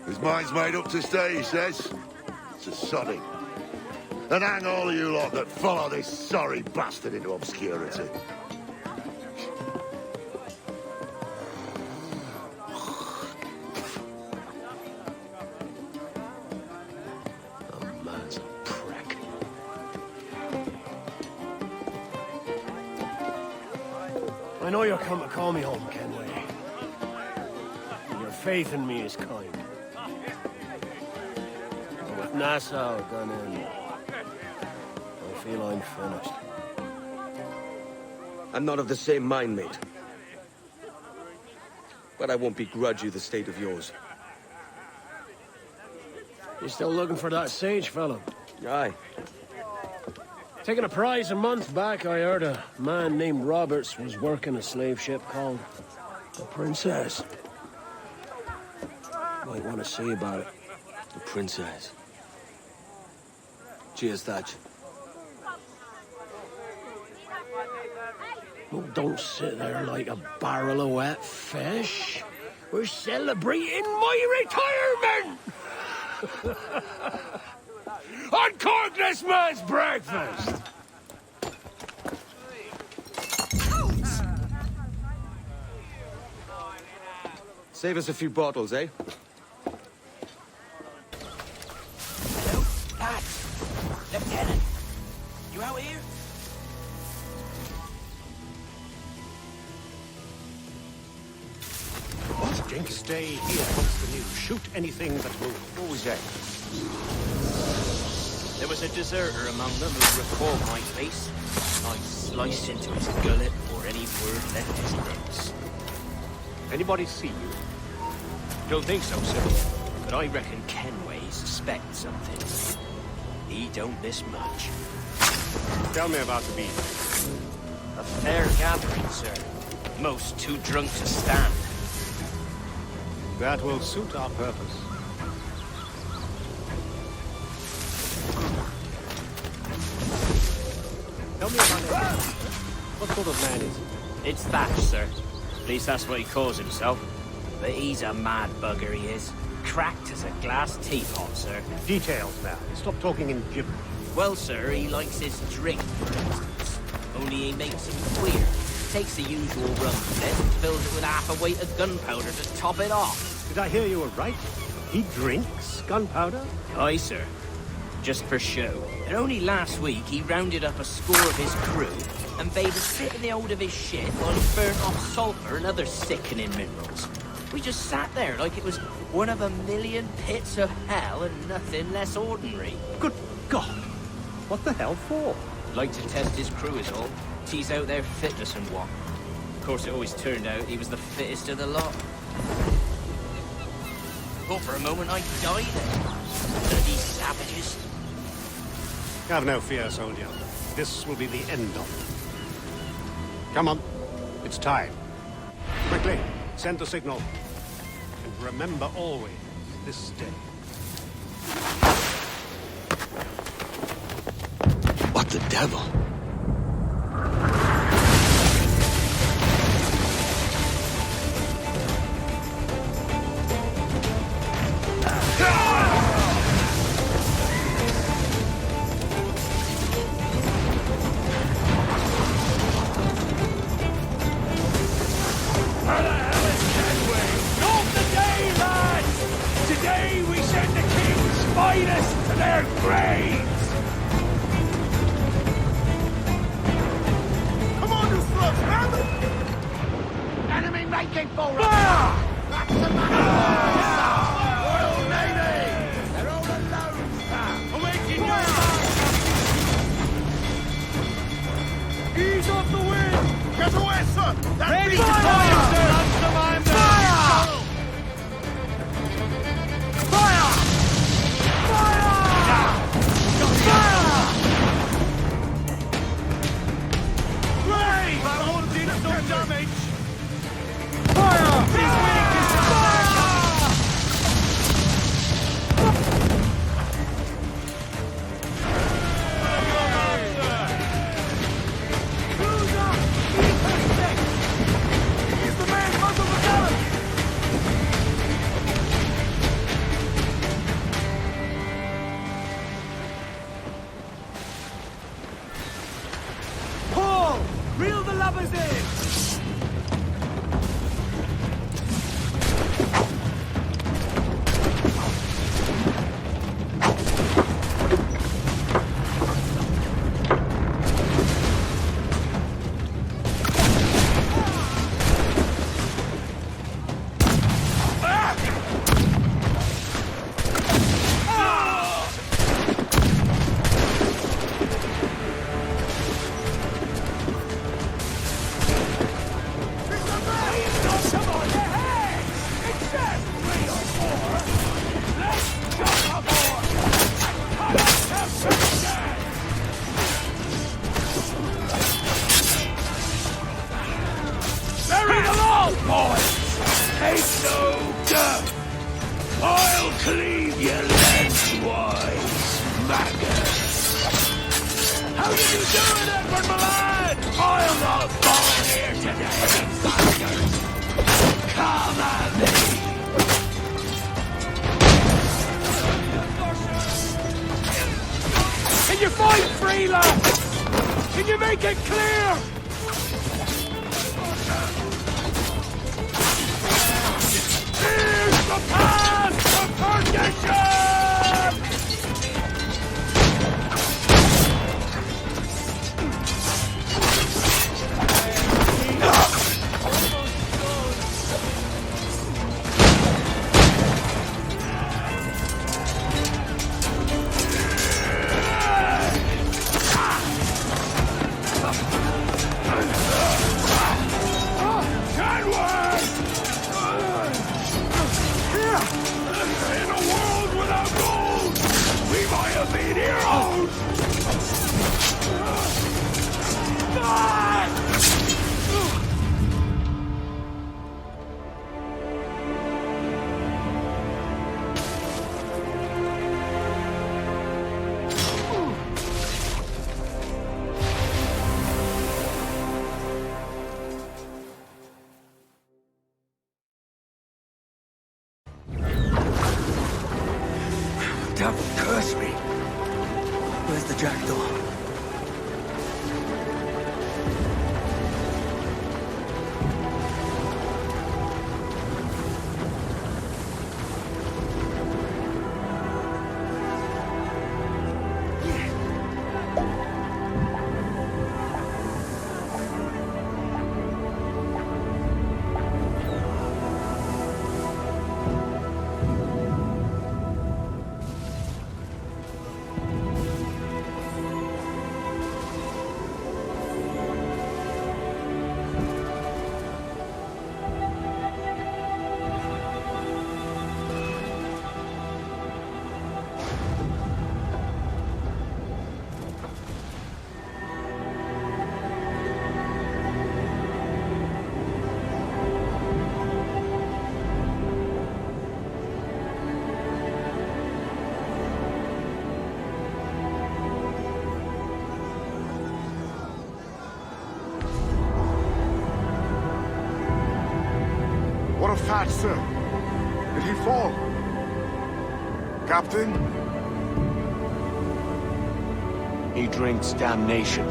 A: His mind's made up to stay, he says. It's a sodding. And hang all of you lot that follow this sorry bastard into obscurity.
P: Man's a prick. I know you're come to call me home, Kenway. Your faith in me is kind. But with Nassau gone in, I feel I'm finished.
D: I'm not of the same mind, mate. But I won't begrudge you the state of yours.
P: You still looking for that sage fellow?
D: Aye.
P: Taking a prize a month back, I heard a man named Roberts was working a slave ship called the Princess. Might want to see about it.
D: The Princess. Cheers, Thatch.
P: Oh, don't sit there like a barrel of wet fish. We're celebrating my retirement! Uncork this man's breakfast!
D: Save us a few bottles, eh?
F: Pat! Lieutenant! You out here?
B: What? Drink. Stay here. What's the news? Shoot anything that moves.
D: What was that?
F: There was a deserter among them who recalled my face. I sliced into his gullet before any word left his lips.
B: Anybody see you?
F: Don't think so, sir. But I reckon Kenway suspects something. He don't miss much.
B: Tell me about the meeting.
F: A fair gathering, sir. Most too drunk to stand.
B: That will suit our purpose. Tell me about it. What sort of man is he?
F: It's Thatch, sir. At least that's what he calls himself. But he's a mad bugger, he is. Cracked as a glass teapot, sir.
B: Details now. Stop talking in gibberish.
F: Well, sir, he likes his drink, for instance. Only he makes it queer. Takes the usual rum fit and fills it with half a weight of gunpowder to top it off.
B: Did I hear you were right? He drinks gunpowder?
F: Aye, sir. Just for show. And only last week he rounded up a score of his crew and bade a sit in the hold of his ship while he burnt off sulphur and other sickening minerals. We just sat there like it was one of a million pits of hell and nothing less ordinary.
B: Good God! What the hell for?
F: Like to test his crew is all. Tease out their fitness and what. Of course, it always turned out he was the fittest of the lot. Thought for a moment I'd die there. Bloody savages.
B: Have no fear, soldier. This will be the end of it. Come on. It's time. Quickly, send the signal. And remember always this day.
D: What the devil?
P: Where the hell is Kenway? Not today, lads! Today we send the king's finest to their graves!
S: Come on, you slugs, man!
P: Enemy making for us! That's the man! Royal Navy! They're all alone! Awaken your ease off the wind!
S: Get away, sir!
P: Ready to fire, sir! Fire! Fire! Fire! Blaze! I won't do some damage! Fire! He's winning! cleave your lengthwise, maggot. How did you do it, Edward, my lad? I'll not fall here today, bastard. Come at me. Can you fight free, lad? Can you make it clear? Here's the path to perdition! In a world without gold, we might have been heroes!
D: Devil curse me. Where's the jackdaw?
V: What of Pat, sir? Did he fall? Captain?
D: He drinks damnation.